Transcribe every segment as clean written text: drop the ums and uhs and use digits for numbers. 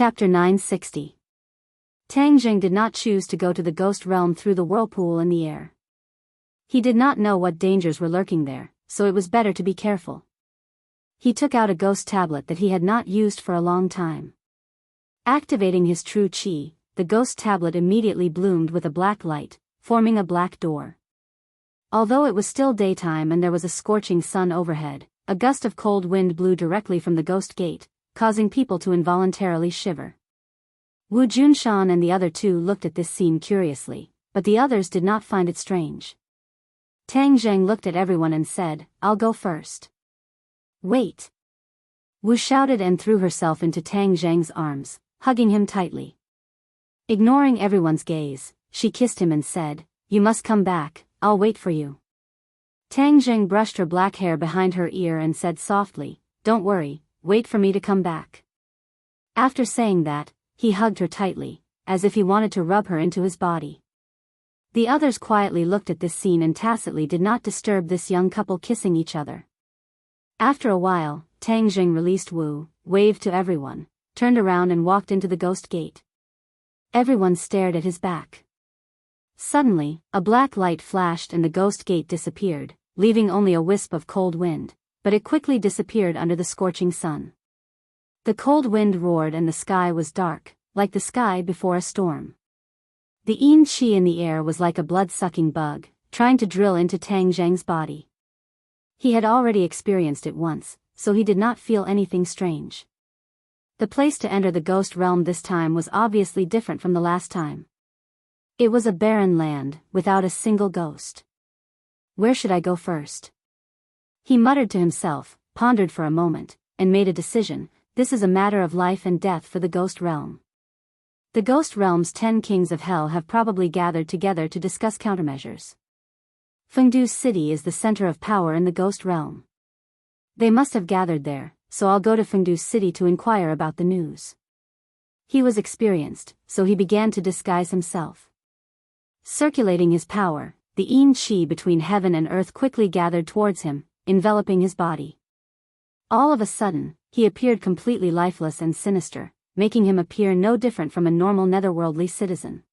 Chapter 960. Tang Jing did not choose to go to the ghost realm through the whirlpool in the air. He did not know what dangers were lurking there, so it was better to be careful. He took out a ghost tablet that he had not used for a long time. Activating his true chi, the ghost tablet immediately bloomed with a black light, forming a black door. Although it was still daytime and there was a scorching sun overhead, a gust of cold wind blew directly from the ghost gate, causing people to involuntarily shiver. Wu Junshan and the other two looked at this scene curiously, but the others did not find it strange. Tang Zheng looked at everyone and said, "I'll go first." "Wait!" Wu shouted and threw herself into Tang Zheng's arms, hugging him tightly. Ignoring everyone's gaze, she kissed him and said, "You must come back, I'll wait for you." Tang Zheng brushed her black hair behind her ear and said softly, "Don't worry, wait for me to come back." After saying that, he hugged her tightly, as if he wanted to rub her into his body. The others quietly looked at this scene and tacitly did not disturb this young couple kissing each other. After a while, Tang Jing released Wu, waved to everyone, turned around and walked into the ghost gate. Everyone stared at his back. Suddenly, a black light flashed and the ghost gate disappeared, leaving only a wisp of cold wind, but it quickly disappeared under the scorching sun. The cold wind roared and the sky was dark, like the sky before a storm. The yin qi in the air was like a blood-sucking bug, trying to drill into Tang Zheng's body. He had already experienced it once, so he did not feel anything strange. The place to enter the ghost realm this time was obviously different from the last time. It was a barren land, without a single ghost. Where should I go first? He muttered to himself, pondered for a moment, and made a decision. This is a matter of life and death for the ghost realm. The ghost realm's 10 kings of hell have probably gathered together to discuss countermeasures. Fengdu's city is the center of power in the ghost realm. They must have gathered there, so I'll go to Fengdu's city to inquire about the news. He was experienced, so he began to disguise himself. Circulating his power, the yin qi between heaven and earth quickly gathered towards him, enveloping his body. All of a sudden, he appeared completely lifeless and sinister, making him appear no different from a normal netherworldly citizen.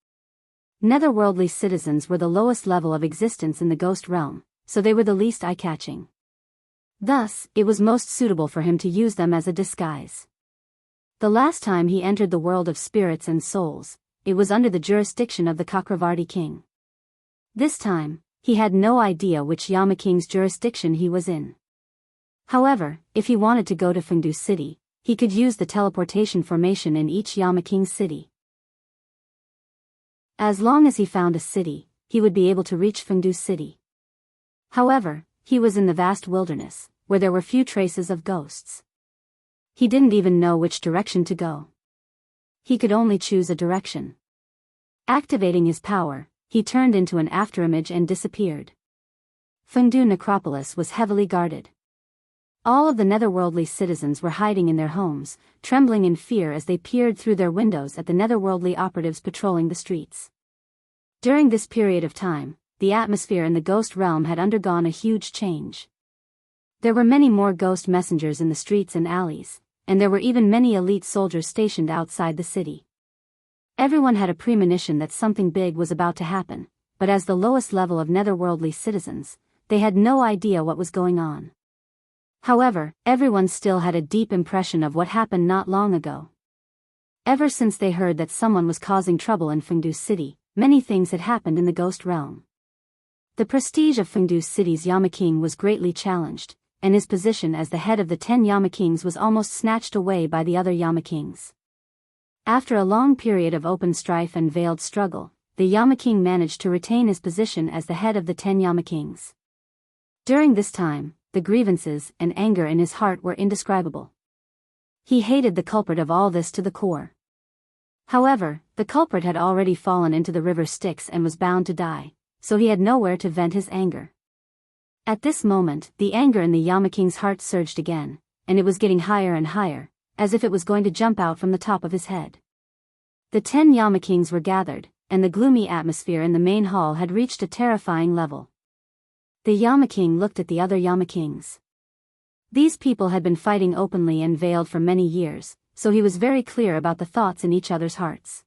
Netherworldly citizens were the lowest level of existence in the ghost realm, so they were the least eye-catching. Thus, it was most suitable for him to use them as a disguise. The last time he entered the world of spirits and souls, it was under the jurisdiction of the Chakravarti king. This time, he had no idea which Yama king's jurisdiction he was in. However, if he wanted to go to Fengdu city, he could use the teleportation formation in each Yama king's city. As long as he found a city, he would be able to reach Fengdu city. However, he was in the vast wilderness, where there were few traces of ghosts. He didn't even know which direction to go. He could only choose a direction. Activating his power, he turned into an afterimage and disappeared. Fengdu necropolis was heavily guarded. All of the netherworldly citizens were hiding in their homes, trembling in fear as they peered through their windows at the netherworldly operatives patrolling the streets. During this period of time, the atmosphere in the ghost realm had undergone a huge change. There were many more ghost messengers in the streets and alleys, and there were even many elite soldiers stationed outside the city. Everyone had a premonition that something big was about to happen, but as the lowest level of netherworldly citizens, they had no idea what was going on. However, everyone still had a deep impression of what happened not long ago. Ever since they heard that someone was causing trouble in Fengdu city, many things had happened in the ghost realm. The prestige of Fengdu city's Yama king was greatly challenged, and his position as the head of the 10 Yama kings was almost snatched away by the other Yama kings. After a long period of open strife and veiled struggle, the Yama king managed to retain his position as the head of the 10 Yama kings. During this time, the grievances and anger in his heart were indescribable. He hated the culprit of all this to the core. However, the culprit had already fallen into the river Styx and was bound to die, so he had nowhere to vent his anger. At this moment, the anger in the Yama king's heart surged again, and it was getting higher and higher, as if it was going to jump out from the top of his head. The 10 Yama kings were gathered, and the gloomy atmosphere in the main hall had reached a terrifying level. The Yama king looked at the other Yama kings. These people had been fighting openly and veiled for many years, so he was very clear about the thoughts in each other's hearts.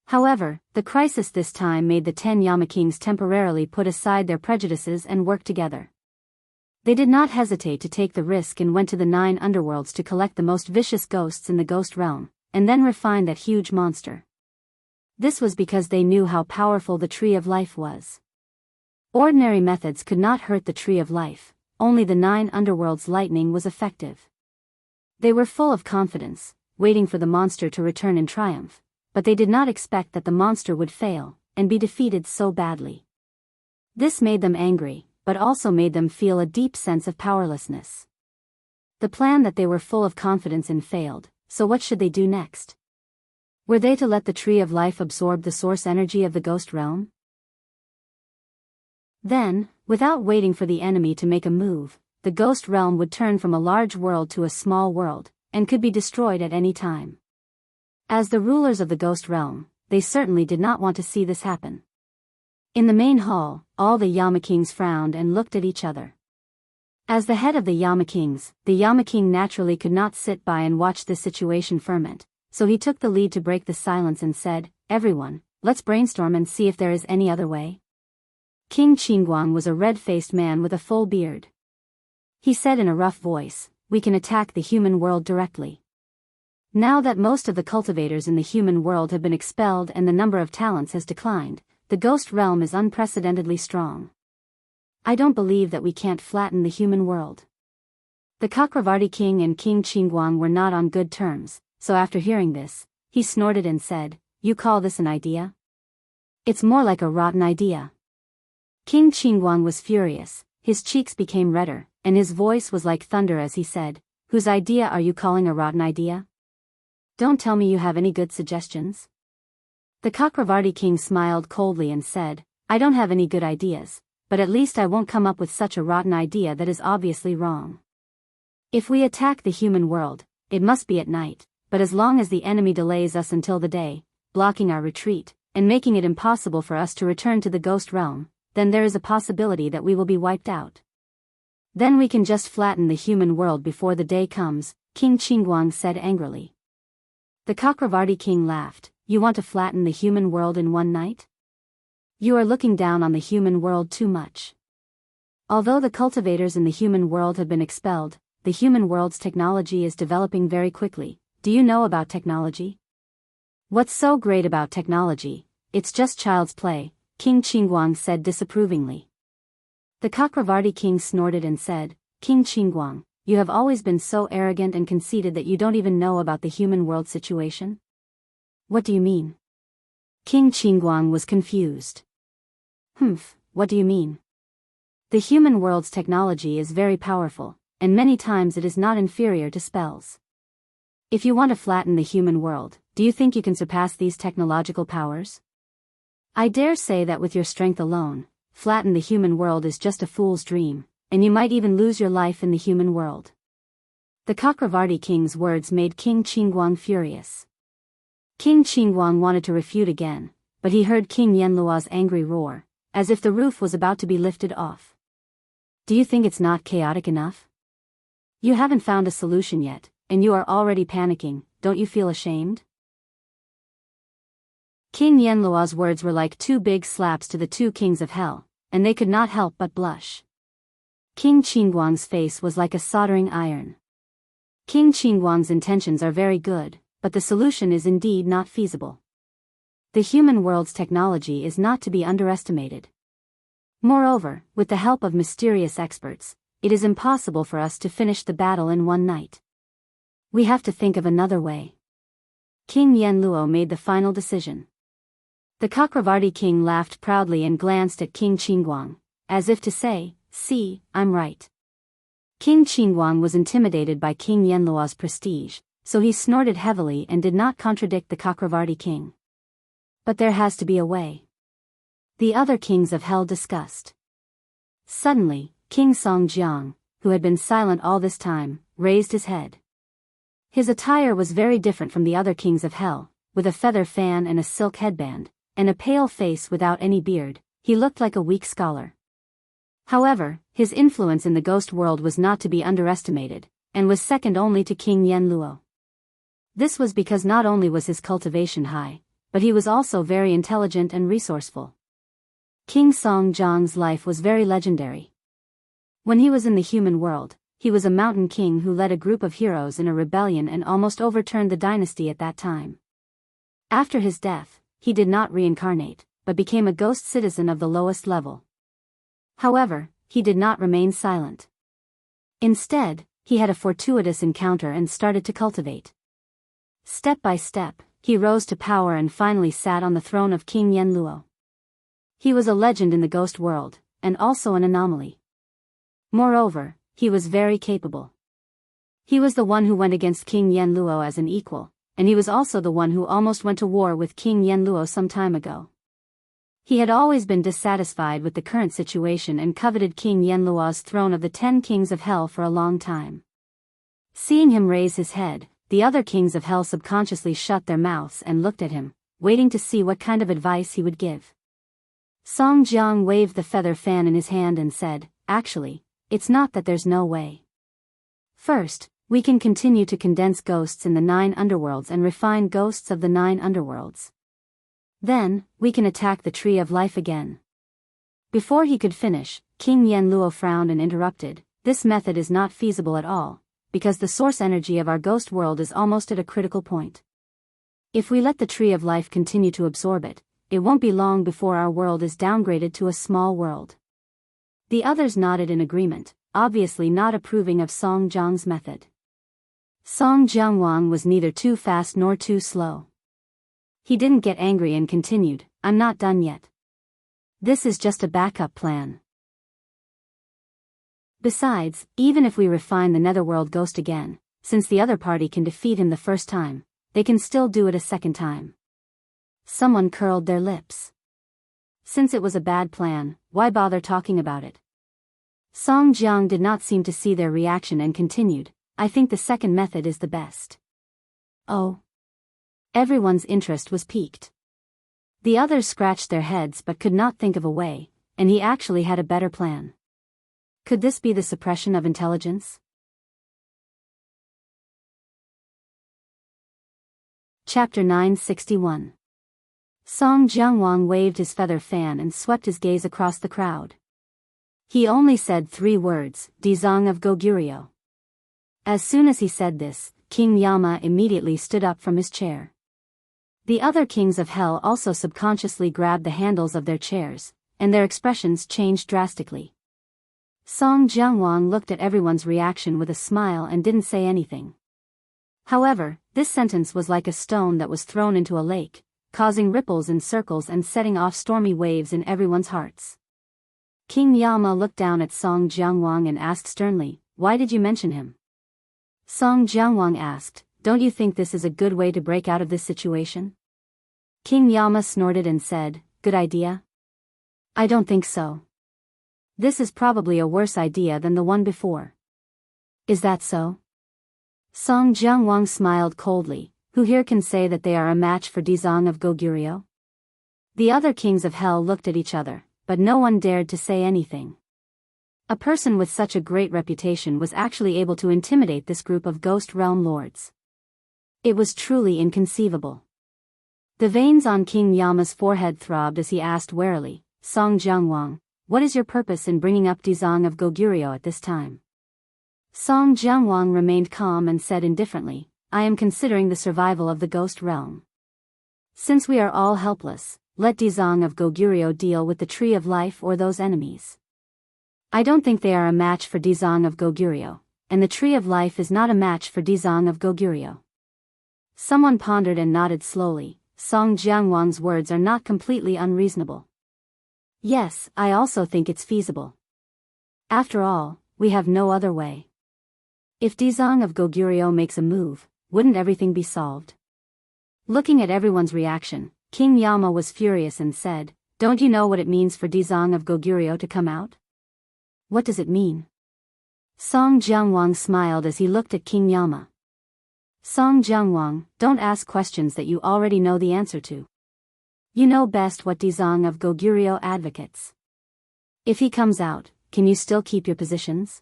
However, the crisis this time made the 10 Yamakings temporarily put aside their prejudices and work together. They did not hesitate to take the risk and went to the 9 underworlds to collect the most vicious ghosts in the ghost realm, and then refine that huge monster. This was because they knew how powerful the Tree of Life was. Ordinary methods could not hurt the Tree of Life, only the 9 underworlds' lightning was effective. They were full of confidence, waiting for the monster to return in triumph, but they did not expect that the monster would fail, and be defeated so badly. This made them angry, but also made them feel a deep sense of powerlessness. The plan that they were full of confidence in failed, so what should they do next? Were they to let the Tree of Life absorb the source energy of the ghost realm? Then, without waiting for the enemy to make a move, the ghost realm would turn from a large world to a small world, and could be destroyed at any time. As the rulers of the ghost realm, they certainly did not want to see this happen. In the main hall, all the Yamakings frowned and looked at each other. As the head of the Yamakings, the Yamaking naturally could not sit by and watch this situation ferment, so he took the lead to break the silence and said, "Everyone, let's brainstorm and see if there is any other way." King Qingguang was a red-faced man with a full beard. He said in a rough voice, "We can attack the human world directly. Now that most of the cultivators in the human world have been expelled and the number of talents has declined, the ghost realm is unprecedentedly strong. I don't believe that we can't flatten the human world." The Chakravarti king and King Qingguang were not on good terms, so after hearing this, he snorted and said, "You call this an idea? It's more like a rotten idea." King Qingguang was furious, his cheeks became redder, and his voice was like thunder as he said, "Whose idea are you calling a rotten idea? Don't tell me you have any good suggestions." The Chakravarti king smiled coldly and said, "I don't have any good ideas, but at least I won't come up with such a rotten idea that is obviously wrong. If we attack the human world, it must be at night, but as long as the enemy delays us until the day, blocking our retreat, and making it impossible for us to return to the ghost realm, then there is a possibility that we will be wiped out. Then we can just flatten the human world before the day comes," King Qingguang said angrily. The Chakravarti king laughed, "You want to flatten the human world in one night? You are looking down on the human world too much. Although the cultivators in the human world have been expelled, the human world's technology is developing very quickly. Do you know about technology? What's so great about technology? It's just child's play," King Qingguang said disapprovingly. The Chakravarti king snorted and said, "King Qingguang, you have always been so arrogant and conceited that you don't even know about the human world situation? What do you mean?" King Qingguang was confused. What do you mean?" The human world's technology is very powerful, and many times it is not inferior to spells. If you want to flatten the human world, do you think you can surpass these technological powers? I dare say that with your strength alone, flatten the human world is just a fool's dream, and you might even lose your life in the human world. The Chakravarti king's words made King Qingguang furious. King Qingguang wanted to refute again, but he heard King Yanluo's angry roar, as if the roof was about to be lifted off. "Do you think it's not chaotic enough? You haven't found a solution yet, and you are already panicking. Don't you feel ashamed?" King Yanluo's words were like 2 big slaps to the 2 kings of hell, and they could not help but blush. King Qingguang's face was like a soldering iron. King Qingguang's intentions are very good, but the solution is indeed not feasible. The human world's technology is not to be underestimated. Moreover, with the help of mysterious experts, it is impossible for us to finish the battle in one night. We have to think of another way. King Yanluo made the final decision. The Chakravarti king laughed proudly and glanced at King Qingguang, as if to say, "See, I'm right." King Qingguang was intimidated by King Yanluo's prestige, so he snorted heavily and did not contradict the Chakravarti king. But there has to be a way. The other kings of hell discussed. Suddenly, King Songjiang, who had been silent all this time, raised his head. His attire was very different from the other kings of hell, with a feather fan and a silk headband, and a pale face without any beard. He looked like a weak scholar. However, his influence in the ghost world was not to be underestimated, and was second only to King Yanluo. This was because not only was his cultivation high, but he was also very intelligent and resourceful. King Song-jiang's life was very legendary. When he was in the human world, he was a mountain king who led a group of heroes in a rebellion and almost overturned the dynasty at that time. After his death, he did not reincarnate, but became a ghost citizen of the lowest level. However, he did not remain silent. Instead, he had a fortuitous encounter and started to cultivate. Step by step, he rose to power and finally sat on the throne of King Yenluo. He was a legend in the ghost world, and also an anomaly. Moreover, he was very capable. He was the one who went against King Yenluo as an equal, and he was also the one who almost went to war with King Yenluo some time ago. He had always been dissatisfied with the current situation and coveted King Yenluo's throne of the 10 kings of hell for a long time. Seeing him raise his head, the other kings of hell subconsciously shut their mouths and looked at him, waiting to see what kind of advice he would give. Song-jiang waved the feather fan in his hand and said, "Actually, it's not that there's no way. First, we can continue to condense ghosts in the 9 underworlds and refine ghosts of the 9 underworlds. Then, we can attack the Tree of Life again." Before he could finish, King Yenluo frowned and interrupted, "This method is not feasible at all, because the source energy of our ghost world is almost at a critical point. If we let the Tree of Life continue to absorb it, it won't be long before our world is downgraded to a small world." The others nodded in agreement, obviously not approving of Song-jiang's method. Song-jiang was neither too fast nor too slow. He didn't get angry and continued, "I'm not done yet. This is just a backup plan. Besides, even if we refine the netherworld ghost again, since the other party can defeat him the first time, they can still do it a second time." Someone curled their lips. Since it was a bad plan, why bother talking about it? Song-jiang did not seem to see their reaction and continued, "I think the second method is the best." Oh. Everyone's interest was piqued. The others scratched their heads but could not think of a way, and he actually had a better plan. Could this be the suppression of intelligence? Chapter 961. Song-jiang waved his feather fan and swept his gaze across the crowd. He only said 3 words, "Dizang of Goguryeo." As soon as he said this, King Yama immediately stood up from his chair. The other kings of hell also subconsciously grabbed the handles of their chairs, and their expressions changed drastically. Song-jiang looked at everyone's reaction with a smile and didn't say anything. However, this sentence was like a stone that was thrown into a lake, causing ripples in circles and setting off stormy waves in everyone's hearts. King Yama looked down at Song-jiang and asked sternly, "Why did you mention him?" Song-jiang asked, "Don't you think this is a good way to break out of this situation?" King Yama snorted and said, "Good idea? I don't think so. This is probably a worse idea than the one before." "Is that so?" Song-jiang smiled coldly, "Who here can say that they are a match for Dizang of Goguryeo?" The other kings of hell looked at each other, but no one dared to say anything. A person with such a great reputation was actually able to intimidate this group of ghost realm lords. It was truly inconceivable. The veins on King Yama's forehead throbbed as he asked warily, "Song-jiang, what is your purpose in bringing up Dizang of Goguryeo at this time?" Song-jiang remained calm and said indifferently, "I am considering the survival of the ghost realm. Since we are all helpless, let Dizang of Goguryeo deal with the Tree of Life or those enemies. I don't think they are a match for Dizang of Goguryeo, and the Tree of Life is not a match for Dizang of Goguryeo." Someone pondered and nodded slowly. Song-jiang words are not completely unreasonable. Yes, I also think it's feasible. After all, we have no other way. If Dizang of Goguryeo makes a move, wouldn't everything be solved? Looking at everyone's reaction, King Yama was furious and said, "Don't you know what it means for Dizang of Goguryeo to come out?" "What does it mean?" Song-jiang smiled as he looked at King Yama. "Song-jiang, don't ask questions that you already know the answer to. You know best what Dizang of Goguryeo advocates. If he comes out, can you still keep your positions?"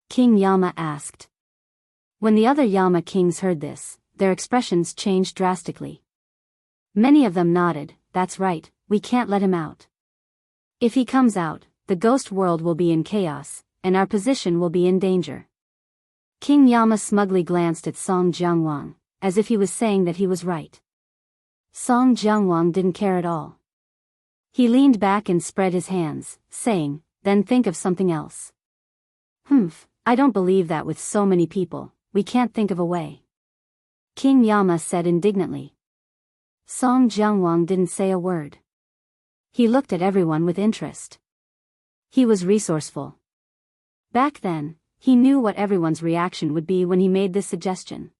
King Yama asked. When the other Yama kings heard this, their expressions changed drastically. Many of them nodded. That's right, we can't let him out. If he comes out, the ghost world will be in chaos, and our position will be in danger. King Yama smugly glanced at Song Jiangwang, as if he was saying that he was right. Song Jiangwang didn't care at all. He leaned back and spread his hands, saying, then think of something else. I don't believe that with so many people, we can't think of a way. King Yama said indignantly. Song Jiangwang didn't say a word. He looked at everyone with interest. He was resourceful. Back then, he knew what everyone's reaction would be when he made this suggestion.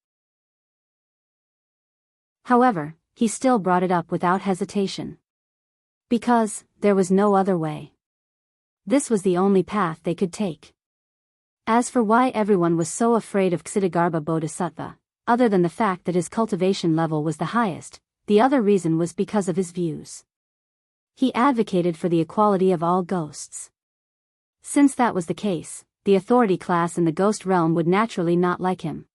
However, he still brought it up without hesitation. Because, there was no other way. This was the only path they could take. As for why everyone was so afraid of Ksitigarbha Bodhisattva, other than the fact that his cultivation level was the highest, the other reason was because of his views. He advocated for the equality of all ghosts. Since that was the case, the authority class in the ghost realm would naturally not like him.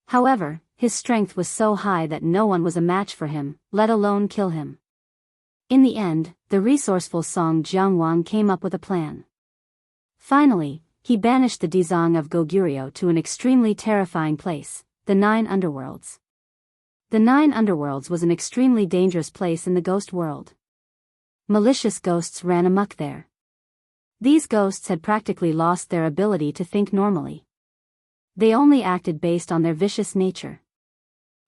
However, his strength was so high that no one was a match for him, let alone kill him. In the end, the resourceful Song Jiangwang came up with a plan. Finally, he banished the Dizang of Goguryeo to an extremely terrifying place, the 9 underworlds. The 9 underworlds was an extremely dangerous place in the ghost world. Malicious ghosts ran amok there. These ghosts had practically lost their ability to think normally. They only acted based on their vicious nature.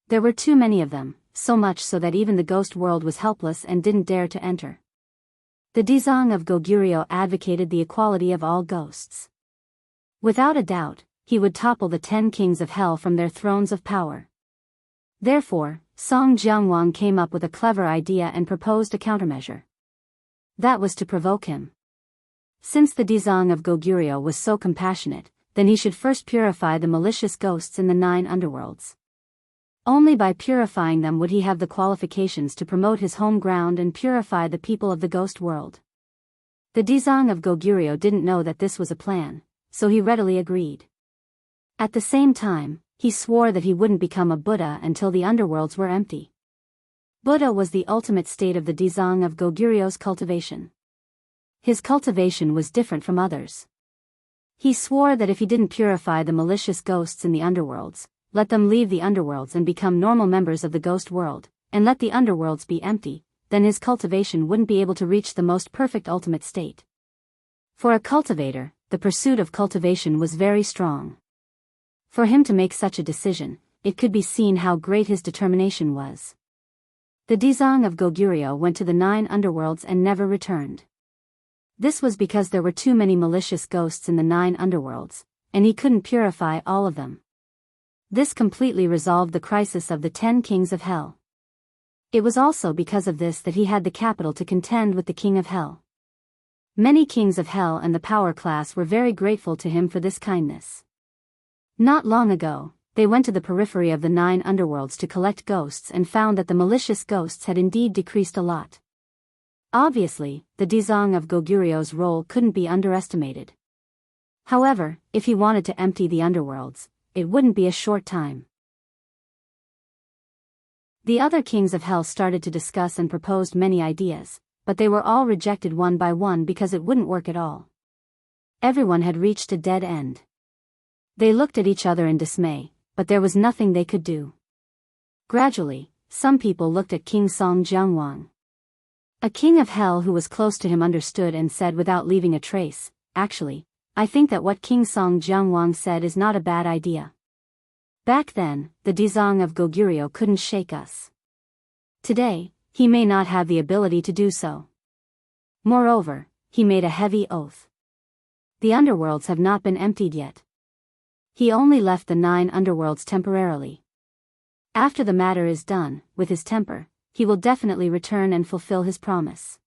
There were too many of them, so much so that even the ghost world was helpless and didn't dare to enter. The Dizang of Goguryeo advocated the equality of all ghosts. Without a doubt, he would topple the 10 kings of hell from their thrones of power. Therefore, Song Jiangwang came up with a clever idea and proposed a countermeasure. That was to provoke him. Since the Dizang of Goguryeo was so compassionate, then he should first purify the malicious ghosts in the 9 underworlds. Only by purifying them would he have the qualifications to promote his home ground and purify the people of the ghost world. The Dizang of Goguryeo didn't know that this was a plan, so he readily agreed. At the same time, he swore that he wouldn't become a Buddha until the underworlds were empty. Buddha was the ultimate state of the Dizang of Goguryeo's cultivation. His cultivation was different from others. He swore that if he didn't purify the malicious ghosts in the underworlds, let them leave the underworlds and become normal members of the ghost world, and let the underworlds be empty, then his cultivation wouldn't be able to reach the most perfect ultimate state. For a cultivator, the pursuit of cultivation was very strong. For him to make such a decision, it could be seen how great his determination was. The Dizang of Goguryeo went to the 9 underworlds and never returned. This was because there were too many malicious ghosts in the 9 underworlds, and he couldn't purify all of them. This completely resolved the crisis of the 10 kings of hell. It was also because of this that he had the capital to contend with the king of hell. Many kings of hell and the power class were very grateful to him for this kindness. Not long ago, they went to the periphery of the 9 underworlds to collect ghosts and found that the malicious ghosts had indeed decreased a lot. Obviously, the Dizang of Goguryeo's role couldn't be underestimated. However, if he wanted to empty the underworlds, it wouldn't be a short time. The other kings of hell started to discuss and proposed many ideas, but they were all rejected one by one because it wouldn't work at all. Everyone had reached a dead end. They looked at each other in dismay, but there was nothing they could do. Gradually, some people looked at King Song Jiangwang. A king of hell who was close to him understood and said without leaving a trace, "Actually, I think that what King Song Jiangwang said is not a bad idea. Back then, the Dizang of Goguryeo couldn't shake us. Today, he may not have the ability to do so." Moreover, he made a heavy oath. The underworlds have not been emptied yet. He only left the 9 underworlds temporarily. After the matter is done, with his temper, he will definitely return and fulfill his promise.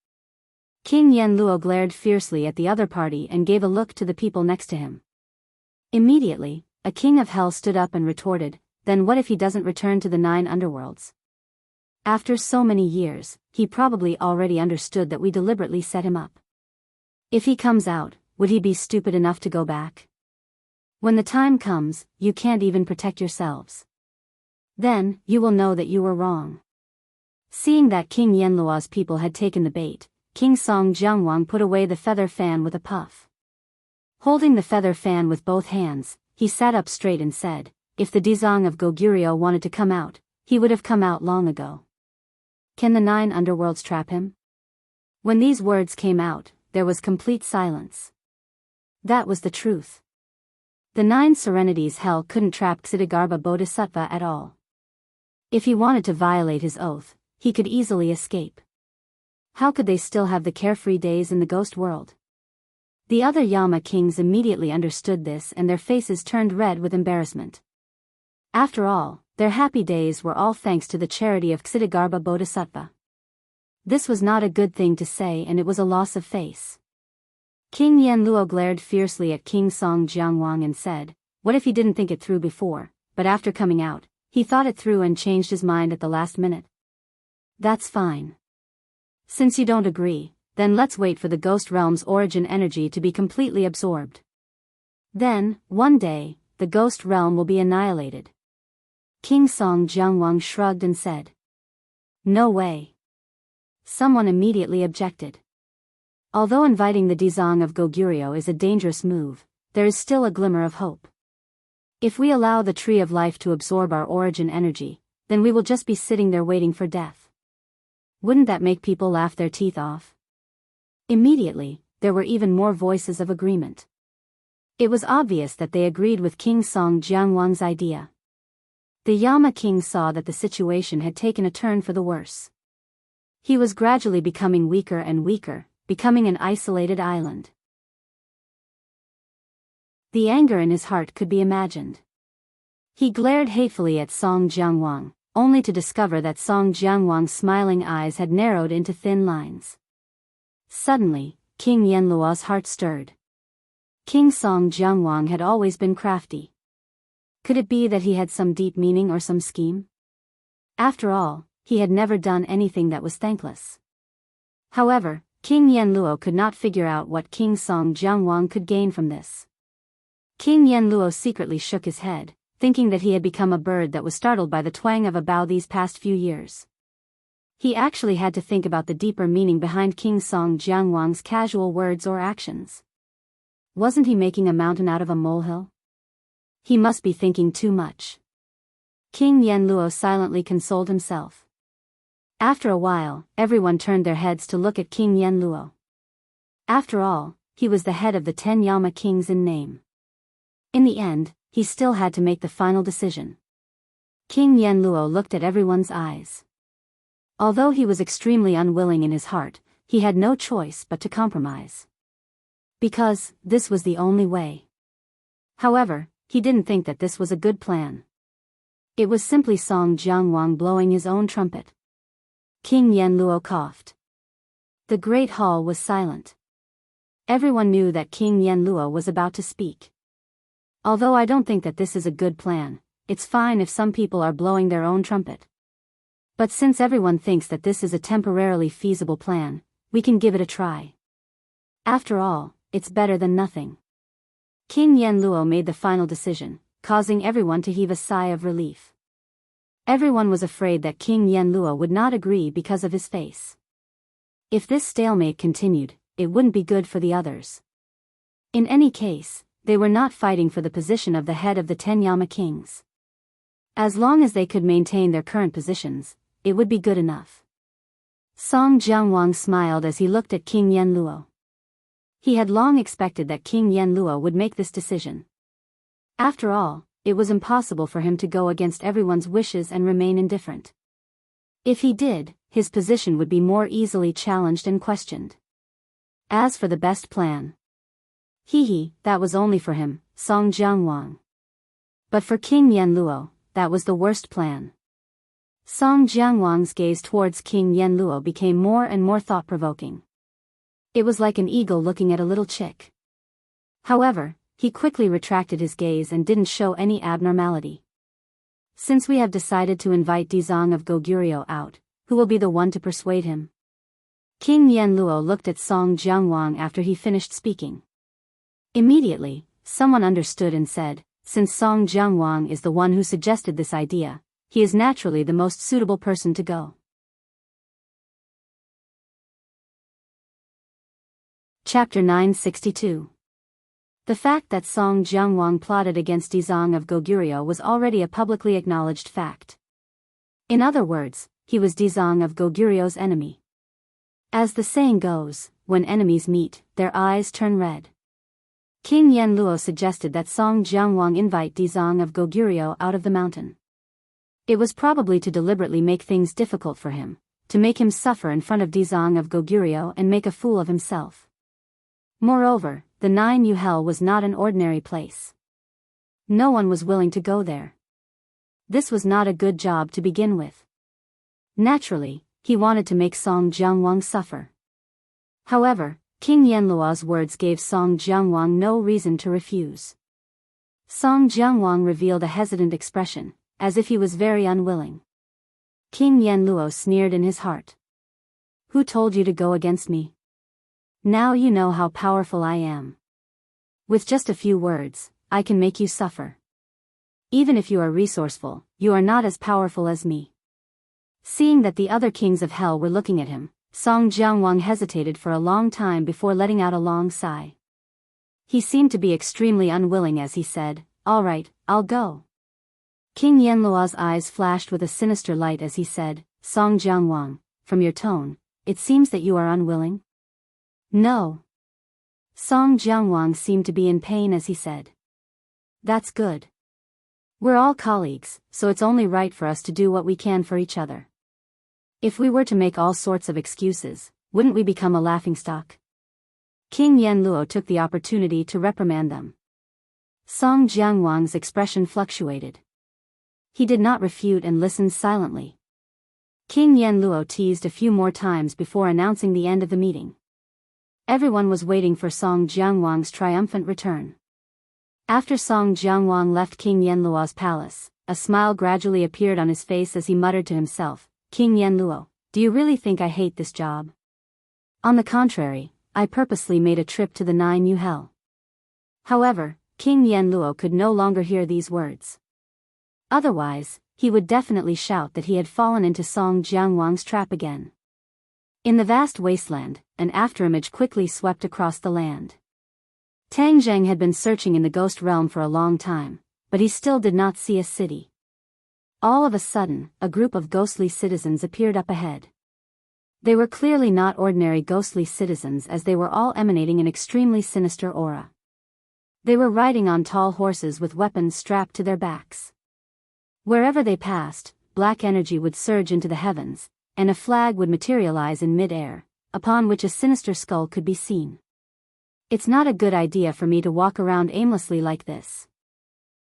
King Yenluo glared fiercely at the other party and gave a look to the people next to him. Immediately, a king of hell stood up and retorted, "Then what if he doesn't return to the 9 underworlds? After so many years, he probably already understood that we deliberately set him up. If he comes out, would he be stupid enough to go back? When the time comes, you can't even protect yourselves." Then, you will know that you were wrong. Seeing that King Yenluo's people had taken the bait, King Song Jiangwang put away the feather fan with a puff. Holding the feather fan with both hands, he sat up straight and said, if the Dizang of Goguryeo wanted to come out, he would have come out long ago. Can the 9 underworlds trap him? When these words came out, there was complete silence. That was the truth. The 9 serenities hell couldn't trap Ksitigarbha Bodhisattva at all. If he wanted to violate his oath, he could easily escape. How could they still have the carefree days in the ghost world? The other Yama kings immediately understood this and their faces turned red with embarrassment. After all, their happy days were all thanks to the charity of Ksitigarbha Bodhisattva. This was not a good thing to say and it was a loss of face. King Yenluo glared fiercely at King Song Jiangwang and said, what if he didn't think it through before, but after coming out, he thought it through and changed his mind at the last minute? That's fine. Since you don't agree, then let's wait for the ghost realm's origin energy to be completely absorbed. Then, one day, the ghost realm will be annihilated. King Song Jiangwang shrugged and said, no way. Someone immediately objected. Although inviting the Dizang of Goguryeo is a dangerous move, there is still a glimmer of hope. If we allow the tree of life to absorb our origin energy, then we will just be sitting there waiting for death. Wouldn't that make people laugh their teeth off? Immediately, there were even more voices of agreement. It was obvious that they agreed with King Song Jiangwang's idea. The Yama king saw that the situation had taken a turn for the worse. He was gradually becoming weaker and weaker, becoming an isolated island. The anger in his heart could be imagined. He glared hatefully at Song Jiangwang, only to discover that Song Jiangwang's smiling eyes had narrowed into thin lines. Suddenly, King Yenluo's heart stirred. King Song Jiangwang had always been crafty. Could it be that he had some deep meaning or some scheme? After all, he had never done anything that was thankless. However, King Yenluo could not figure out what King Song Jiangwang could gain from this. King Yenluo secretly shook his head, thinking that he had become a bird that was startled by the twang of a bow these past few years. He actually had to think about the deeper meaning behind King Song Jiangwang's casual words or actions. Wasn't he making a mountain out of a molehill? He must be thinking too much. King Yenluo silently consoled himself. After a while, everyone turned their heads to look at King Yenluo. After all, he was the head of the 10 Yama kings in name. In the end, he still had to make the final decision. King Yenluo looked at everyone's eyes. Although he was extremely unwilling in his heart, he had no choice but to compromise. Because, this was the only way. However, he didn't think that this was a good plan. It was simply Song Jiangwang blowing his own trumpet. King Yenluo coughed. The great hall was silent. Everyone knew that King Yenluo was about to speak. Although I don't think that this is a good plan, it's fine if some people are blowing their own trumpet. But since everyone thinks that this is a temporarily feasible plan, we can give it a try. After all, it's better than nothing. King Yenluo made the final decision, causing everyone to heave a sigh of relief. Everyone was afraid that King Yenluo would not agree because of his face. If this stalemate continued, it wouldn't be good for the others. In any case, they were not fighting for the position of the head of the 10 Yama kings. As long as they could maintain their current positions, it would be good enough. Song Jiangwang smiled as he looked at King Yenluo. He had long expected that King Yenluo would make this decision. After all, it was impossible for him to go against everyone's wishes and remain indifferent. If he did, his position would be more easily challenged and questioned. As for the best plan, that was only for him, Song Jiangwang. But for King Yenluo, that was the worst plan. Song Jiangwang's gaze towards King Yenluo became more and more thought-provoking. It was like an eagle looking at a little chick. However, he quickly retracted his gaze and didn't show any abnormality. Since we have decided to invite Dizang of Goguryeo out, who will be the one to persuade him? King Yenluo looked at Song Jiangwang after he finished speaking. Immediately, someone understood and said, since Song Jiangwang is the one who suggested this idea, he is naturally the most suitable person to go. Chapter 962. The fact that Song Jianguang plotted against Dizang of Goguryeo was already a publicly acknowledged fact. In other words, he was Dizang of Goguryeo's enemy. As the saying goes, when enemies meet, their eyes turn red. King Yanluo suggested that Song Jianguang invite Dizang of Goguryeo out of the mountain. It was probably to deliberately make things difficult for him, to make him suffer in front of Dizang of Goguryeo and make a fool of himself. Moreover, the Nine Yu Hell was not an ordinary place. No one was willing to go there. This was not a good job to begin with. Naturally, he wanted to make Song Jianguang suffer. However, King Yanluo's words gave Song Jianguang no reason to refuse. Song Jianguang revealed a hesitant expression, as if he was very unwilling. King Yanluo sneered in his heart. "Who told you to go against me? Now you know how powerful I am. With just a few words, I can make you suffer. Even if you are resourceful, you are not as powerful as me." Seeing that the other kings of hell were looking at him, Song Jianguang hesitated for a long time before letting out a long sigh. He seemed to be extremely unwilling as he said, "All right, I'll go." King Yanluo's eyes flashed with a sinister light as he said, "Song Jianguang, from your tone, it seems that you are unwilling?" "No." Song Jianguang seemed to be in pain as he said. "That's good. We're all colleagues, so it's only right for us to do what we can for each other. If we were to make all sorts of excuses, wouldn't we become a laughingstock?" King Yanluo took the opportunity to reprimand them. Song Jianguang's expression fluctuated. He did not refute and listened silently. King Yanluo teased a few more times before announcing the end of the meeting. Everyone was waiting for Song Jianguang's triumphant return. After Song Jianguang left King Yanluo's palace, a smile gradually appeared on his face as he muttered to himself, "King Yanluo, do you really think I hate this job? On the contrary, I purposely made a trip to the Nine Yu Hell." However, King Yanluo could no longer hear these words. Otherwise, he would definitely shout that he had fallen into Song Jianguang's trap again. In the vast wasteland, an afterimage quickly swept across the land. Tang Zheng had been searching in the ghost realm for a long time, but he still did not see a city. All of a sudden, a group of ghostly citizens appeared up ahead. They were clearly not ordinary ghostly citizens as they were all emanating an extremely sinister aura. They were riding on tall horses with weapons strapped to their backs. Wherever they passed, black energy would surge into the heavens, and a flag would materialize in mid-air, upon which a sinister skull could be seen. "It's not a good idea for me to walk around aimlessly like this.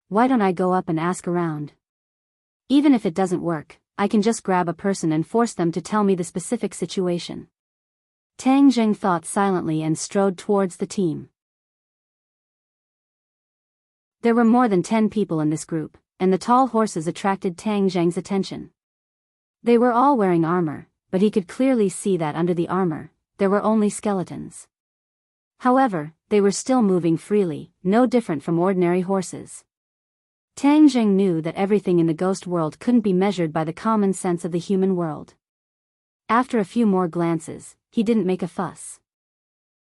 Why don't I go up and ask around? Even if it doesn't work, I can just grab a person and force them to tell me the specific situation." Tang Zheng thought silently and strode towards the team. There were more than 10 people in this group, and the tall horses attracted Tang Zheng's attention. They were all wearing armor, but he could clearly see that under the armor, there were only skeletons. However, they were still moving freely, no different from ordinary horses. Tang Zheng knew that everything in the ghost world couldn't be measured by the common sense of the human world. After a few more glances, he didn't make a fuss.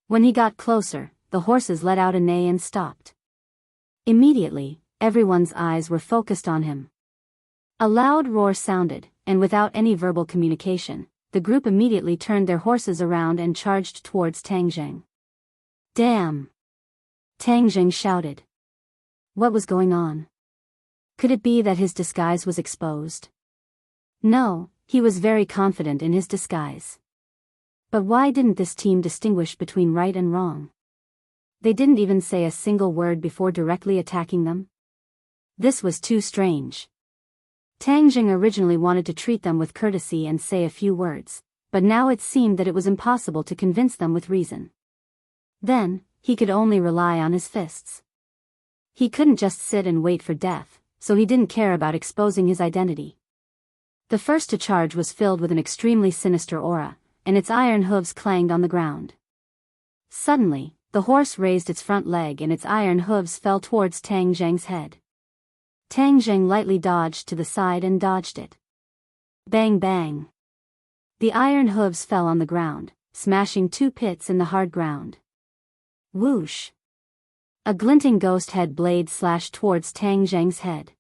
When he got closer, the horses let out a neigh and stopped. Immediately, everyone's eyes were focused on him. A loud roar sounded, and without any verbal communication, the group immediately turned their horses around and charged towards Tang Zheng. "Damn!" Tang Zheng shouted. What was going on? Could it be that his disguise was exposed? No, he was very confident in his disguise. But why didn't this team distinguish between right and wrong? They didn't even say a single word before directly attacking them. This was too strange. Tang Zheng originally wanted to treat them with courtesy and say a few words, but now it seemed that it was impossible to convince them with reason. Then, he could only rely on his fists. He couldn't just sit and wait for death, so he didn't care about exposing his identity. The first to charge was filled with an extremely sinister aura, and its iron hooves clanged on the ground. Suddenly, the horse raised its front leg and its iron hooves fell towards Tang Zheng's head. Tang Zheng lightly dodged to the side and dodged it. Bang bang. The iron hooves fell on the ground, smashing 2 pits in the hard ground. Whoosh. A glinting ghost head blade slashed towards Tang Zheng's head.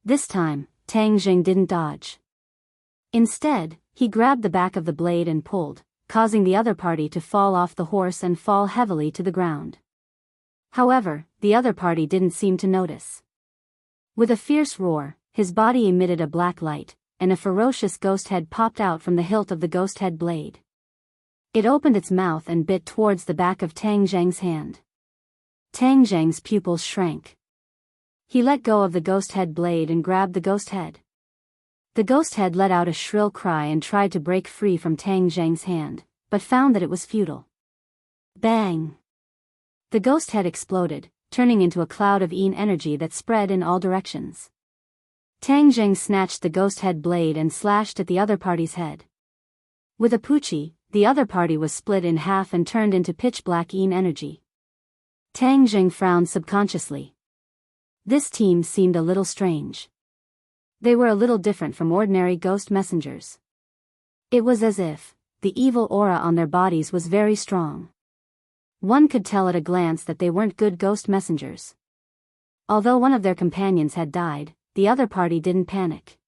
This time, Tang Zheng didn't dodge. Instead, he grabbed the back of the blade and pulled, causing the other party to fall off the horse and fall heavily to the ground. However, the other party didn't seem to notice. With a fierce roar, his body emitted a black light, and a ferocious ghost head popped out from the hilt of the ghost head blade. It opened its mouth and bit towards the back of Tang Zheng's hand. Tang Zheng's pupils shrank. He let go of the ghost head blade and grabbed the ghost head. The ghost head let out a shrill cry and tried to break free from Tang Zheng's hand, but found that it was futile. Bang! The ghost head exploded, turning into a cloud of energy that spread in all directions. Tang Zheng snatched the ghost head blade and slashed at the other party's head. With a poochie, the other party was split in half and turned into pitch-black energy. Tang Zheng frowned subconsciously. This team seemed a little strange. They were a little different from ordinary ghost messengers. It was as if the evil aura on their bodies was very strong. One could tell at a glance that they weren't good ghost messengers. Although one of their companions had died, the other party didn't panic.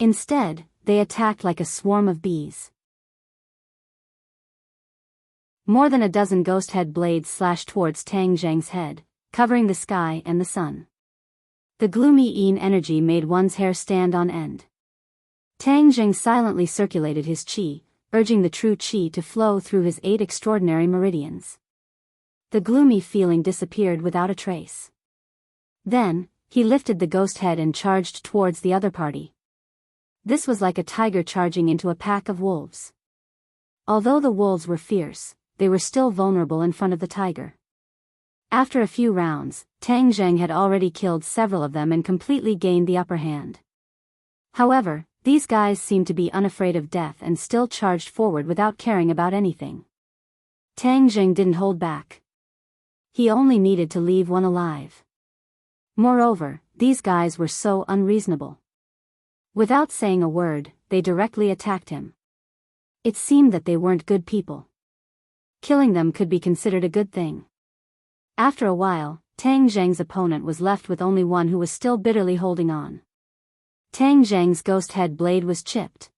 Instead, they attacked like a swarm of bees. More than a dozen ghost head blades slashed towards Tang Zheng's head, covering the sky and the sun. The gloomy energy made one's hair stand on end. Tang Zheng silently circulated his qi, urging the true qi to flow through his 8 extraordinary meridians. The gloomy feeling disappeared without a trace. Then, he lifted the ghost head and charged towards the other party. This was like a tiger charging into a pack of wolves. Although the wolves were fierce, they were still vulnerable in front of the tiger. After a few rounds, Tang Zheng had already killed several of them and completely gained the upper hand. However, these guys seemed to be unafraid of death and still charged forward without caring about anything. Tang Zheng didn't hold back. He only needed to leave one alive. Moreover, these guys were so unreasonable. Without saying a word, they directly attacked him. It seemed that they weren't good people. Killing them could be considered a good thing. After a while, Tang Zheng's opponent was left with only one who was still bitterly holding on. Tang Zheng's ghost head blade was chipped.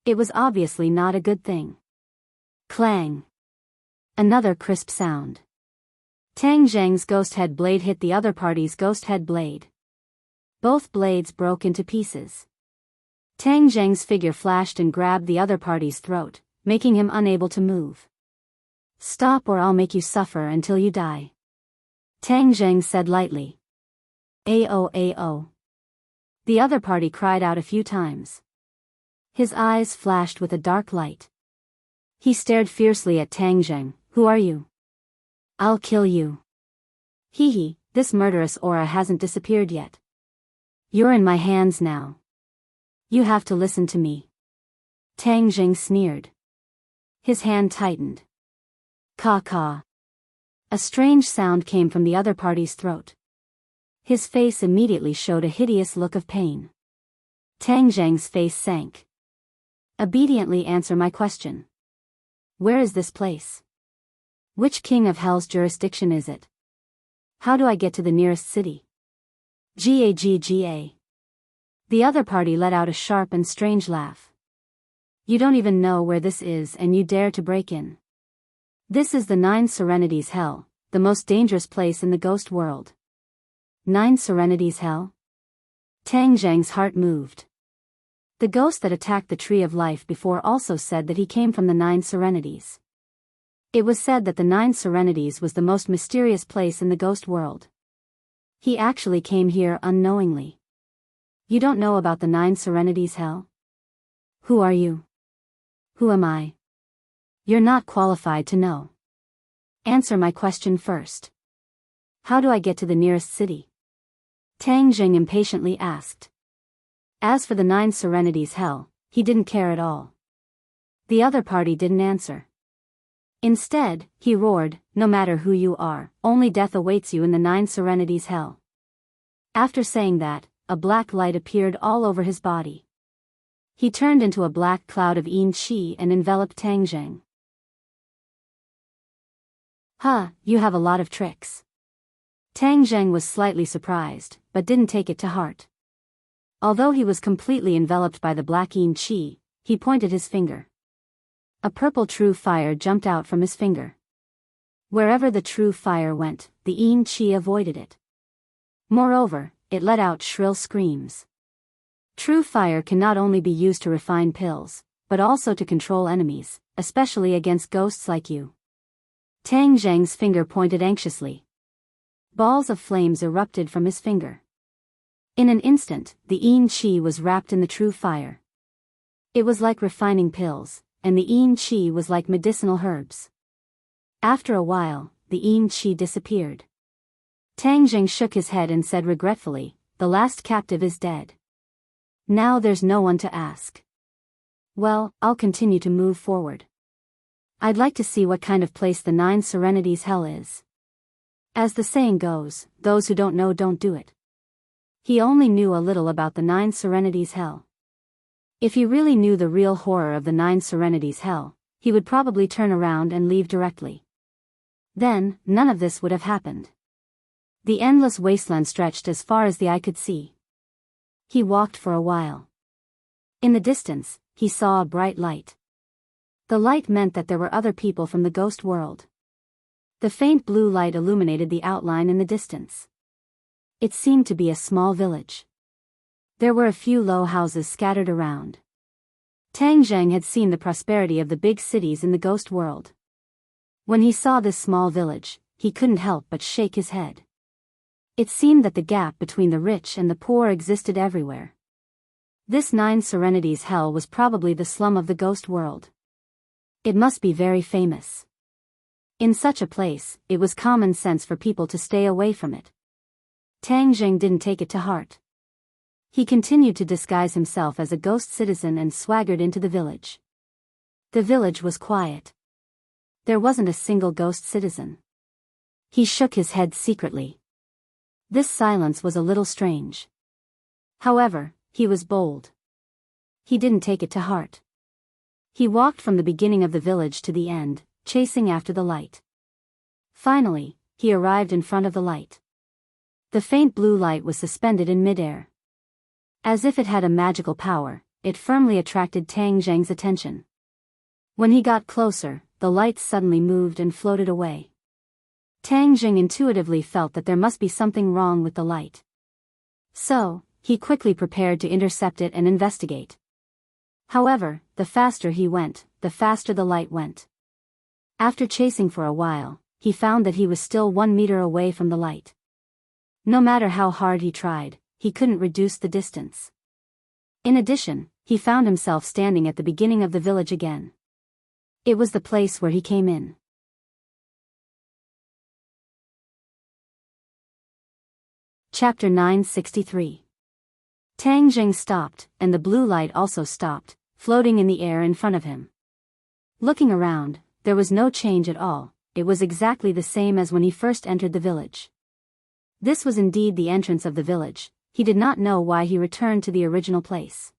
It was obviously not a good thing. Clang! Another crisp sound. Tang Zheng's ghost head blade hit the other party's ghost head blade. Both blades broke into pieces. Tang Zheng's figure flashed and grabbed the other party's throat, making him unable to move. "Stop or I'll make you suffer until you die," Tang Zheng said lightly. "Ao ao." The other party cried out a few times. His eyes flashed with a dark light. He stared fiercely at Tang Zheng. "Who are you?" "I'll kill you." "Hee, this murderous aura hasn't disappeared yet. You're in my hands now. You have to listen to me." Tang Zheng sneered. His hand tightened. Caw. A strange sound came from the other party's throat. His face immediately showed a hideous look of pain. Tang Zheng's face sank. "Obediently answer my question. Where is this place? Which king of hell's jurisdiction is it? How do I get to the nearest city?" Gagga. The other party let out a sharp and strange laugh. "You don't even know where this is and you dare to break in. This is the 9 Serenities Hell, the most dangerous place in the ghost world." 9 Serenities Hell? Tang Zheng's heart moved. The ghost that attacked the Tree of Life before also said that he came from the 9 Serenities. It was said that the 9 Serenities was the most mysterious place in the ghost world. He actually came here unknowingly. You don't know about the 9 Serenities Hell? Who are you? Who am I? You're not qualified to know. Answer my question first. How do I get to the nearest city? Tang Zheng impatiently asked. As for the 9 Serenities Hell, he didn't care at all. The other party didn't answer. Instead, he roared, "No matter who you are, only death awaits you in the 9 Serenities Hell." After saying that, a black light appeared all over his body. He turned into a black cloud of yin qi and enveloped Tang Zheng. Huh, you have a lot of tricks. Tang Zheng was slightly surprised, but didn't take it to heart. Although he was completely enveloped by the black yin qi, he pointed his finger. A purple true fire jumped out from his finger. Wherever the true fire went, the yin qi avoided it. Moreover, it let out shrill screams. True fire can not only be used to refine pills, but also to control enemies, especially against ghosts like you. Tang Zheng's finger pointed anxiously. Balls of flames erupted from his finger. In an instant, the yin qi was wrapped in the true fire. It was like refining pills, and the yin qi was like medicinal herbs. After a while, the yin qi disappeared. Tang Zheng shook his head and said regretfully, "The last captive is dead. Now there's no one to ask. Well, I'll continue to move forward. I'd like to see what kind of place the Nine Serenities Hell is. As the saying goes, those who don't know don't do it." He only knew a little about the Nine Serenities Hell. If he really knew the real horror of the Nine Serenities Hell, he would probably turn around and leave directly. Then, none of this would have happened. The endless wasteland stretched as far as the eye could see. He walked for a while. In the distance, he saw a bright light. The light meant that there were other people from the ghost world. The faint blue light illuminated the outline in the distance. It seemed to be a small village. There were a few low houses scattered around. Tang Zheng had seen the prosperity of the big cities in the ghost world. When he saw this small village, he couldn't help but shake his head. It seemed that the gap between the rich and the poor existed everywhere. This Nine Serenities Hell was probably the slum of the ghost world. It must be very famous. In such a place, it was common sense for people to stay away from it. Tang Zheng didn't take it to heart. He continued to disguise himself as a ghost citizen and swaggered into the village. The village was quiet. There wasn't a single ghost citizen. He shook his head secretly. This silence was a little strange. However, he was bold. He didn't take it to heart. He walked from the beginning of the village to the end, chasing after the light. Finally, he arrived in front of the light. The faint blue light was suspended in midair. As if it had a magical power, it firmly attracted Tang Zheng's attention. When he got closer, the light suddenly moved and floated away. Tang Zheng intuitively felt that there must be something wrong with the light. So, he quickly prepared to intercept it and investigate. However, the faster he went, the faster the light went. After chasing for a while, he found that he was still 1 meter away from the light. No matter how hard he tried, he couldn't reduce the distance. In addition, he found himself standing at the beginning of the village again. It was the place where he came in. Chapter 963. Tang Zheng stopped, and the blue light also stopped, floating in the air in front of him. Looking around, there was no change at all. It was exactly the same as when he first entered the village. This was indeed the entrance of the village. He did not know why he returned to the original place.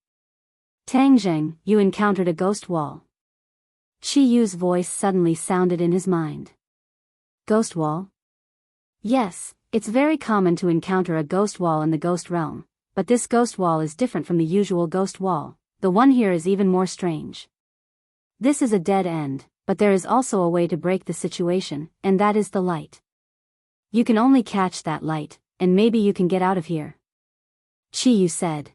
"Tang Zheng, you encountered a ghost wall." Qi Yu's voice suddenly sounded in his mind. "Ghost wall?" "Yes, it's very common to encounter a ghost wall in the ghost realm, but this ghost wall is different from the usual ghost wall. The one here is even more strange. This is a dead end, but there is also a way to break the situation, and that is the light. You can only catch that light, and maybe you can get out of here," Qi Yu said.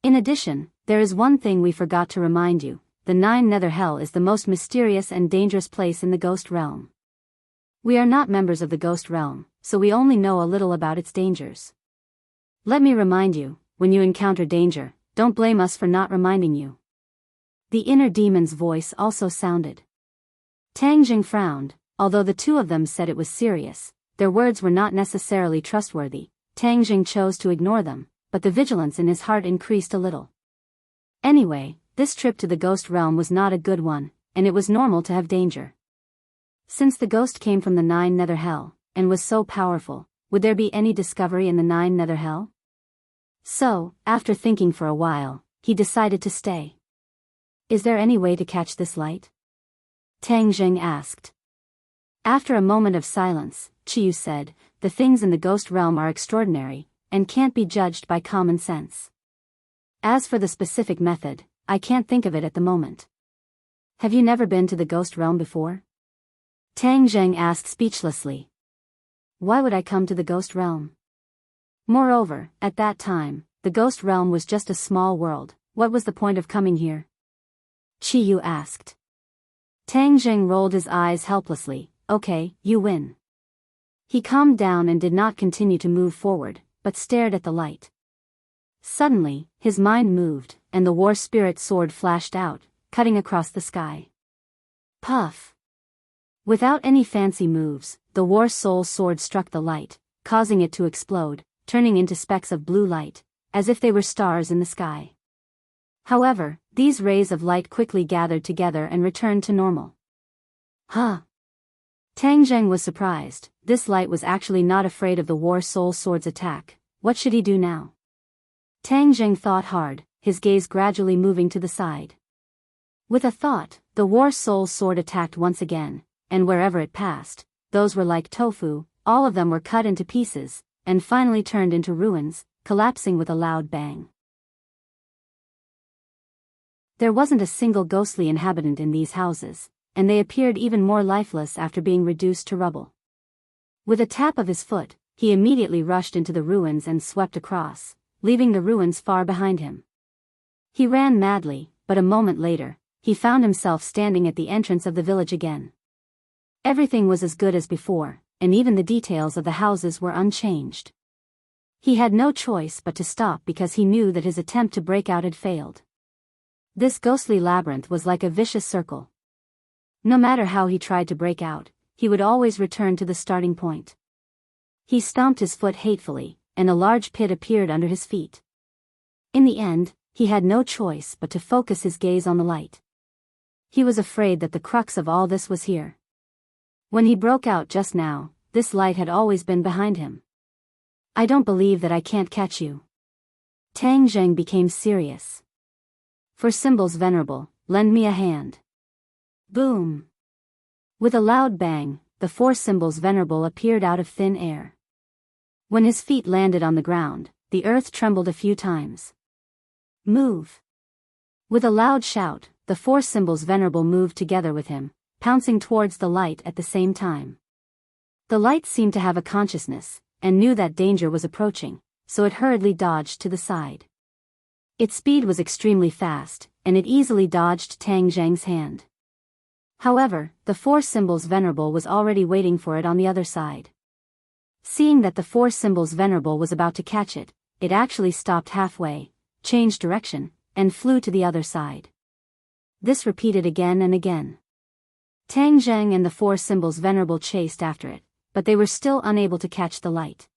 "In addition, there is one thing we forgot to remind you. The Nine Nether Hell is the most mysterious and dangerous place in the ghost realm. We are not members of the ghost realm, so we only know a little about its dangers. Let me remind you, when you encounter danger, don't blame us for not reminding you." The inner demon's voice also sounded. Tang Zheng frowned. Although the two of them said it was serious, their words were not necessarily trustworthy. Tang Zheng chose to ignore them, but the vigilance in his heart increased a little. Anyway, this trip to the ghost realm was not a good one, and it was normal to have danger. Since the ghost came from the Nine Nether Hell, and was so powerful, would there be any discovery in the Nine Nether Hell? So, after thinking for a while, he decided to stay. Is there any way to catch this light? Tang Zheng asked. After a moment of silence, Chiyu said, the things in the ghost realm are extraordinary, and can't be judged by common sense. As for the specific method, I can't think of it at the moment. Have you never been to the ghost realm before? Tang Zheng asked speechlessly. Why would I come to the ghost realm? Moreover, at that time, the ghost realm was just a small world. What was the point of coming here? Chiyu asked. Tang Zheng rolled his eyes helplessly. Okay, you win. He calmed down and did not continue to move forward, but stared at the light. Suddenly, his mind moved, and the war spirit sword flashed out, cutting across the sky. Puff! Without any fancy moves, the war soul sword struck the light, causing it to explode, turning into specks of blue light, as if they were stars in the sky. However, these rays of light quickly gathered together and returned to normal. Huh! Tang Zheng was surprised. This light was actually not afraid of the war soul sword's attack. What should he do now? Tang Zheng thought hard, his gaze gradually moving to the side. With a thought, the war soul sword attacked once again, and wherever it passed, those were like tofu, all of them were cut into pieces, and finally turned into ruins, collapsing with a loud bang. There wasn't a single ghostly inhabitant in these houses, and they appeared even more lifeless after being reduced to rubble. With a tap of his foot, he immediately rushed into the ruins and swept across, leaving the ruins far behind him. He ran madly, but a moment later, he found himself standing at the entrance of the village again. Everything was as good as before, and even the details of the houses were unchanged. He had no choice but to stop because he knew that his attempt to break out had failed. This ghostly labyrinth was like a vicious circle. No matter how he tried to break out, he would always return to the starting point. He stomped his foot hatefully, and a large pit appeared under his feet. In the end, he had no choice but to focus his gaze on the light. He was afraid that the crux of all this was here. When he broke out just now, this light had always been behind him. I don't believe that I can't catch you. Tang Zheng became serious. For symbols venerable, lend me a hand. Boom! With a loud bang, the four symbols venerable appeared out of thin air. When his feet landed on the ground, the earth trembled a few times. Move! With a loud shout, the four symbols venerable moved together with him, pouncing towards the light at the same time. The light seemed to have a consciousness, and knew that danger was approaching, so it hurriedly dodged to the side. Its speed was extremely fast, and it easily dodged Tang Zheng's hand. However, the four symbols venerable was already waiting for it on the other side. Seeing that the four symbols venerable was about to catch it, it actually stopped halfway, changed direction, and flew to the other side. This repeated again and again. Tang Zheng and the four symbols venerable chased after it, but they were still unable to catch the light.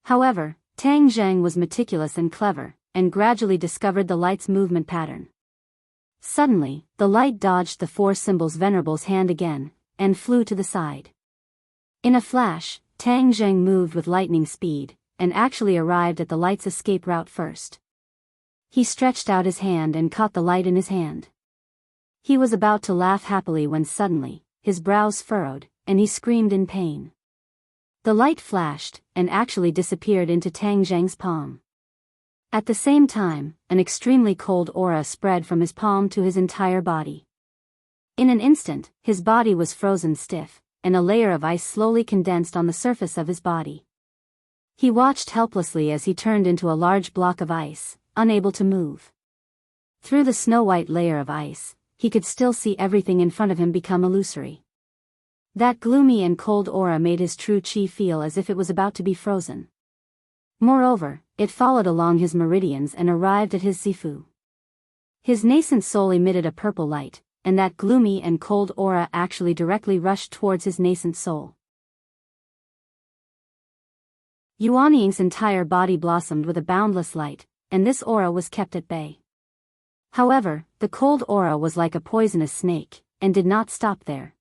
However, Tang Zheng was meticulous and clever, and gradually discovered the light's movement pattern. Suddenly, the light dodged the four symbols venerable's hand again, and flew to the side. In a flash, Tang Zheng moved with lightning speed, and actually arrived at the light's escape route first. He stretched out his hand and caught the light in his hand. He was about to laugh happily when suddenly, his brows furrowed, and he screamed in pain. The light flashed, and actually disappeared into Tang Zheng's palm. At the same time, an extremely cold aura spread from his palm to his entire body. In an instant, his body was frozen stiff, and a layer of ice slowly condensed on the surface of his body. He watched helplessly as he turned into a large block of ice, unable to move. Through the snow-white layer of ice, he could still see everything in front of him become illusory. That gloomy and cold aura made his true chi feel as if it was about to be frozen. Moreover, it followed along his meridians and arrived at his Zifu. His nascent soul emitted a purple light, and that gloomy and cold aura actually directly rushed towards his nascent soul. Yuan Ying's entire body blossomed with a boundless light, and this aura was kept at bay. However, the cold aura was like a poisonous snake, and did not stop there.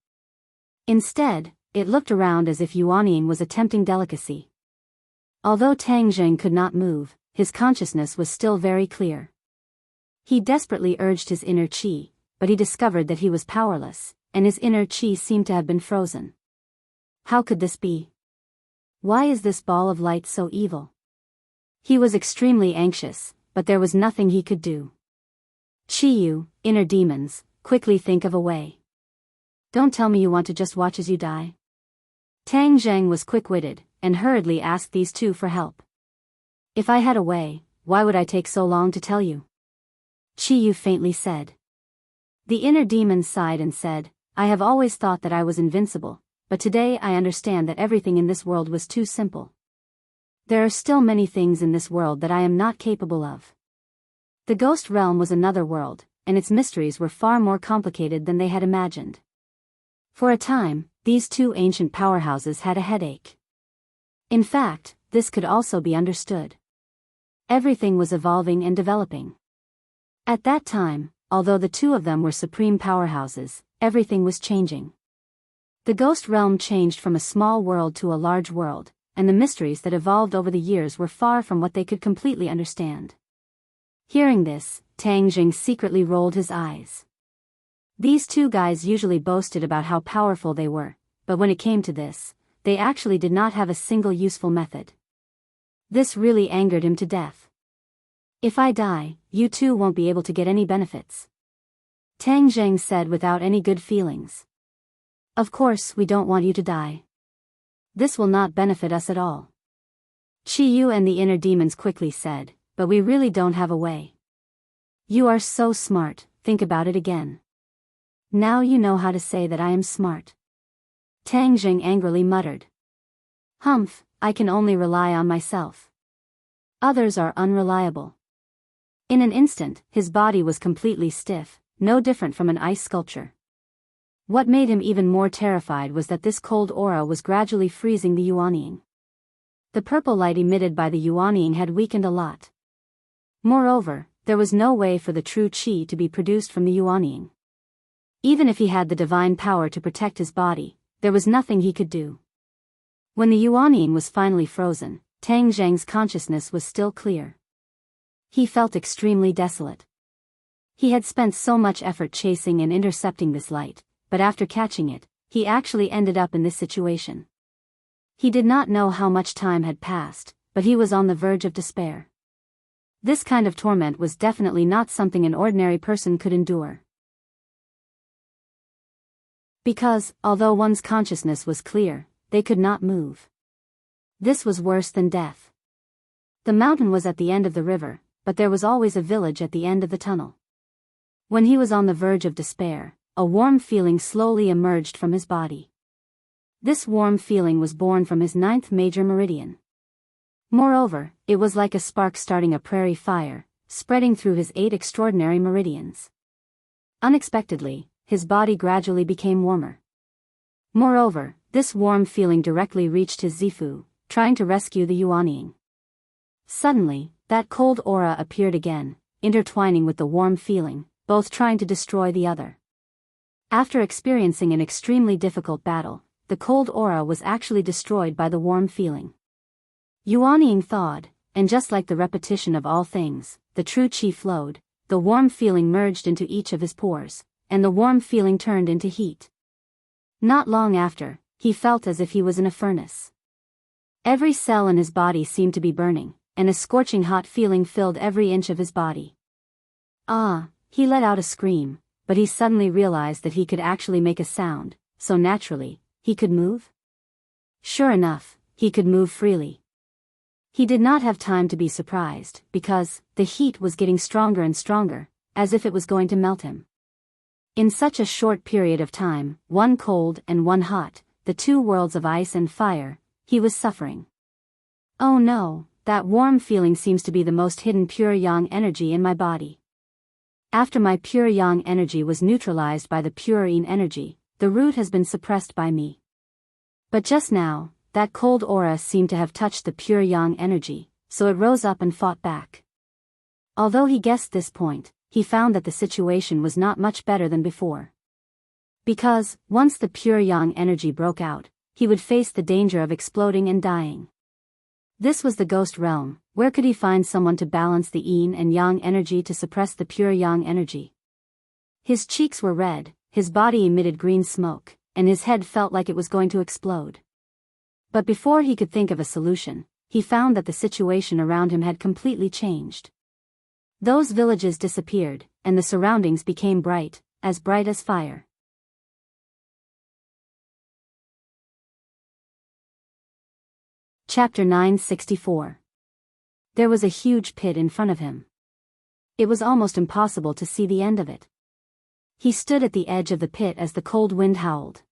Instead, it looked around as if Yuan Ying was a tempting delicacy, Although Tang Zheng could not move, his consciousness was still very clear. He desperately urged his inner qi, but he discovered that he was powerless, and his inner qi seemed to have been frozen. How could this be? Why is this ball of light so evil? He was extremely anxious, but there was nothing he could do. Qiyu, inner demons, quickly think of a way. Don't tell me you want to just watch as you die. Tang Zheng was quick-witted, and hurriedly asked these two for help. If I had a way, why would I take so long to tell you? Qiyu faintly said. The inner demon sighed and said, I have always thought that I was invincible, but today I understand that everything in this world was too simple. There are still many things in this world that I am not capable of. The ghost realm was another world, and its mysteries were far more complicated than they had imagined. For a time, these two ancient powerhouses had a headache. In fact, this could also be understood. Everything was evolving and developing. At that time, although the two of them were supreme powerhouses, everything was changing. The ghost realm changed from a small world to a large world, and the mysteries that evolved over the years were far from what they could completely understand. Hearing this, Tang Jing secretly rolled his eyes. These two guys usually boasted about how powerful they were, but when it came to this, they actually did not have a single useful method. This really angered him to death. If I die, you two won't be able to get any benefits. Tang Zheng said without any good feelings. Of course we don't want you to die. This will not benefit us at all. Qiyu and the inner demons quickly said, but we really don't have a way. You are so smart, think about it again. Now you know how to say that I am smart. Tang Zheng angrily muttered. Humph, I can only rely on myself. Others are unreliable. In an instant, his body was completely stiff, no different from an ice sculpture. What made him even more terrified was that this cold aura was gradually freezing the Yuanying. The purple light emitted by the Yuanying had weakened a lot. Moreover, there was no way for the true qi to be produced from the Yuanying. Even if he had the divine power to protect his body, there was nothing he could do. When the Yuanying was finally frozen, Tang Zheng's consciousness was still clear. He felt extremely desolate. He had spent so much effort chasing and intercepting this light, but after catching it, he actually ended up in this situation. He did not know how much time had passed, but he was on the verge of despair. This kind of torment was definitely not something an ordinary person could endure. Because, although one's consciousness was clear, they could not move. This was worse than death. The mountain was at the end of the river, but there was always a village at the end of the tunnel. When he was on the verge of despair, a warm feeling slowly emerged from his body. This warm feeling was born from his 9th major meridian. Moreover, it was like a spark starting a prairie fire, spreading through his 8 extraordinary meridians. Unexpectedly, his body gradually became warmer. Moreover, this warm feeling directly reached his Zifu, trying to rescue the Yuanying. Suddenly, that cold aura appeared again, intertwining with the warm feeling, both trying to destroy the other. After experiencing an extremely difficult battle, the cold aura was actually destroyed by the warm feeling. Yuanying thawed, and just like the repetition of all things, the true qi flowed, the warm feeling merged into each of his pores, and the warm feeling turned into heat. Not long after, he felt as if he was in a furnace. Every cell in his body seemed to be burning, and a scorching hot feeling filled every inch of his body. Ah, he let out a scream, but he suddenly realized that he could actually make a sound, so naturally, he could move? Sure enough, he could move freely. He did not have time to be surprised, because the heat was getting stronger and stronger, as if it was going to melt him. In such a short period of time, one cold and one hot, the two worlds of ice and fire, he was suffering. Oh no, that warm feeling seems to be the most hidden pure yang energy in my body. After my pure yang energy was neutralized by the pure yin energy, the root has been suppressed by me. But just now, that cold aura seemed to have touched the pure yang energy, so it rose up and fought back. Although he guessed this point, he found that the situation was not much better than before. Because, once the pure yang energy broke out, he would face the danger of exploding and dying. This was the ghost realm. Where could he find someone to balance the yin and yang energy to suppress the pure yang energy? His cheeks were red, his body emitted green smoke, and his head felt like it was going to explode. But before he could think of a solution, he found that the situation around him had completely changed. Those villages disappeared, and the surroundings became bright as fire. Chapter 964. There was a huge pit in front of him. It was almost impossible to see the end of it. He stood at the edge of the pit as the cold wind howled.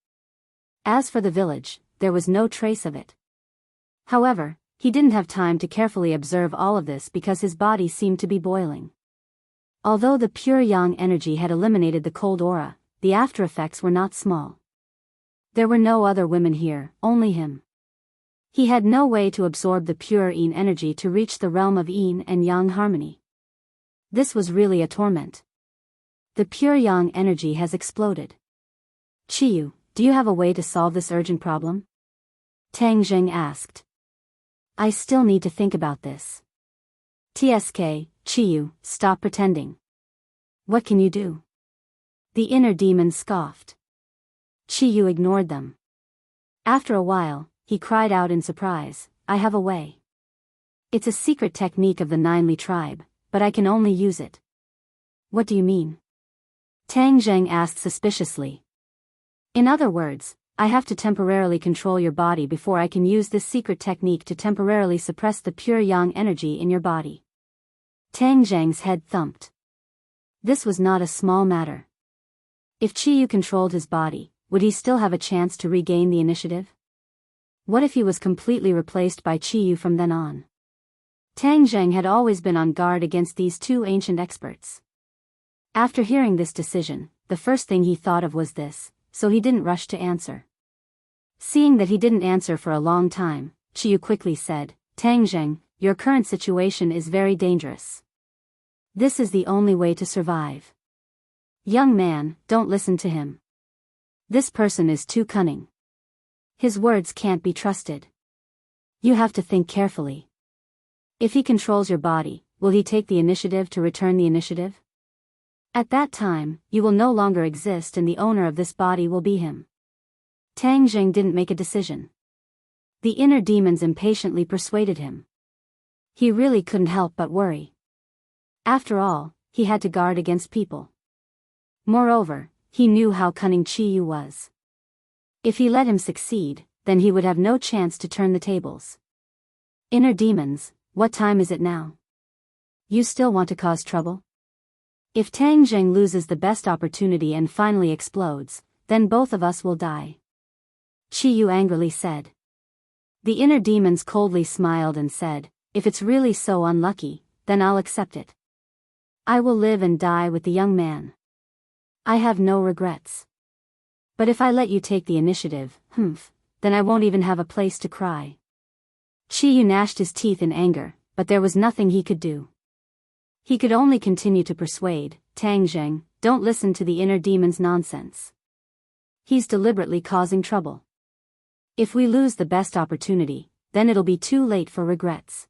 As for the village, there was no trace of it. However, he didn't have time to carefully observe all of this because his body seemed to be boiling. Although the pure yang energy had eliminated the cold aura, the after effects were not small. There were no other women here, only him. He had no way to absorb the pure yin energy to reach the realm of yin and yang harmony. This was really a torment. The pure yang energy has exploded. Chiyu, do you have a way to solve this urgent problem? Tang Zheng asked. I still need to think about this. TSK, Chiyu, stop pretending. What can you do? The inner demon scoffed. Chiyu ignored them. After a while, he cried out in surprise, I have a way. It's a secret technique of the Ninely tribe, but I can only use it. What do you mean? Tang Zheng asked suspiciously. In other words, I have to temporarily control your body before I can use this secret technique to temporarily suppress the pure yang energy in your body. Tang Zheng's head thumped. This was not a small matter. If Chiyu controlled his body, would he still have a chance to regain the initiative? What if he was completely replaced by Chiyu from then on? Tang Zheng had always been on guard against these two ancient experts. After hearing this decision, the first thing he thought of was this, so he didn't rush to answer. Seeing that he didn't answer for a long time, Chiyu quickly said, Tang Zheng, your current situation is very dangerous. This is the only way to survive. Young man, don't listen to him. This person is too cunning. His words can't be trusted. You have to think carefully. If he controls your body, will he take the initiative to return the initiative? At that time, you will no longer exist and the owner of this body will be him. Tang Zheng didn't make a decision. The inner demons impatiently persuaded him. He really couldn't help but worry. After all, he had to guard against people. Moreover, he knew how cunning Chiyu was. If he let him succeed, then he would have no chance to turn the tables. Inner demons, what time is it now? You still want to cause trouble? If Tang Zheng loses the best opportunity and finally explodes, then both of us will die. Chiyu angrily said. The inner demons coldly smiled and said, if it's really so unlucky, then I'll accept it. I will live and die with the young man. I have no regrets. But if I let you take the initiative, then I won't even have a place to cry. Chiyu gnashed his teeth in anger, but there was nothing he could do. He could only continue to persuade, Tang Zheng, don't listen to the inner demon's nonsense. He's deliberately causing trouble. If we lose the best opportunity, then it'll be too late for regrets.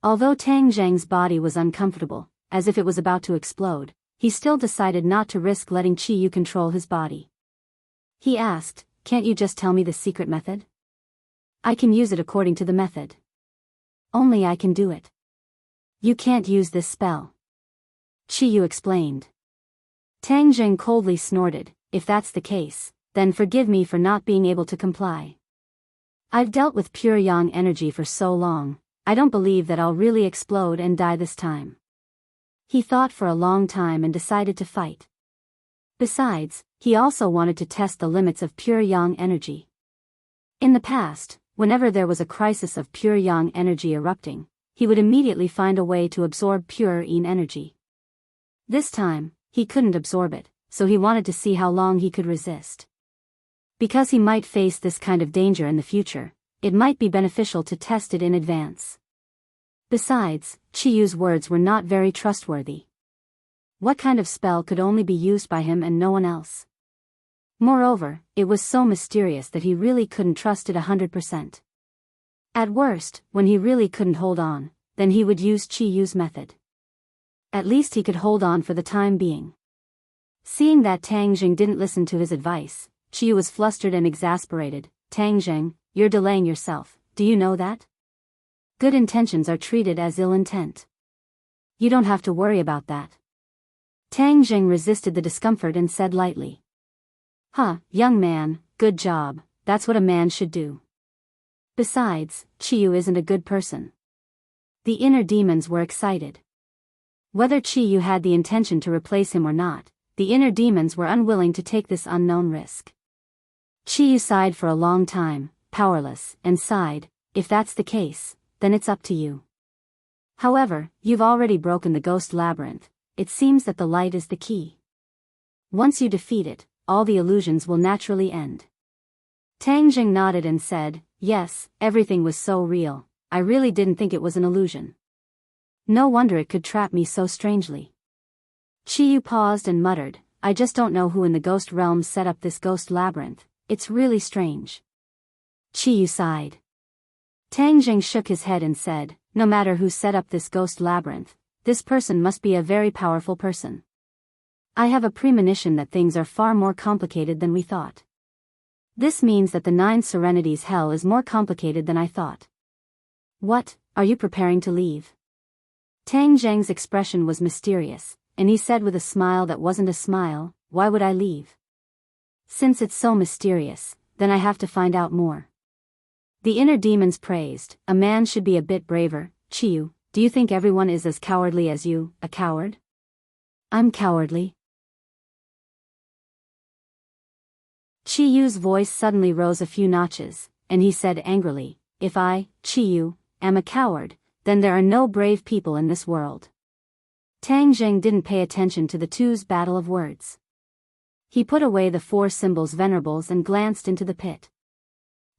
Although Tang Zheng's body was uncomfortable, as if it was about to explode, he still decided not to risk letting Chiyu control his body. He asked, can't you just tell me the secret method? I can use it according to the method. Only I can do it. You can't use this spell. Chiyu explained. Tang Zheng coldly snorted, if that's the case, then forgive me for not being able to comply. I've dealt with pure yang energy for so long, I don't believe that I'll really explode and die this time. He thought for a long time and decided to fight. Besides, he also wanted to test the limits of pure yang energy. In the past, whenever there was a crisis of pure yang energy erupting, he would immediately find a way to absorb pure yin energy. This time, he couldn't absorb it, so he wanted to see how long he could resist. Because he might face this kind of danger in the future, it might be beneficial to test it in advance. Besides, Chiyu's words were not very trustworthy. What kind of spell could only be used by him and no one else? Moreover, it was so mysterious that he really couldn't trust it 100%. At worst, when he really couldn't hold on, then he would use Chi-Yu's method. At least he could hold on for the time being. Seeing that Tang Jing didn't listen to his advice, Chi-Yu was flustered and exasperated. Tang Jing, you're delaying yourself, do you know that? Good intentions are treated as ill intent. You don't have to worry about that. Tang Jing resisted the discomfort and said lightly. Young man, good job, that's what a man should do. Besides, Chi-Yu isn't a good person. The inner demons were excited. Whether Chi-Yu had the intention to replace him or not, the inner demons were unwilling to take this unknown risk. Chi-Yu sighed for a long time, powerless, and sighed, if that's the case, then it's up to you. However, you've already broken the ghost labyrinth, it seems that the light is the key. Once you defeat it, all the illusions will naturally end. Tang Jing nodded and said, yes, everything was so real, I really didn't think it was an illusion. No wonder it could trap me so strangely. Chi-Yu paused and muttered, I just don't know who in the ghost realm set up this ghost labyrinth, it's really strange. Chi-Yu sighed. Tang Jing shook his head and said, no matter who set up this ghost labyrinth, this person must be a very powerful person. I have a premonition that things are far more complicated than we thought. This means that the 9 Serenities hell is more complicated than I thought. What, are you preparing to leave? Tang Jing's expression was mysterious, and he said with a smile that wasn't a smile, why would I leave? Since it's so mysterious, then I have to find out more. The inner demons praised, a man should be a bit braver. Chi-Yu, do you think everyone is as cowardly as you, a coward? I'm cowardly. Chi-Yu's voice suddenly rose a few notches, and he said angrily, if I, Chi-Yu, am a coward, then there are no brave people in this world. Tang Jing didn't pay attention to the two's battle of words. He put away the 4 symbols venerables and glanced into the pit.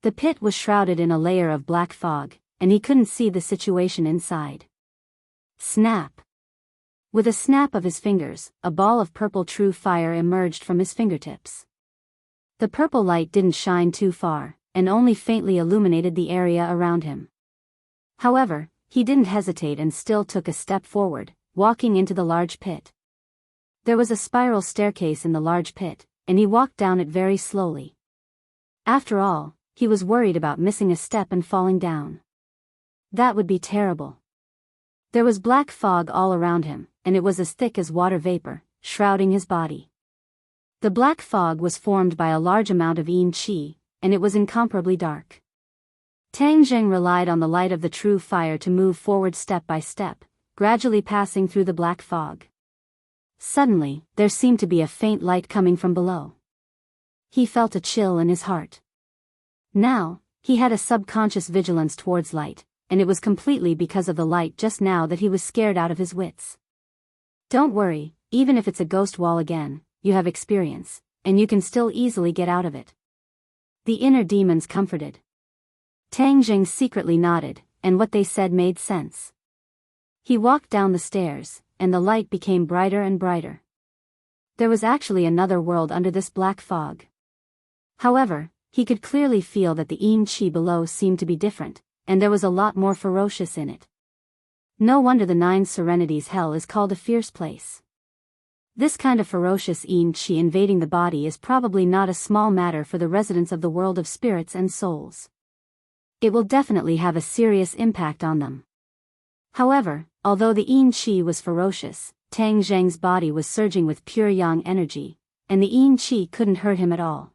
The pit was shrouded in a layer of black fog, and he couldn't see the situation inside. Snap! With a snap of his fingers, a ball of purple true fire emerged from his fingertips. The purple light didn't shine too far, and only faintly illuminated the area around him. However, he didn't hesitate and still took a step forward, walking into the large pit. There was a spiral staircase in the large pit, and he walked down it very slowly. After all, he was worried about missing a step and falling down. That would be terrible. There was black fog all around him, and it was as thick as water vapor, shrouding his body. The black fog was formed by a large amount of yin qi, and it was incomparably dark. Tang Jing relied on the light of the true fire to move forward step by step, gradually passing through the black fog. Suddenly, there seemed to be a faint light coming from below. He felt a chill in his heart. Now, he had a subconscious vigilance towards light, and it was completely because of the light just now that he was scared out of his wits. Don't worry, even if it's a ghost wall again, you have experience, and you can still easily get out of it. The inner demons comforted. Tang Jing secretly nodded, and what they said made sense. He walked down the stairs, and the light became brighter and brighter. There was actually another world under this black fog. However, he could clearly feel that the yin qi below seemed to be different, and there was a lot more ferocious in it. No wonder the 9 Serenities hell is called a fierce place. This kind of ferocious yin qi invading the body is probably not a small matter for the residents of the world of spirits and souls. It will definitely have a serious impact on them. However, although the yin qi was ferocious, Tang Jing's body was surging with pure yang energy, and the yin qi couldn't hurt him at all.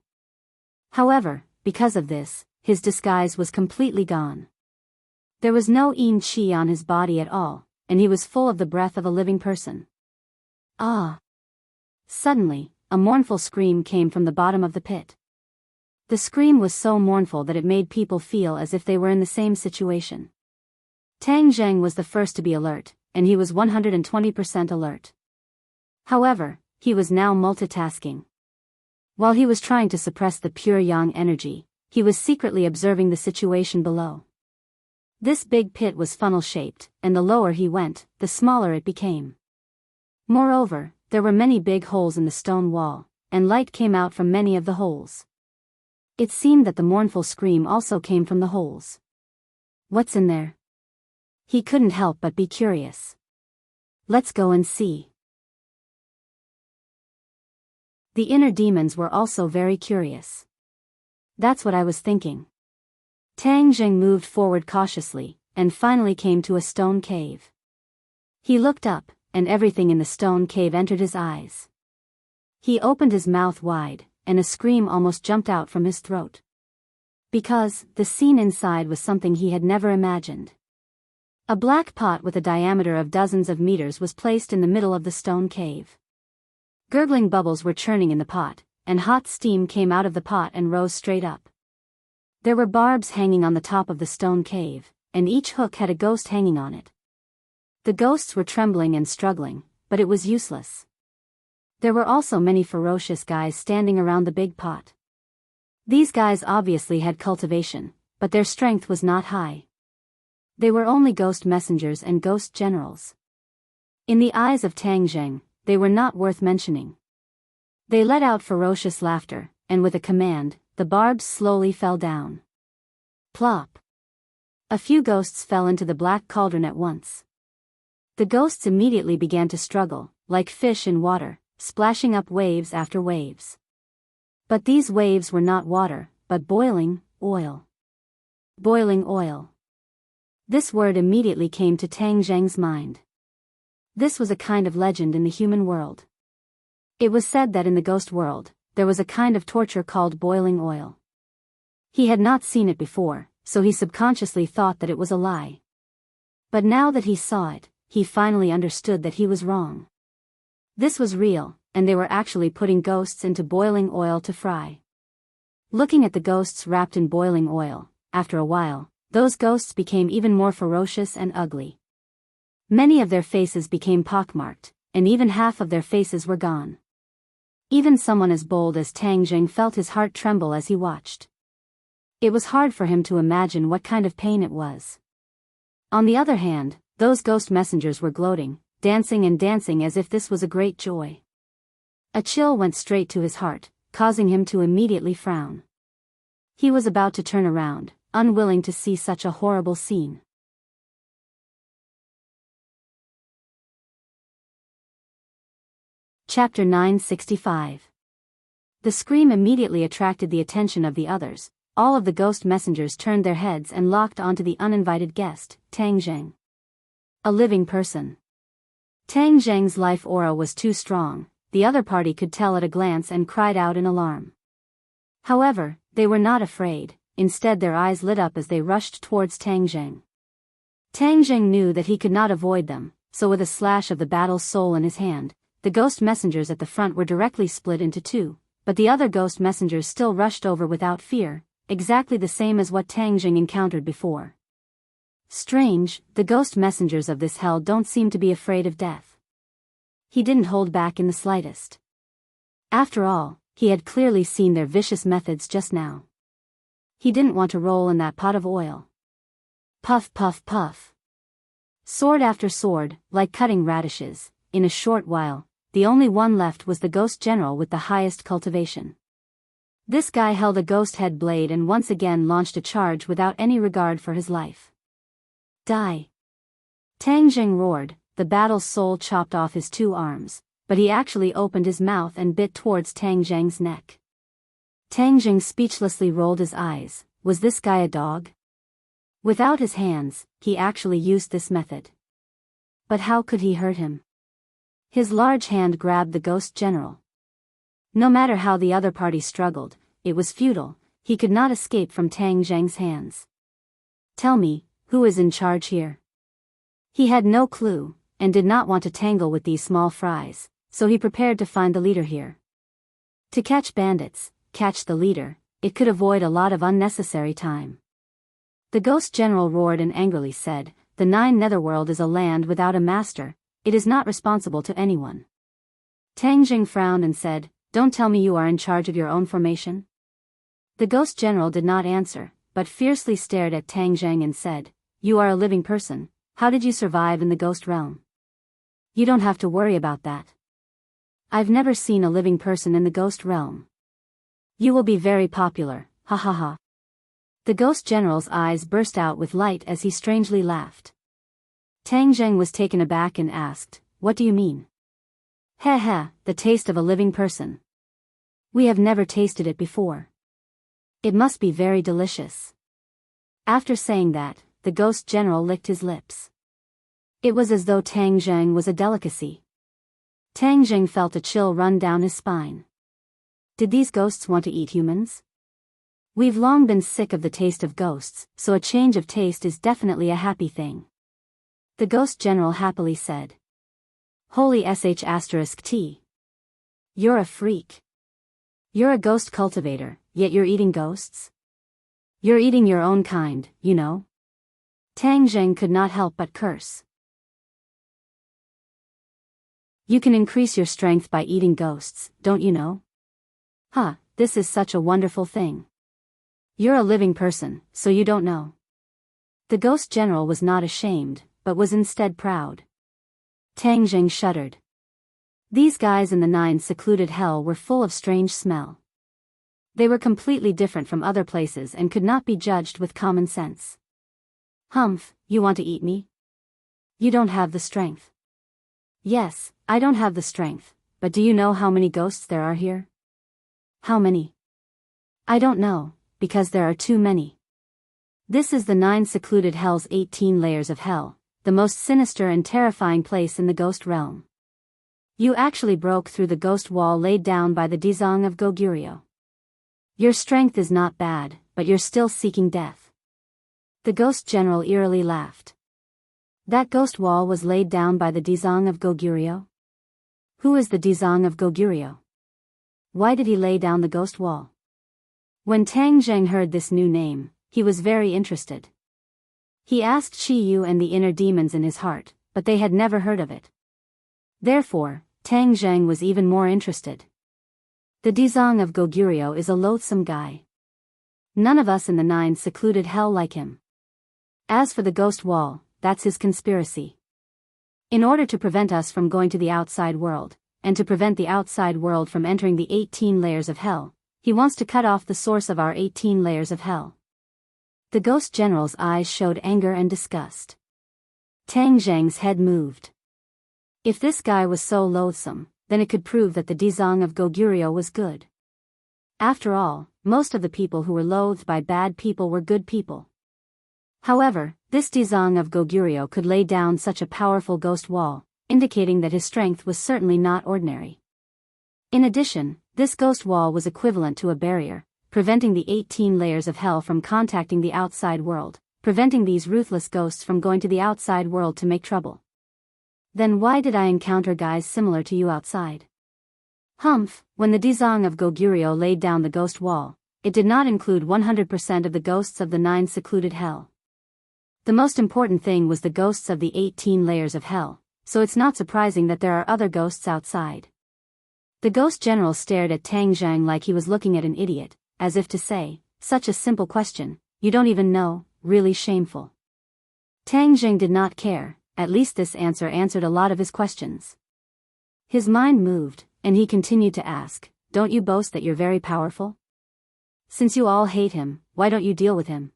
However, because of this, his disguise was completely gone. There was no yin qi on his body at all, and he was full of the breath of a living person. Ah! Suddenly, a mournful scream came from the bottom of the pit. The scream was so mournful that it made people feel as if they were in the same situation. Tang Jing was the first to be alert, and he was 120% alert. However, he was now multitasking. While he was trying to suppress the pure yang energy, he was secretly observing the situation below. This big pit was funnel-shaped, and the lower he went, the smaller it became. Moreover, there were many big holes in the stone wall, and light came out from many of the holes. It seemed that the mournful scream also came from the holes. What's in there? He couldn't help but be curious. Let's go and see. The inner demons were also very curious. That's what I was thinking. Tang Jing moved forward cautiously, and finally came to a stone cave. He looked up, and everything in the stone cave entered his eyes. He opened his mouth wide, and a scream almost jumped out from his throat. Because the scene inside was something he had never imagined. A black pot with a diameter of dozens of meters was placed in the middle of the stone cave. Gurgling bubbles were churning in the pot, and hot steam came out of the pot and rose straight up. There were barbs hanging on the top of the stone cave, and each hook had a ghost hanging on it. The ghosts were trembling and struggling, but it was useless. There were also many ferocious guys standing around the big pot. These guys obviously had cultivation, but their strength was not high. They were only ghost messengers and ghost generals. In the eyes of Tang Jing, they were not worth mentioning. They let out ferocious laughter, and with a command, the barbs slowly fell down. Plop! A few ghosts fell into the black cauldron at once. The ghosts immediately began to struggle, like fish in water, splashing up waves after waves. But these waves were not water, but boiling oil. Boiling oil. This word immediately came to Tang Jing's mind. This was a kind of legend in the human world. It was said that in the ghost world, there was a kind of torture called boiling oil. He had not seen it before, so he subconsciously thought that it was a lie. But now that he saw it, he finally understood that he was wrong. This was real, and they were actually putting ghosts into boiling oil to fry. Looking at the ghosts wrapped in boiling oil, after a while, those ghosts became even more ferocious and ugly. Many of their faces became pockmarked, and even half of their faces were gone. Even someone as bold as Tang Jing felt his heart tremble as he watched. It was hard for him to imagine what kind of pain it was. On the other hand, those ghost messengers were gloating, dancing and dancing as if this was a great joy. A chill went straight to his heart, causing him to immediately frown. He was about to turn around, unwilling to see such a horrible scene. Chapter 965. The scream immediately attracted the attention of the others. All of the ghost messengers turned their heads and locked onto the uninvited guest, Tang Jing. A living person. Tang Jing's life aura was too strong, the other party could tell at a glance and cried out in alarm. However, they were not afraid, instead their eyes lit up as they rushed towards Tang Jing. Tang Jing knew that he could not avoid them, so with a slash of the battle's soul in his hand, the ghost messengers at the front were directly split into two, but the other ghost messengers still rushed over without fear, exactly the same as what Tang Jing encountered before. Strange, the ghost messengers of this hell don't seem to be afraid of death. He didn't hold back in the slightest. After all, he had clearly seen their vicious methods just now. He didn't want to roll in that pot of oil. Puff puff puff. Sword after sword, like cutting radishes. In a short while, the only one left was the ghost general with the highest cultivation. This guy held a ghost head blade and once again launched a charge without any regard for his life. Die! Tang Jing roared, the battle's soul chopped off his two arms, but he actually opened his mouth and bit towards Tang Jing's neck. Tang Jing speechlessly rolled his eyes. Was this guy a dog? Without his hands, he actually used this method. But how could he hurt him? His large hand grabbed the ghost general. No matter how the other party struggled, it was futile, he could not escape from Tang Jing's hands. Tell me, who is in charge here? He had no clue, and did not want to tangle with these small fries, so he prepared to find the leader here. To catch bandits, catch the leader, it could avoid a lot of unnecessary time. The ghost general roared and angrily said, "The Nine Netherworld is a land without a master, it is not responsible to anyone." Tang Jing frowned and said, "Don't tell me you are in charge of your own formation?" The ghost general did not answer, but fiercely stared at Tang Jing and said, "You are a living person, how did you survive in the ghost realm? You don't have to worry about that." I've never seen a living person in the ghost realm. You will be very popular, ha ha ha. The ghost general's eyes burst out with light as he strangely laughed. Tang Zheng was taken aback and asked, "What do you mean?" "Heh heh, the taste of a living person. We have never tasted it before. It must be very delicious." After saying that, the ghost general licked his lips. It was as though Tang Zheng was a delicacy. Tang Zheng felt a chill run down his spine. Did these ghosts want to eat humans? We've long been sick of the taste of ghosts, so a change of taste is definitely a happy thing. The ghost general happily said. Holy sh*t. You're a freak. You're a ghost cultivator, yet you're eating ghosts? You're eating your own kind, you know? Tang Zheng could not help but curse. You can increase your strength by eating ghosts, don't you know? Huh, this is such a wonderful thing. You're a living person, so you don't know. The ghost general was not ashamed, but was instead proud. Tang Zheng shuddered. These guys in the 9 secluded hell were full of strange smell. They were completely different from other places and could not be judged with common sense. Humph, you want to eat me? You don't have the strength. Yes, I don't have the strength, but do you know how many ghosts there are here? How many? I don't know, because there are too many. This is the 9 secluded hell's 18 layers of hell, the most sinister and terrifying place in the ghost realm. You actually broke through the ghost wall laid down by the Dizang of Goguryeo. Your strength is not bad, but you're still seeking death. The ghost general eerily laughed. That ghost wall was laid down by the Dizang of Goguryeo? Who is the Dizang of Goguryeo? Why did he lay down the ghost wall? When Tang Zheng heard this new name, he was very interested. He asked Qi Yu and the inner demons in his heart, but they had never heard of it. Therefore, Tang Zheng was even more interested. The Dizang of Goguryeo is a loathsome guy. None of us in the 9 secluded hell like him. As for the ghost wall, that's his conspiracy. In order to prevent us from going to the outside world, and to prevent the outside world from entering the 18 layers of hell, he wants to cut off the source of our 18 layers of hell. The ghost general's eyes showed anger and disgust. Tang Zheng's head moved. If this guy was so loathsome, then it could prove that the Dizang of Goguryeo was good. After all, most of the people who were loathed by bad people were good people. However, this Dizang of Goguryeo could lay down such a powerful ghost wall, indicating that his strength was certainly not ordinary. In addition, this ghost wall was equivalent to a barrier, preventing the 18 layers of hell from contacting the outside world, preventing these ruthless ghosts from going to the outside world to make trouble. Then why did I encounter guys similar to you outside? Humph, when the Dizang of Goguryeo laid down the ghost wall, it did not include 100% of the ghosts of the 9 secluded hell. The most important thing was the ghosts of the 18 layers of hell, so it's not surprising that there are other ghosts outside. The ghost general stared at Tang Zheng like he was looking at an idiot, as if to say, such a simple question, you don't even know, really shameful. Tang Zheng did not care, at least this answer answered a lot of his questions. His mind moved, and he continued to ask, don't you boast that you're very powerful? Since you all hate him, why don't you deal with him?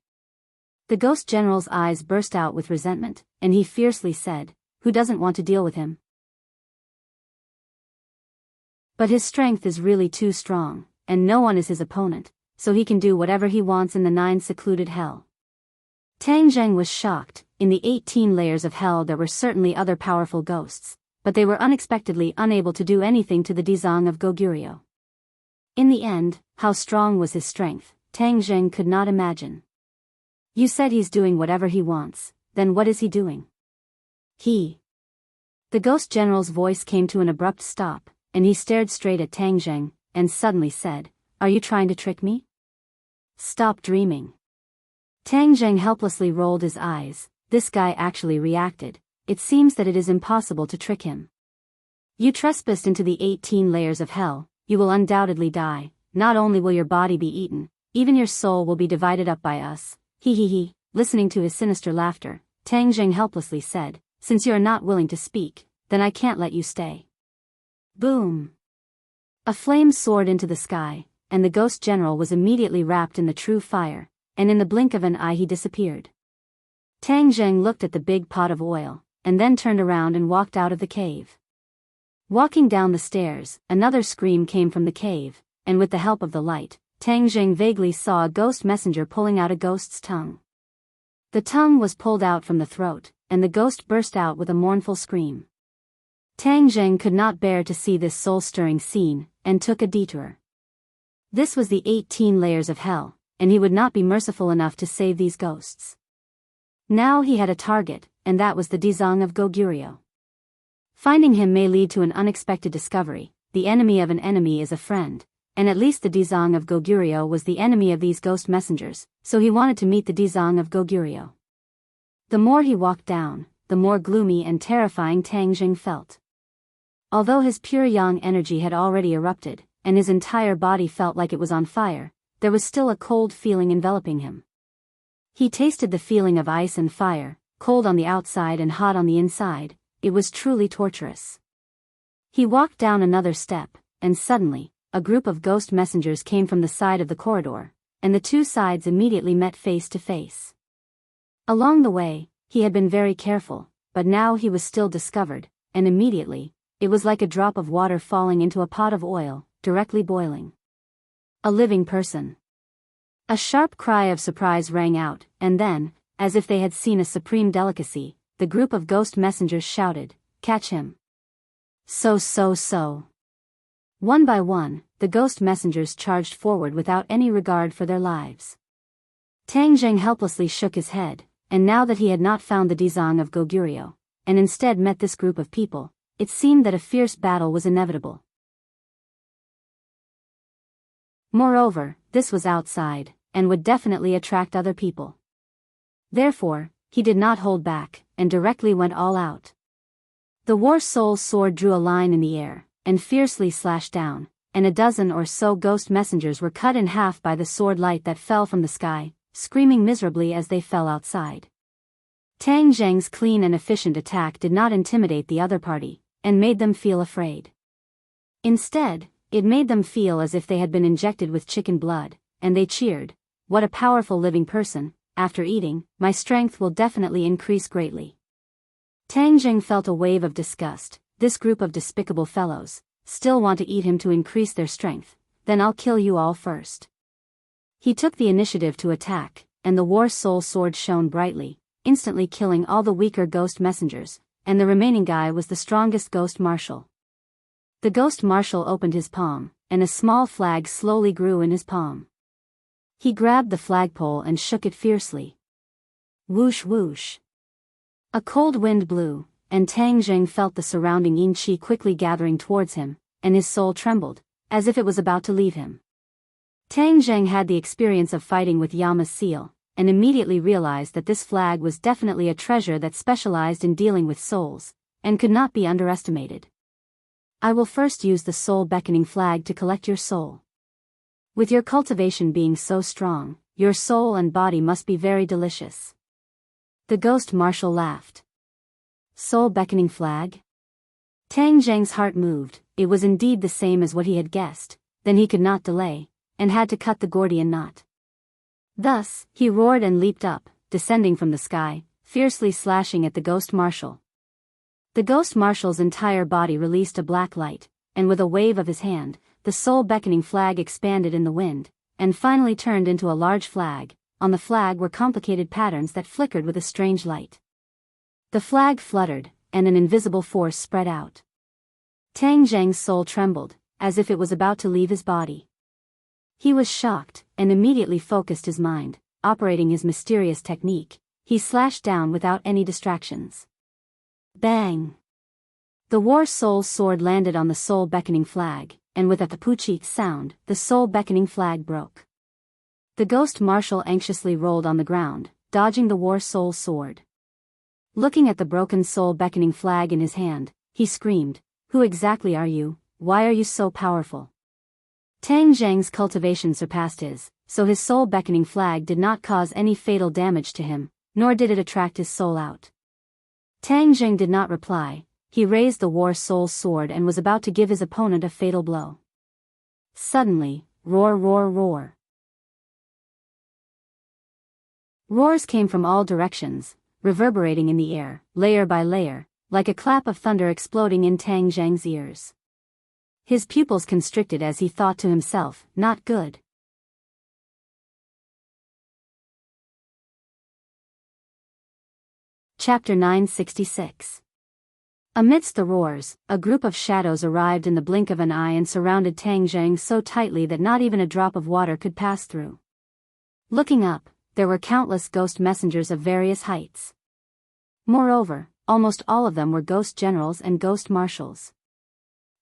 The ghost general's eyes burst out with resentment, and he fiercely said, who doesn't want to deal with him? But his strength is really too strong, and no one is his opponent, so he can do whatever he wants in the 9 secluded hell. Tang Zheng was shocked. In the 18 layers of hell there were certainly other powerful ghosts, but they were unexpectedly unable to do anything to the Dizang of Goguryeo. In the end, how strong was his strength, Tang Zheng could not imagine. You said he's doing whatever he wants, then what is he doing? The ghost general's voice came to an abrupt stop, and he stared straight at Tang Zheng, and suddenly said, are you trying to trick me? Stop dreaming. Tang Zheng helplessly rolled his eyes. This guy actually reacted. It seems that it is impossible to trick him. You trespassed into the 18 layers of hell, you will undoubtedly die. Not only will your body be eaten, even your soul will be divided up by us. Listening to his sinister laughter, Tang Zheng helplessly said, since you are not willing to speak, then I can't let you stay. Boom. A flame soared into the sky, and the ghost general was immediately wrapped in the true fire, and in the blink of an eye he disappeared. Tang Zheng looked at the big pot of oil, and then turned around and walked out of the cave. Walking down the stairs, another scream came from the cave, and with the help of the light, Tang Zheng vaguely saw a ghost messenger pulling out a ghost's tongue. The tongue was pulled out from the throat, and the ghost burst out with a mournful scream. Tang Zheng could not bear to see this soul-stirring scene, and took a detour. This was the 18 layers of hell, and he would not be merciful enough to save these ghosts. Now he had a target, and that was the Dizang of Goguryeo. Finding him may lead to an unexpected discovery. The enemy of an enemy is a friend, and at least the Dizang of Goguryeo was the enemy of these ghost messengers, so he wanted to meet the Dizang of Goguryeo. The more he walked down, the more gloomy and terrifying Tang Zheng felt. Although his pure yang energy had already erupted, and his entire body felt like it was on fire, there was still a cold feeling enveloping him. He tasted the feeling of ice and fire, cold on the outside and hot on the inside. It was truly torturous. He walked down another step, and suddenly, a group of ghost messengers came from the side of the corridor, and the two sides immediately met face to face. Along the way, he had been very careful, but now he was still discovered, and immediately, it was like a drop of water falling into a pot of oil, directly boiling. A living person. A sharp cry of surprise rang out, and then, as if they had seen a supreme delicacy, the group of ghost messengers shouted, "Catch him!" So. One by one, the ghost messengers charged forward without any regard for their lives. Tang Zheng helplessly shook his head, and now that he had not found the Dizang of Goguryeo, and instead met this group of people, it seemed that a fierce battle was inevitable. Moreover, this was outside, and would definitely attract other people. Therefore, he did not hold back, and directly went all out. The war soul's sword drew a line in the air, and fiercely slashed down, and a dozen or so ghost messengers were cut in half by the sword light that fell from the sky, screaming miserably as they fell outside. Tang Zheng's clean and efficient attack did not intimidate the other party, and made them feel afraid. Instead, it made them feel as if they had been injected with chicken blood, and they cheered, "What a powerful living person! After eating, my strength will definitely increase greatly." Tang Zheng felt a wave of disgust. This group of despicable fellows still want to eat him to increase their strength. Then I'll kill you all first. He took the initiative to attack, and the war soul sword shone brightly, instantly killing all the weaker ghost messengers, and the remaining guy was the strongest ghost marshal. The ghost marshal opened his palm, and a small flag slowly grew in his palm. He grabbed the flagpole and shook it fiercely. Whoosh whoosh. A cold wind blew, and Tang Zheng felt the surrounding yin qi quickly gathering towards him, and his soul trembled, as if it was about to leave him. Tang Zheng had the experience of fighting with Yama's seal, and immediately realized that this flag was definitely a treasure that specialized in dealing with souls, and could not be underestimated. I will first use the soul beckoning flag to collect your soul. With your cultivation being so strong, your soul and body must be very delicious. The ghost marshal laughed. Soul beckoning flag? Tang Zheng's heart moved. It was indeed the same as what he had guessed. Then he could not delay, and had to cut the Gordian knot. Thus, he roared and leaped up, descending from the sky, fiercely slashing at the ghost marshal. The ghost marshal's entire body released a black light, and with a wave of his hand, the soul beckoning flag expanded in the wind, and finally turned into a large flag. On the flag were complicated patterns that flickered with a strange light. The flag fluttered, and an invisible force spread out. Tang Zheng's soul trembled, as if it was about to leave his body. He was shocked, and immediately focused his mind. Operating his mysterious technique, he slashed down without any distractions. Bang! The war soul sword landed on the soul beckoning flag, and with a kapuchi sound, the soul beckoning flag broke. The ghost marshal anxiously rolled on the ground, dodging the war soul sword. Looking at the broken soul beckoning flag in his hand, he screamed, "Who exactly are you? Why are you so powerful?" Tang Zheng's cultivation surpassed his, so his soul beckoning flag did not cause any fatal damage to him, nor did it attract his soul out. Tang Zheng did not reply. He raised the war soul sword and was about to give his opponent a fatal blow. Suddenly, roar, roar, roar. Roars came from all directions, reverberating in the air, layer by layer, like a clap of thunder exploding in Tang Zhang's ears. His pupils constricted as he thought to himself, not good. Chapter 966. Amidst the roars, a group of shadows arrived in the blink of an eye and surrounded Tang Zhang so tightly that not even a drop of water could pass through. Looking up, there were countless ghost messengers of various heights. Moreover, almost all of them were ghost generals and ghost marshals.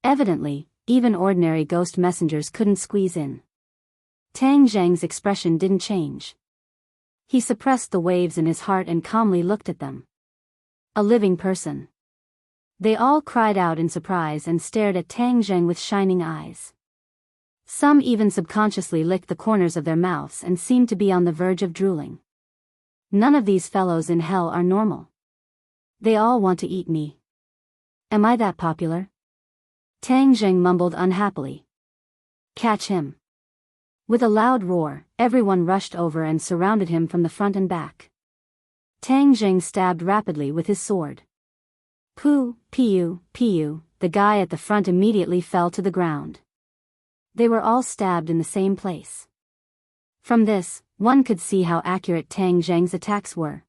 Evidently, even ordinary ghost messengers couldn't squeeze in. Tang Zhang's expression didn't change. He suppressed the waves in his heart and calmly looked at them. A living person. They all cried out in surprise and stared at Tang Zhang with shining eyes. Some even subconsciously licked the corners of their mouths and seemed to be on the verge of drooling. None of these fellows in hell are normal. They all want to eat me. Am I that popular? Tang Zhang mumbled unhappily. Catch him. With a loud roar, everyone rushed over and surrounded him from the front and back. Tang Zhang stabbed rapidly with his sword. Pu, Piu, the guy at the front immediately fell to the ground. They were all stabbed in the same place. From this, one could see how accurate Tang Zhang's attacks were.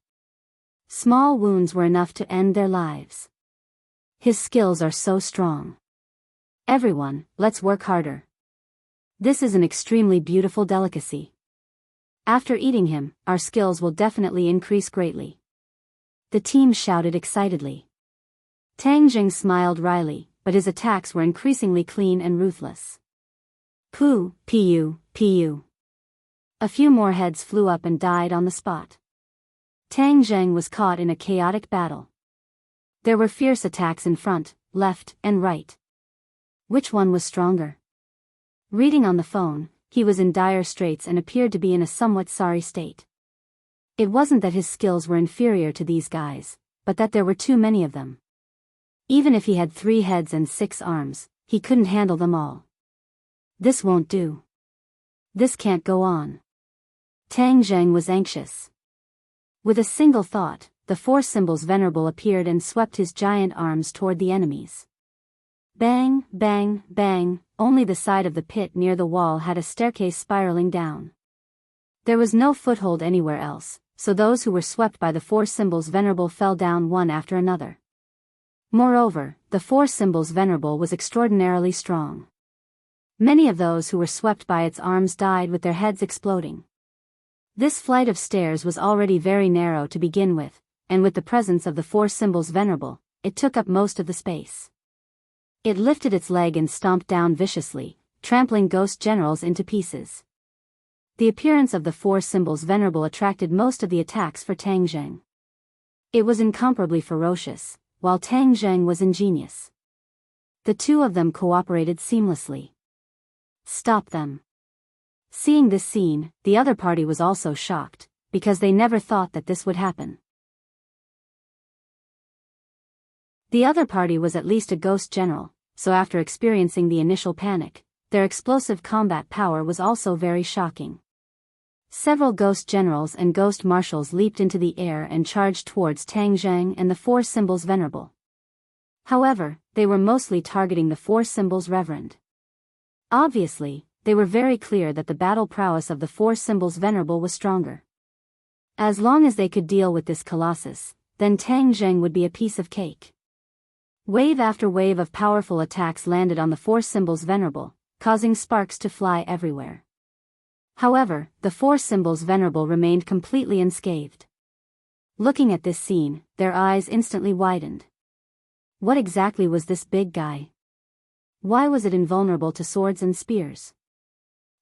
Small wounds were enough to end their lives. His skills are so strong. Everyone, let's work harder. This is an extremely beautiful delicacy. After eating him, our skills will definitely increase greatly. The team shouted excitedly. Tang Zhang smiled wryly, but his attacks were increasingly clean and ruthless. Pu, Piu. A few more heads flew up and died on the spot. Tang Zhang was caught in a chaotic battle. There were fierce attacks in front, left, and right. Which one was stronger? Reading on the phone, he was in dire straits and appeared to be in a somewhat sorry state. It wasn't that his skills were inferior to these guys, but that there were too many of them. Even if he had 3 heads and 6 arms, he couldn't handle them all. This won't do. This can't go on. Tang Zhang was anxious. With a single thought, the 4 symbols venerable appeared and swept his giant arms toward the enemies. Bang, bang, bang, only the side of the pit near the wall had a staircase spiraling down. There was no foothold anywhere else, so those who were swept by the 4 symbols venerable fell down one after another. Moreover, the 4 symbols venerable was extraordinarily strong. Many of those who were swept by its arms died with their heads exploding. This flight of stairs was already very narrow to begin with, and with the presence of the 4 symbols venerable, it took up most of the space. It lifted its leg and stomped down viciously, trampling ghost generals into pieces. The appearance of the 4 symbols venerable attracted most of the attacks for Tang Zhang. It was incomparably ferocious, while Tang Zhang was ingenious. The two of them cooperated seamlessly. Stop them. Seeing this scene, the other party was also shocked, because they never thought that this would happen. The other party was at least a ghost general, so after experiencing the initial panic, their explosive combat power was also very shocking. Several ghost generals and ghost marshals leaped into the air and charged towards Tang Zhang and the 4 symbols venerable. However, they were mostly targeting the 4 symbols reverend. Obviously, they were very clear that the battle prowess of the 4 symbols venerable was stronger. As long as they could deal with this colossus, then Tang Zhang would be a piece of cake. Wave after wave of powerful attacks landed on the 4 symbols venerable, causing sparks to fly everywhere. However, the 4 symbols venerable remained completely unscathed. Looking at this scene, their eyes instantly widened. What exactly was this big guy? Why was it invulnerable to swords and spears?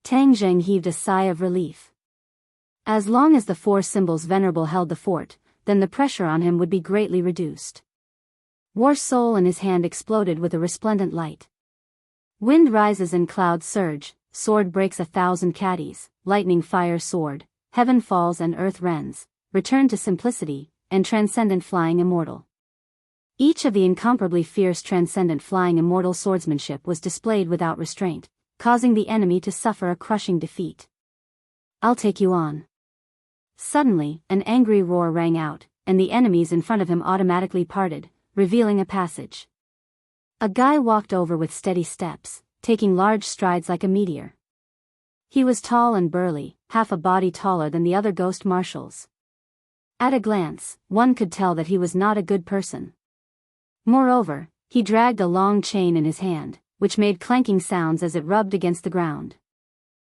Tang Zhang heaved a sigh of relief. As long as the 4 symbols venerable held the fort, then the pressure on him would be greatly reduced. War soul in his hand exploded with a resplendent light. Wind rises and clouds surge, sword breaks 1,000 caddies, lightning fire sword, heaven falls and earth rends, return to simplicity, and transcendent flying immortal. Each of the incomparably fierce transcendent flying immortal swordsmanship was displayed without restraint, causing the enemy to suffer a crushing defeat. "I'll take you on." Suddenly, an angry roar rang out, and the enemies in front of him automatically parted, revealing a passage. A guy walked over with steady steps, taking large strides like a meteor. He was tall and burly, half a body taller than the other ghost marshals. At a glance, one could tell that he was not a good person. Moreover, he dragged a long chain in his hand, which made clanking sounds as it rubbed against the ground.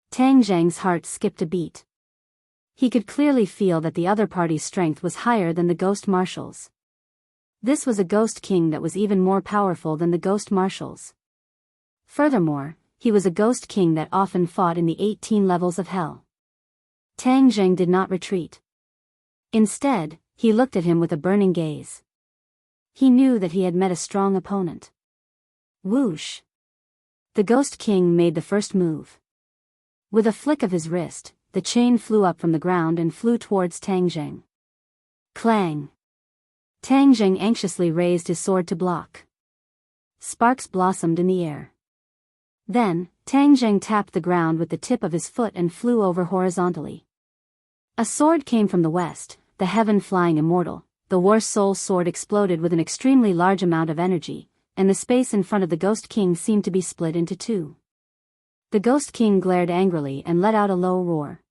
Tang Zhang's heart skipped a beat. He could clearly feel that the other party's strength was higher than the ghost marshals. This was a ghost king that was even more powerful than the ghost marshals. Furthermore, he was a ghost king that often fought in the 18 levels of hell. Tang Zhang did not retreat. Instead, he looked at him with a burning gaze. He knew that he had met a strong opponent. Whoosh! The Ghost King made the first move. With a flick of his wrist, the chain flew up from the ground and flew towards Tang Zhang. Clang! Tang Zhang anxiously raised his sword to block. Sparks blossomed in the air. Then, Tang Zhang tapped the ground with the tip of his foot and flew over horizontally. A sword came from the west, the heaven-flying immortal. The War Soul sword exploded with an extremely large amount of energy, and the space in front of the Ghost King seemed to be split into two. The Ghost King glared angrily and let out a low roar.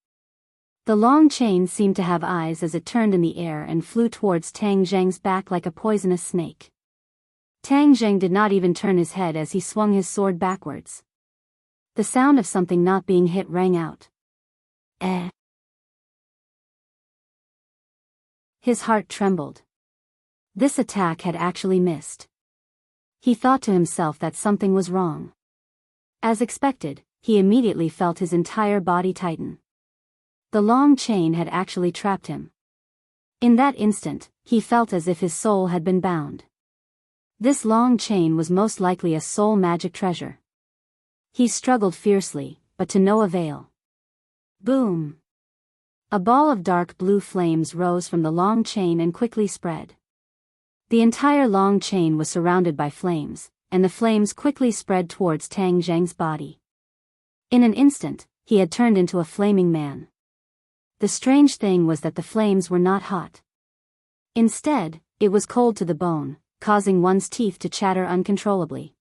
The long chain seemed to have eyes as it turned in the air and flew towards Tang Zhang's back like a poisonous snake. Tang Zhang did not even turn his head as he swung his sword backwards. The sound of something not being hit rang out. Eh. His heart trembled. This attack had actually missed. He thought to himself that something was wrong. As expected, he immediately felt his entire body tighten. The long chain had actually trapped him. In that instant, he felt as if his soul had been bound. This long chain was most likely a soul magic treasure. He struggled fiercely, but to no avail. Boom! A ball of dark blue flames rose from the long chain and quickly spread. The entire long chain was surrounded by flames, and the flames quickly spread towards Tang Zhang's body. In an instant, he had turned into a flaming man. The strange thing was that the flames were not hot. Instead, it was cold to the bone, causing one's teeth to chatter uncontrollably.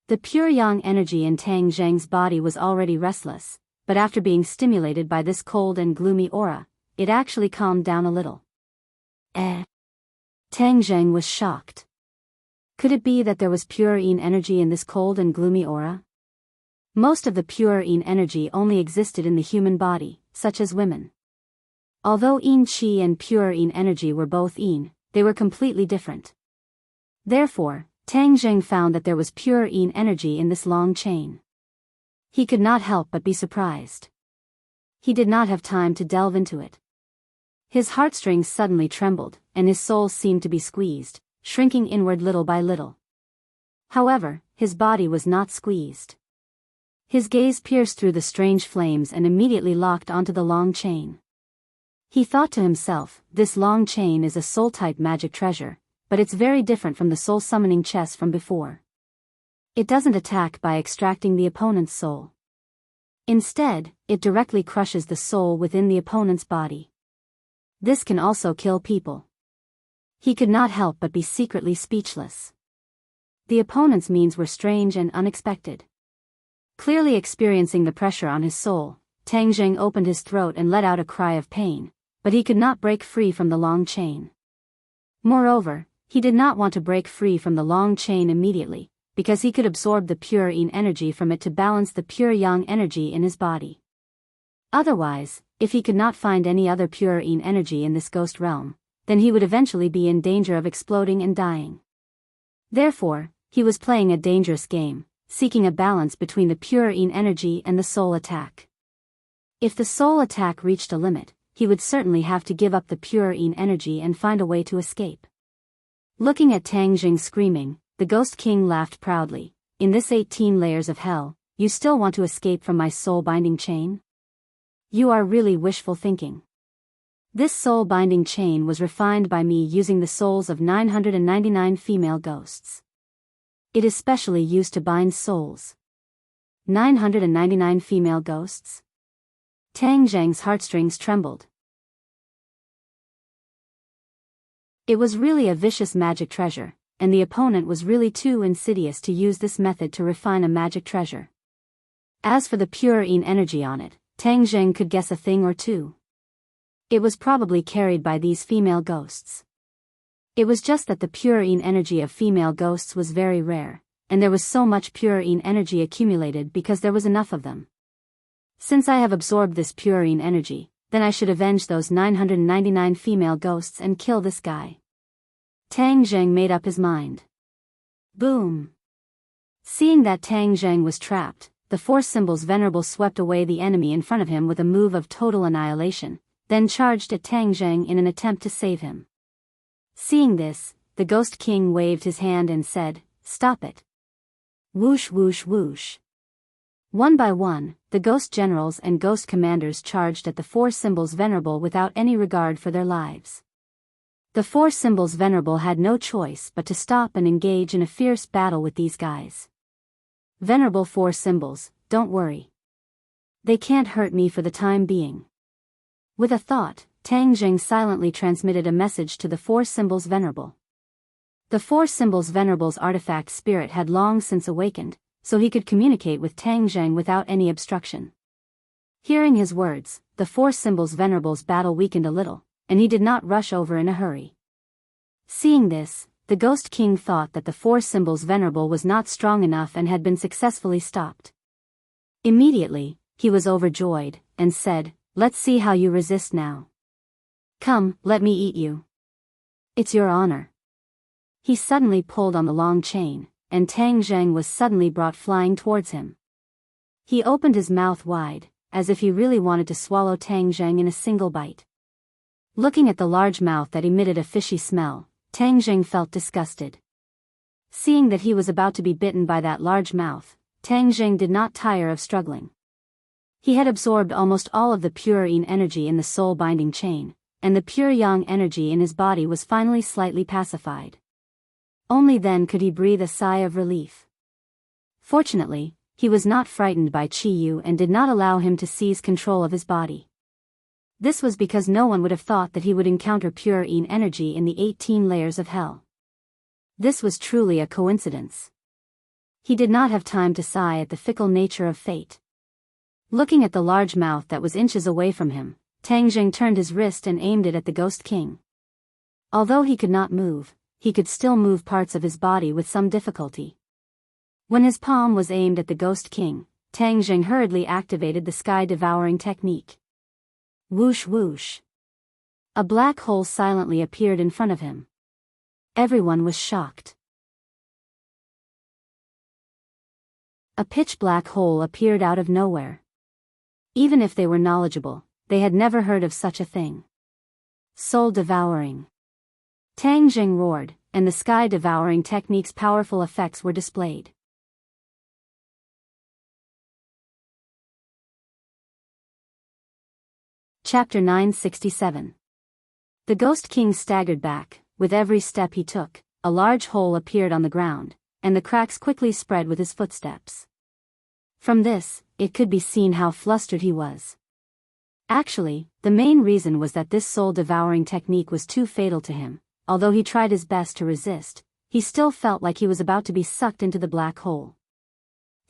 The pure yang energy in Tang Zhang's body was already restless, but after being stimulated by this cold and gloomy aura, it actually calmed down a little. Eh? Tang Zhang was shocked. Could it be that there was pure yin energy in this cold and gloomy aura? Most of the pure yin energy only existed in the human body, such as women. Although yin qi and pure yin energy were both yin, they were completely different. Therefore, Tang Zhang found that there was pure yin energy in this long chain. He could not help but be surprised. He did not have time to delve into it. His heartstrings suddenly trembled, and his soul seemed to be squeezed, shrinking inward little by little. However, his body was not squeezed. His gaze pierced through the strange flames and immediately locked onto the long chain. He thought to himself, this long chain is a soul-type magic treasure, but it's very different from the soul-summoning chess from before. It doesn't attack by extracting the opponent's soul. Instead, it directly crushes the soul within the opponent's body. This can also kill people. He could not help but be secretly speechless. The opponent's means were strange and unexpected. Clearly experiencing the pressure on his soul, Tang Zhang opened his throat and let out a cry of pain, but he could not break free from the long chain. Moreover, he did not want to break free from the long chain immediately, because he could absorb the pure yin energy from it to balance the pure yang energy in his body. Otherwise, if he could not find any other pure yin energy in this ghost realm, then he would eventually be in danger of exploding and dying. Therefore, he was playing a dangerous game, seeking a balance between the pure yin energy and the soul attack. If the soul attack reached a limit, he would certainly have to give up the pure yin energy and find a way to escape. Looking at Tang Zhang screaming, the Ghost King laughed proudly. In this 18 layers of hell, you still want to escape from my soul-binding chain? You are really wishful thinking. This soul-binding chain was refined by me using the souls of 999 female ghosts. It is specially used to bind souls. 999 female ghosts? Tang Zheng's heartstrings trembled. It was really a vicious magic treasure, and the opponent was really too insidious to use this method to refine a magic treasure. As for the pure energy on it, Tang Zheng could guess a thing or two. It was probably carried by these female ghosts. It was just that the pure energy of female ghosts was very rare, and there was so much pure energy accumulated because there was enough of them. Since I have absorbed this pure energy, then I should avenge those 999 female ghosts and kill this guy. Tang Zheng made up his mind. Boom! Seeing that Tang Zheng was trapped, the four symbols venerable swept away the enemy in front of him with a move of total annihilation, then charged at Tang Zheng in an attempt to save him. Seeing this, the Ghost King waved his hand and said, "Stop it." Whoosh whoosh whoosh. One by one, the ghost generals and ghost commanders charged at the four symbols venerable without any regard for their lives. The four symbols venerable had no choice but to stop and engage in a fierce battle with these guys. Venerable four symbols, don't worry. They can't hurt me for the time being. With a thought, Tang Zheng silently transmitted a message to the four symbols venerable. The four symbols venerable's artifact spirit had long since awakened, so he could communicate with Tang Zheng without any obstruction. Hearing his words, the four symbols venerable's battle weakened a little, and he did not rush over in a hurry. Seeing this, the Ghost King thought that the four symbols venerable was not strong enough and had been successfully stopped. Immediately, he was overjoyed, and said, "Let's see how you resist now. Come, let me eat you. It's your honor." He suddenly pulled on the long chain, and Tang Zheng was suddenly brought flying towards him. He opened his mouth wide, as if he really wanted to swallow Tang Zheng in a single bite. Looking at the large mouth that emitted a fishy smell, Tang Zheng felt disgusted. Seeing that he was about to be bitten by that large mouth, Tang Zheng did not tire of struggling. He had absorbed almost all of the pure energy in the soul binding chain, and the pure yang energy in his body was finally slightly pacified. Only then could he breathe a sigh of relief. Fortunately, he was not frightened by Qi Yu and did not allow him to seize control of his body. This was because no one would have thought that he would encounter pure energy in the 18 layers of hell. This was truly a coincidence. He did not have time to sigh at the fickle nature of fate. Looking at the large mouth that was inches away from him, Tang Zheng turned his wrist and aimed it at the Ghost King. Although he could not move, he could still move parts of his body with some difficulty. When his palm was aimed at the Ghost King, Tang Zheng hurriedly activated the sky-devouring technique. Whoosh whoosh. A black hole silently appeared in front of him. Everyone was shocked. A pitch-black hole appeared out of nowhere. Even if they were knowledgeable, they had never heard of such a thing. Soul-devouring. Tang Zheng roared, and the sky-devouring technique's powerful effects were displayed. Chapter 967. The Ghost King staggered back. With every step he took, a large hole appeared on the ground, and the cracks quickly spread with his footsteps. From this, it could be seen how flustered he was. Actually, the main reason was that this soul-devouring technique was too fatal to him. Although he tried his best to resist, he still felt like he was about to be sucked into the black hole.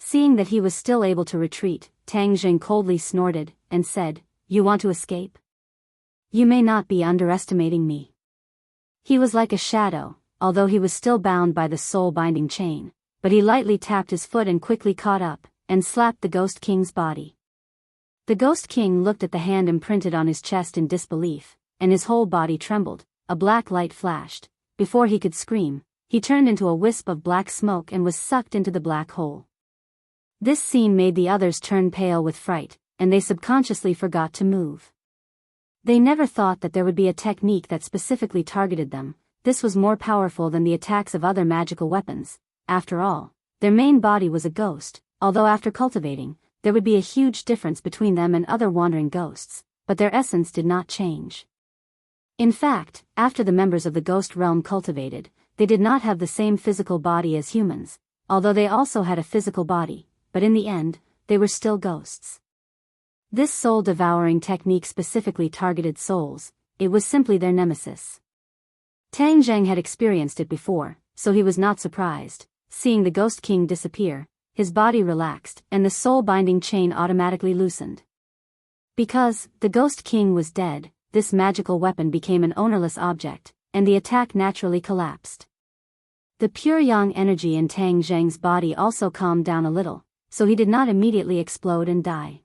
Seeing that he was still able to retreat, Tang Zheng coldly snorted, and said, "You want to escape? You may not be underestimating me." He was like a shadow, although he was still bound by the soul-binding chain, but he lightly tapped his foot and quickly caught up, and slapped the Ghost King's body. The Ghost King looked at the hand imprinted on his chest in disbelief, and his whole body trembled. A black light flashed. Before he could scream, he turned into a wisp of black smoke and was sucked into the black hole. This scene made the others turn pale with fright, and they subconsciously forgot to move. They never thought that there would be a technique that specifically targeted them. This was more powerful than the attacks of other magical weapons. After all, their main body was a ghost, although after cultivating, there would be a huge difference between them and other wandering ghosts, but their essence did not change. In fact, after the members of the ghost realm cultivated, they did not have the same physical body as humans, although they also had a physical body, but in the end, they were still ghosts. This soul-devouring technique specifically targeted souls. It was simply their nemesis. Tang Zheng had experienced it before, so he was not surprised. Seeing the Ghost King disappear, his body relaxed and the soul-binding chain automatically loosened. Because the Ghost King was dead, this magical weapon became an ownerless object, and the attack naturally collapsed. The pure yang energy in Tang Zheng's body also calmed down a little, so he did not immediately explode and die.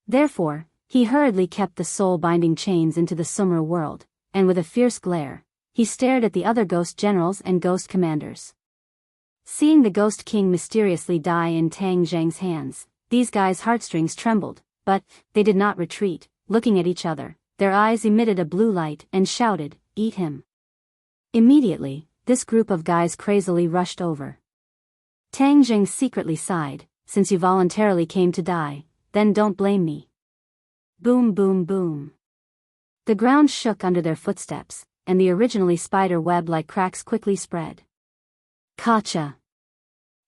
Therefore, he hurriedly kept the soul-binding chains into the Sumra world, and with a fierce glare, he stared at the other ghost generals and ghost commanders. Seeing the Ghost King mysteriously die in Tang Zheng's hands, these guys' heartstrings trembled, but they did not retreat. Looking at each other, their eyes emitted a blue light and shouted, "Eat him." Immediately, this group of guys crazily rushed over. Tang Zheng secretly sighed, "Since you voluntarily came to die, then don't blame me." Boom boom boom. The ground shook under their footsteps, and the originally spider web-like cracks quickly spread. Gotcha!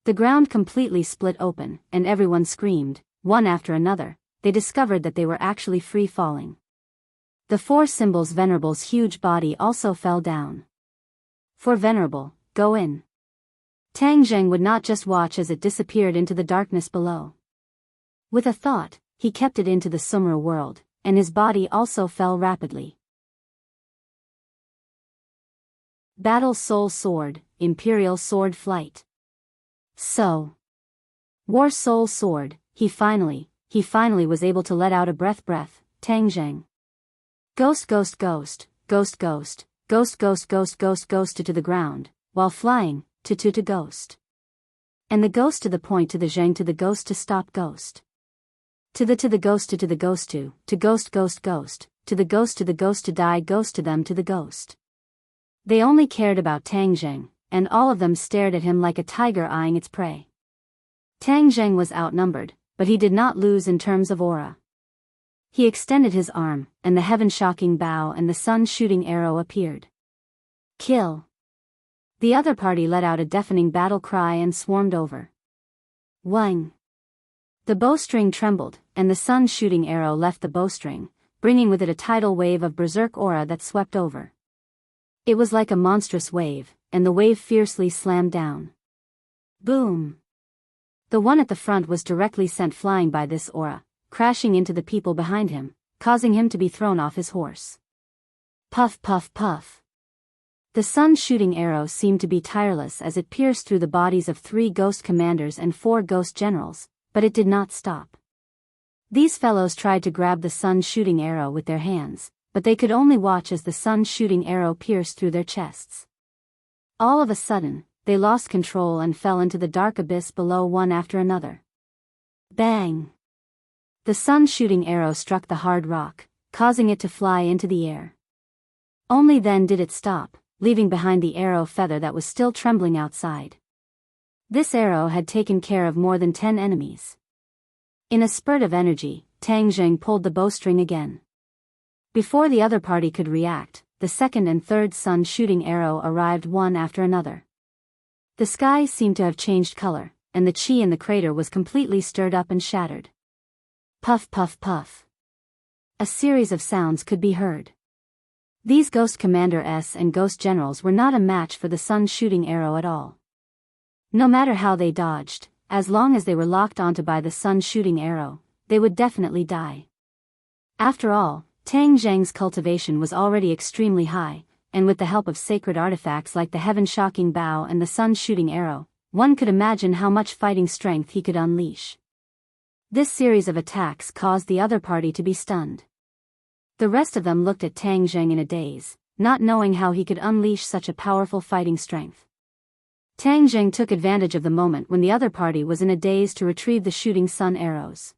The ground completely split open, and everyone screamed. One after another, they discovered that they were actually free falling. The four symbols' Venerable's huge body also fell down. For Venerable, go in. Tang Zheng would not just watch as it disappeared into the darkness below. With a thought, he kept it into the Sumra world, and his body also fell rapidly. Battle Soul Sword, Imperial Sword Flight. So. War Soul Sword, he finally was able to let out a breath, Tang Zheng. Ghost to the ground, while flying, to ghost. And the ghost to the point to the Zheng to the ghost to stop ghost. To the ghost to the ghost to ghost to the ghost to die ghost to them to the ghost. They only cared about Tang Zheng, and all of them stared at him like a tiger eyeing its prey. Tang Zheng was outnumbered, but he did not lose in terms of aura. He extended his arm, and the heaven-shocking bow and the sun-shooting arrow appeared. Kill! The other party let out a deafening battle cry and swarmed over. Wang! The bowstring trembled, and the sun-shooting arrow left the bowstring, bringing with it a tidal wave of berserk aura that swept over. It was like a monstrous wave, and the wave fiercely slammed down. Boom! The one at the front was directly sent flying by this aura, crashing into the people behind him, causing him to be thrown off his horse. Puff puff puff. The sun-shooting arrow seemed to be tireless as it pierced through the bodies of 3 ghost commanders and 4 ghost generals, but it did not stop. These fellows tried to grab the sun-shooting arrow with their hands, but they could only watch as the sun-shooting arrow pierced through their chests. All of a sudden, they lost control and fell into the dark abyss below one after another. Bang! The sun-shooting arrow struck the hard rock, causing it to fly into the air. Only then did it stop, leaving behind the arrow feather that was still trembling outside. This arrow had taken care of more than 10 enemies. In a spurt of energy, Tang Zheng pulled the bowstring again. Before the other party could react, the second and third sun-shooting arrow arrived one after another. The sky seemed to have changed color, and the chi in the crater was completely stirred up and shattered. Puff puff puff. A series of sounds could be heard. These Ghost Commander S and Ghost Generals were not a match for the sun-shooting arrow at all. No matter how they dodged, as long as they were locked onto by the sun-shooting arrow, they would definitely die. After all, Tang Zheng's cultivation was already extremely high, and with the help of sacred artifacts like the heaven-shocking bow and the sun-shooting arrow, one could imagine how much fighting strength he could unleash. This series of attacks caused the other party to be stunned. The rest of them looked at Tang Zheng in a daze, not knowing how he could unleash such a powerful fighting strength. Tang Zheng took advantage of the moment when the other party was in a daze to retrieve the shooting sun arrows.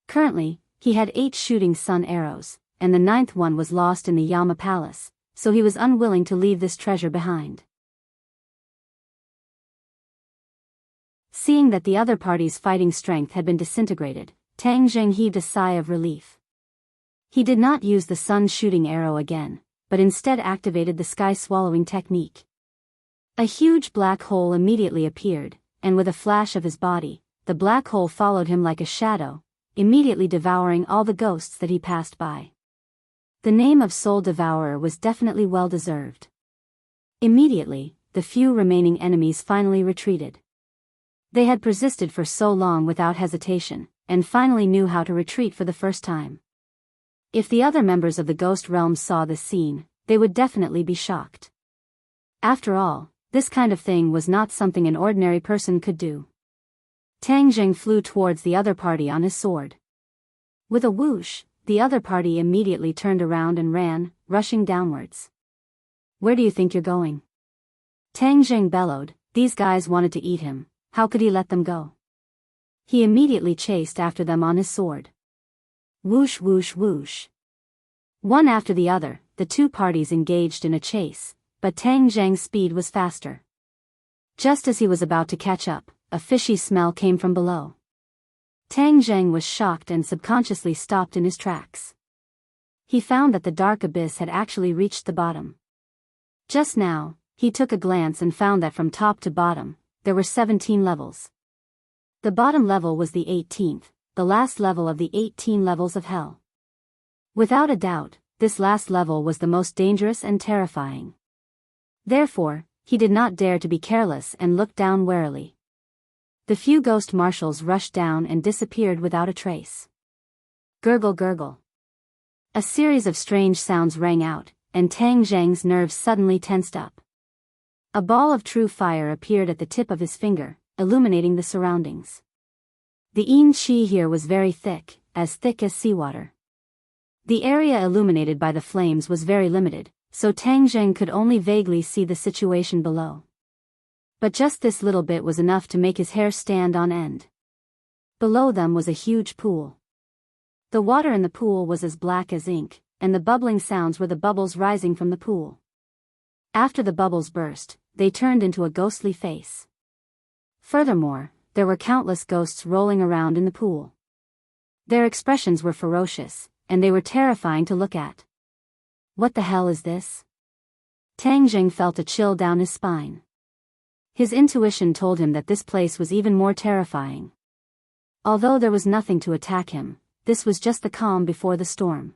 Currently, he had 8 shooting sun arrows, and the 9th one was lost in the Yama Palace, so he was unwilling to leave this treasure behind. Seeing that the other party's fighting strength had been disintegrated, Tang Zheng heaved a sigh of relief. He did not use the sun-shooting arrow again, but instead activated the sky-swallowing technique. A huge black hole immediately appeared, and with a flash of his body, the black hole followed him like a shadow, immediately devouring all the ghosts that he passed by. The name of Soul Devourer was definitely well deserved. Immediately, the few remaining enemies finally retreated. They had persisted for so long without hesitation, and finally knew how to retreat for the first time. If the other members of the ghost realm saw this scene, they would definitely be shocked. After all, this kind of thing was not something an ordinary person could do. Tang Jing flew towards the other party on his sword. With a whoosh, the other party immediately turned around and ran, rushing downwards. "Where do you think you're going?" Tang Jing bellowed. These guys wanted to eat him. How could he let them go? He immediately chased after them on his sword. Whoosh whoosh whoosh. One after the other, the two parties engaged in a chase, but Tang Jing's speed was faster. Just as he was about to catch up, a fishy smell came from below. Tang Jing was shocked and subconsciously stopped in his tracks. He found that the dark abyss had actually reached the bottom. Just now, he took a glance and found that from top to bottom, there were 17 levels. The bottom level was the 18th, the last level of the 18 levels of hell. Without a doubt, this last level was the most dangerous and terrifying. Therefore, he did not dare to be careless and looked down warily. The few ghost marshals rushed down and disappeared without a trace. Gurgle gurgle. A series of strange sounds rang out, and Tang Jing's nerves suddenly tensed up. A ball of true fire appeared at the tip of his finger, illuminating the surroundings. The yin qi here was very thick as seawater. The area illuminated by the flames was very limited, so Tang Jing could only vaguely see the situation below. But just this little bit was enough to make his hair stand on end. Below them was a huge pool. The water in the pool was as black as ink, and the bubbling sounds were the bubbles rising from the pool. After the bubbles burst, they turned into a ghostly face. Furthermore, there were countless ghosts rolling around in the pool. Their expressions were ferocious, and they were terrifying to look at. What the hell is this? Tang Jing felt a chill down his spine. His intuition told him that this place was even more terrifying. Although there was nothing to attack him, this was just the calm before the storm.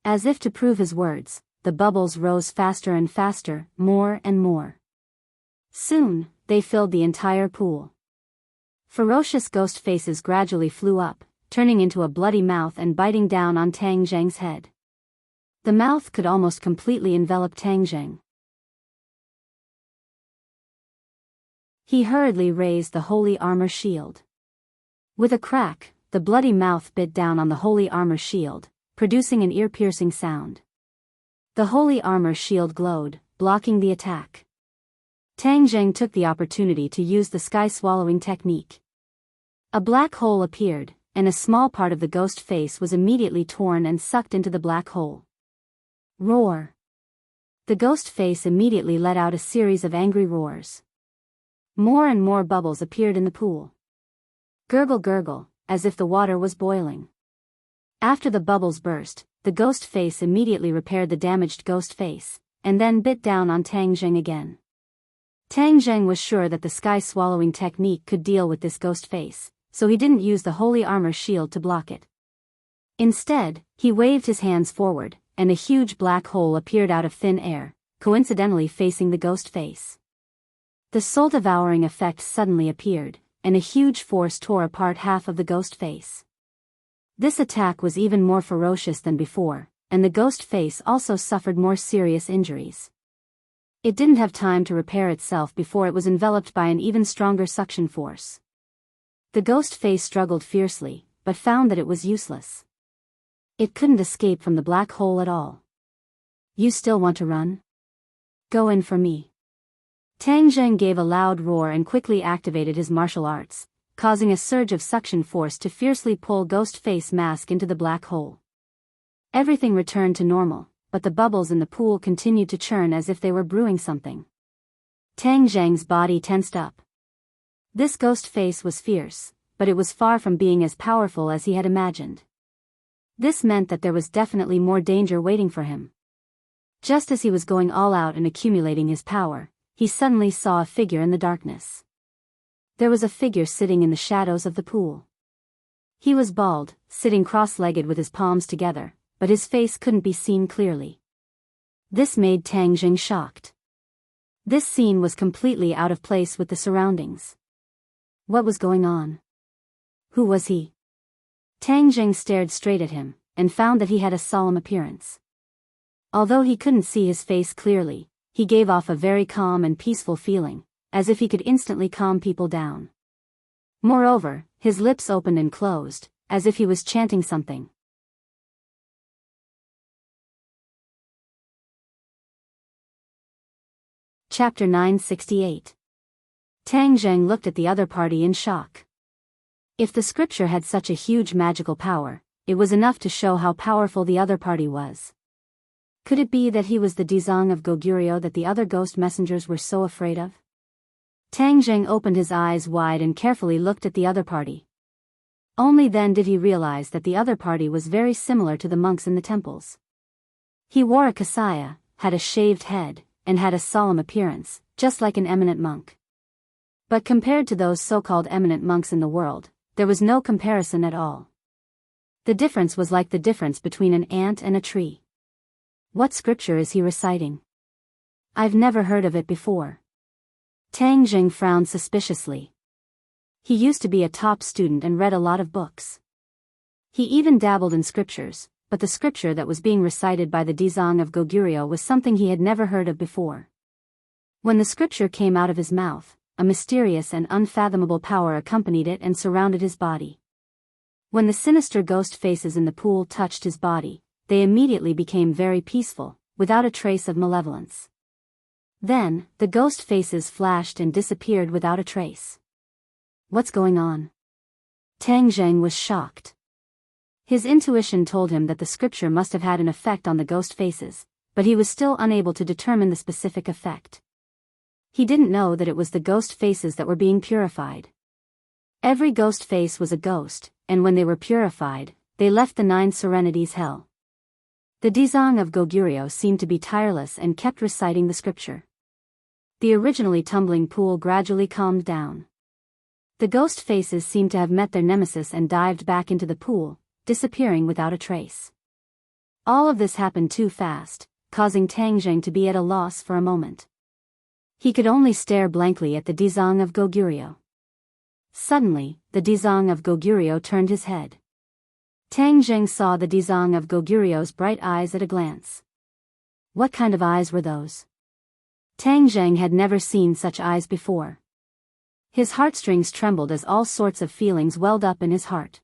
As if to prove his words, the bubbles rose faster and faster, more and more. Soon, they filled the entire pool. Ferocious ghost faces gradually flew up, turning into a bloody mouth and biting down on Tang Jing's head. The mouth could almost completely envelop Tang Jing. He hurriedly raised the holy armor shield. With a crack, the bloody mouth bit down on the holy armor shield, producing an ear-piercing sound. The holy armor shield glowed, blocking the attack. Tang Jing took the opportunity to use the sky-swallowing technique. A black hole appeared, and a small part of the ghost face was immediately torn and sucked into the black hole. Roar! The ghost face immediately let out a series of angry roars. More and more bubbles appeared in the pool. Gurgle gurgle, as if the water was boiling. After the bubbles burst, the ghost face immediately repaired the damaged ghost face, and then bit down on Tang Jing again. Tang Jing was sure that the sky-swallowing technique could deal with this ghost face, so he didn't use the holy armor shield to block it. Instead, he waved his hands forward, and a huge black hole appeared out of thin air, coincidentally facing the ghost face. The soul-devouring effect suddenly appeared, and a huge force tore apart half of the ghost face. This attack was even more ferocious than before, and the ghost face also suffered more serious injuries. It didn't have time to repair itself before it was enveloped by an even stronger suction force. The ghost face struggled fiercely, but found that it was useless. It couldn't escape from the black hole at all. You still want to run? Go in for me. Tang Jing gave a loud roar and quickly activated his martial arts, causing a surge of suction force to fiercely pull ghost face mask into the black hole. Everything returned to normal, but the bubbles in the pool continued to churn as if they were brewing something. Tang Jing's body tensed up. This ghost face was fierce, but it was far from being as powerful as he had imagined. This meant that there was definitely more danger waiting for him. Just as he was going all out and accumulating his power, he suddenly saw a figure in the darkness. There was a figure sitting in the shadows of the pool. He was bald, sitting cross-legged with his palms together, but his face couldn't be seen clearly. This made Tang Jing shocked. This scene was completely out of place with the surroundings. What was going on? Who was he? Tang Jing stared straight at him, and found that he had a solemn appearance. Although he couldn't see his face clearly, he gave off a very calm and peaceful feeling, as if he could instantly calm people down. Moreover, his lips opened and closed, as if he was chanting something. Chapter 968. Tang Jing looked at the other party in shock. If the scripture had such a huge magical power, it was enough to show how powerful the other party was. Could it be that he was the Dizang of Goguryeo that the other ghost messengers were so afraid of? Tang Jing opened his eyes wide and carefully looked at the other party. Only then did he realize that the other party was very similar to the monks in the temples. He wore a kasaya, had a shaved head, and had a solemn appearance, just like an eminent monk. But compared to those so-called eminent monks in the world, there was no comparison at all. The difference was like the difference between an ant and a tree. What scripture is he reciting? I've never heard of it before. Tang Jing frowned suspiciously. He used to be a top student and read a lot of books. He even dabbled in scriptures, but the scripture that was being recited by the Dizang of Goguryeo was something he had never heard of before. When the scripture came out of his mouth, a mysterious and unfathomable power accompanied it and surrounded his body. When the sinister ghost faces in the pool touched his body, they immediately became very peaceful, without a trace of malevolence. Then, the ghost faces flashed and disappeared without a trace. What's going on? Tang Jing was shocked. His intuition told him that the scripture must have had an effect on the ghost faces, but he was still unable to determine the specific effect. He didn't know that it was the ghost faces that were being purified. Every ghost face was a ghost, and when they were purified, they left the 9 serenities hell. The Dizang of Goguryeo seemed to be tireless and kept reciting the scripture. The originally tumbling pool gradually calmed down. The ghost faces seemed to have met their nemesis and dived back into the pool, disappearing without a trace. All of this happened too fast, causing Tang Jing to be at a loss for a moment. He could only stare blankly at the Dizang of Goguryeo. Suddenly, the Dizang of Goguryeo turned his head. Tang Jing saw the Dizang of Goguryeo's bright eyes at a glance. What kind of eyes were those? Tang Jing had never seen such eyes before. His heartstrings trembled as all sorts of feelings welled up in his heart.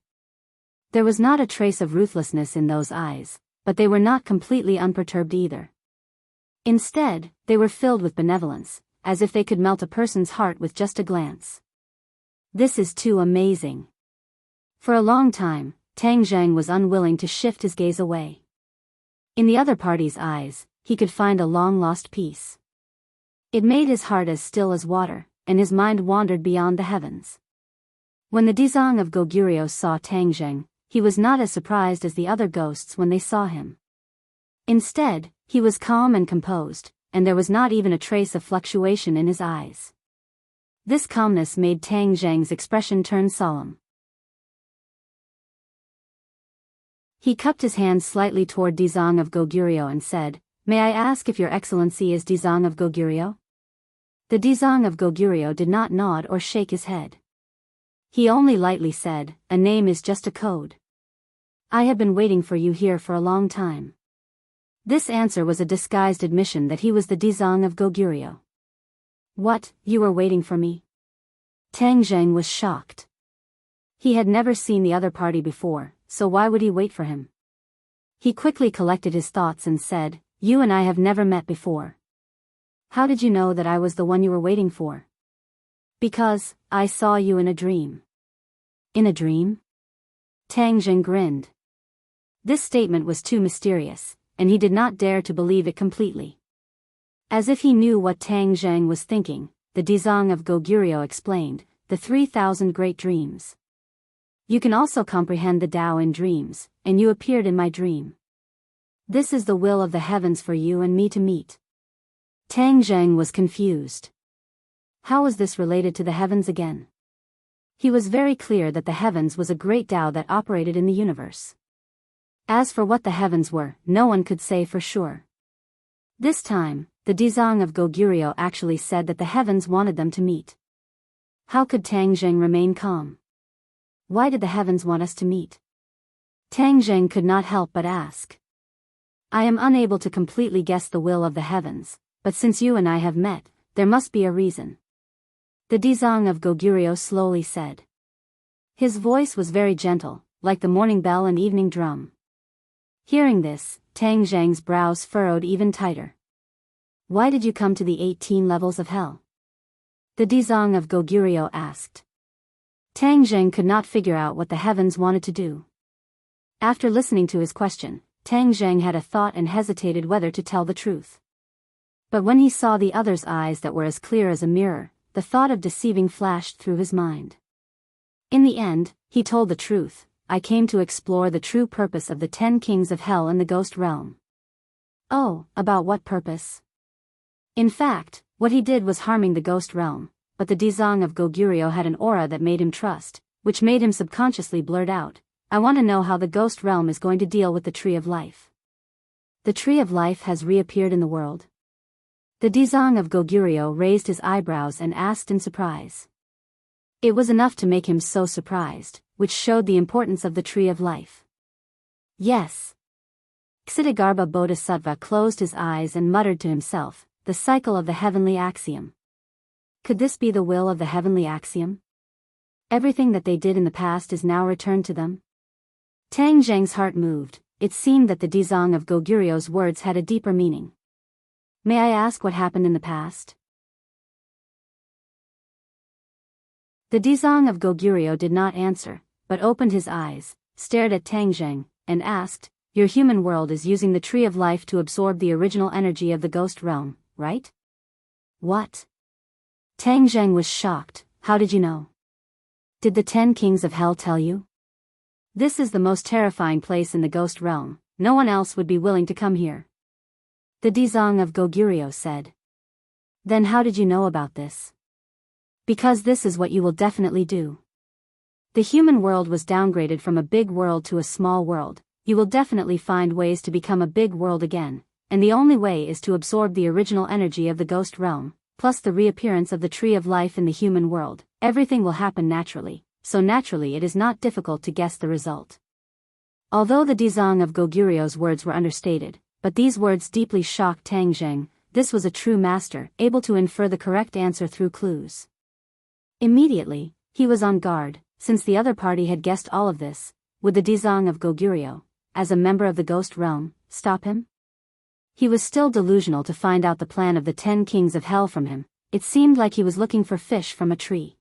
There was not a trace of ruthlessness in those eyes, but they were not completely unperturbed either. Instead, they were filled with benevolence, as if they could melt a person's heart with just a glance. This is too amazing. For a long time, Tang Jing was unwilling to shift his gaze away. In the other party's eyes, he could find a long-lost peace. It made his heart as still as water, and his mind wandered beyond the heavens. When the Dizang of Goguryeo saw Tang Jing, he was not as surprised as the other ghosts when they saw him. Instead, he was calm and composed, and there was not even a trace of fluctuation in his eyes. This calmness made Tang Jing's expression turn solemn. He cupped his hand slightly toward Dizang of Goguryeo and said, "May I ask if your excellency is Dizang of Goguryeo?" The Dizang of Goguryeo did not nod or shake his head. He only lightly said, "A name is just a code. I have been waiting for you here for a long time." This answer was a disguised admission that he was the Dizang of Goguryeo. What, you were waiting for me? Tang Jing was shocked. He had never seen the other party before, so why would he wait for him? He quickly collected his thoughts and said, "You and I have never met before. How did you know that I was the one you were waiting for?" "Because, I saw you in a dream." "In a dream?" Tang Jing grinned. This statement was too mysterious, and he did not dare to believe it completely. As if he knew what Tang Jing was thinking, the Dizang of Goguryeo explained, "The 3,000 great dreams. You can also comprehend the Tao in dreams, and you appeared in my dream. This is the will of the heavens for you and me to meet." Tang Jing was confused. How was this related to the heavens again? He was very clear that the heavens was a great Tao that operated in the universe. As for what the heavens were, no one could say for sure. This time, the Dizang of Goguryeo actually said that the heavens wanted them to meet. How could Tang Zheng remain calm? Why did the heavens want us to meet? Tang Zheng could not help but ask. I am unable to completely guess the will of the heavens, but since you and I have met, there must be a reason. The Dizang of Goguryeo slowly said. His voice was very gentle, like the morning bell and evening drum. Hearing this, Tang Zheng's brows furrowed even tighter. Why did you come to the 18 levels of hell? The Dizang of Goguryeo asked. Tang Zheng could not figure out what the heavens wanted to do. After listening to his question, Tang Zheng had a thought and hesitated whether to tell the truth. But when he saw the other's eyes that were as clear as a mirror, the thought of deceiving flashed through his mind. In the end, he told the truth. I came to explore the true purpose of the 10 kings of hell in the ghost realm. Oh, about what purpose? In fact, what he did was harming the ghost realm, but the Dizang of Goguryeo had an aura that made him trust, which made him subconsciously blurt out, I want to know how the ghost realm is going to deal with the Tree of Life. The Tree of Life has reappeared in the world. The Dizang of Goguryeo raised his eyebrows and asked in surprise. It was enough to make him so surprised, which showed the importance of the Tree of Life. Yes. Ksitigarbha Bodhisattva closed his eyes and muttered to himself, the cycle of the heavenly axiom. Could this be the will of the heavenly axiom? Everything that they did in the past is now returned to them? Tang Zheng's heart moved. It seemed that the Dizang of Goguryeo's words had a deeper meaning. May I ask what happened in the past? The Dizang of Goguryeo did not answer, but opened his eyes, stared at Tang Zheng, and asked, Your human world is using the Tree of Life to absorb the original energy of the ghost realm, right? What? Tang Zheng was shocked. How did you know? Did the 10 kings of hell tell you? This is the most terrifying place in the ghost realm. No one else would be willing to come here. The Dizang of Goguryeo said. Then how did you know about this? Because this is what you will definitely do. The human world was downgraded from a big world to a small world. You will definitely find ways to become a big world again, and the only way is to absorb the original energy of the ghost realm, plus the reappearance of the Tree of Life in the human world. Everything will happen naturally, so naturally it is not difficult to guess the result. Although the Dizang of Goguryeo's words were understated, but these words deeply shocked Tang Zheng. This was a true master, able to infer the correct answer through clues. Immediately, he was on guard, since the other party had guessed all of this. Would the Dizang of Goguryeo, as a member of the ghost realm, stop him? He was still delusional to find out the plan of the 10 kings of hell from him. It seemed like he was looking for fish from a tree.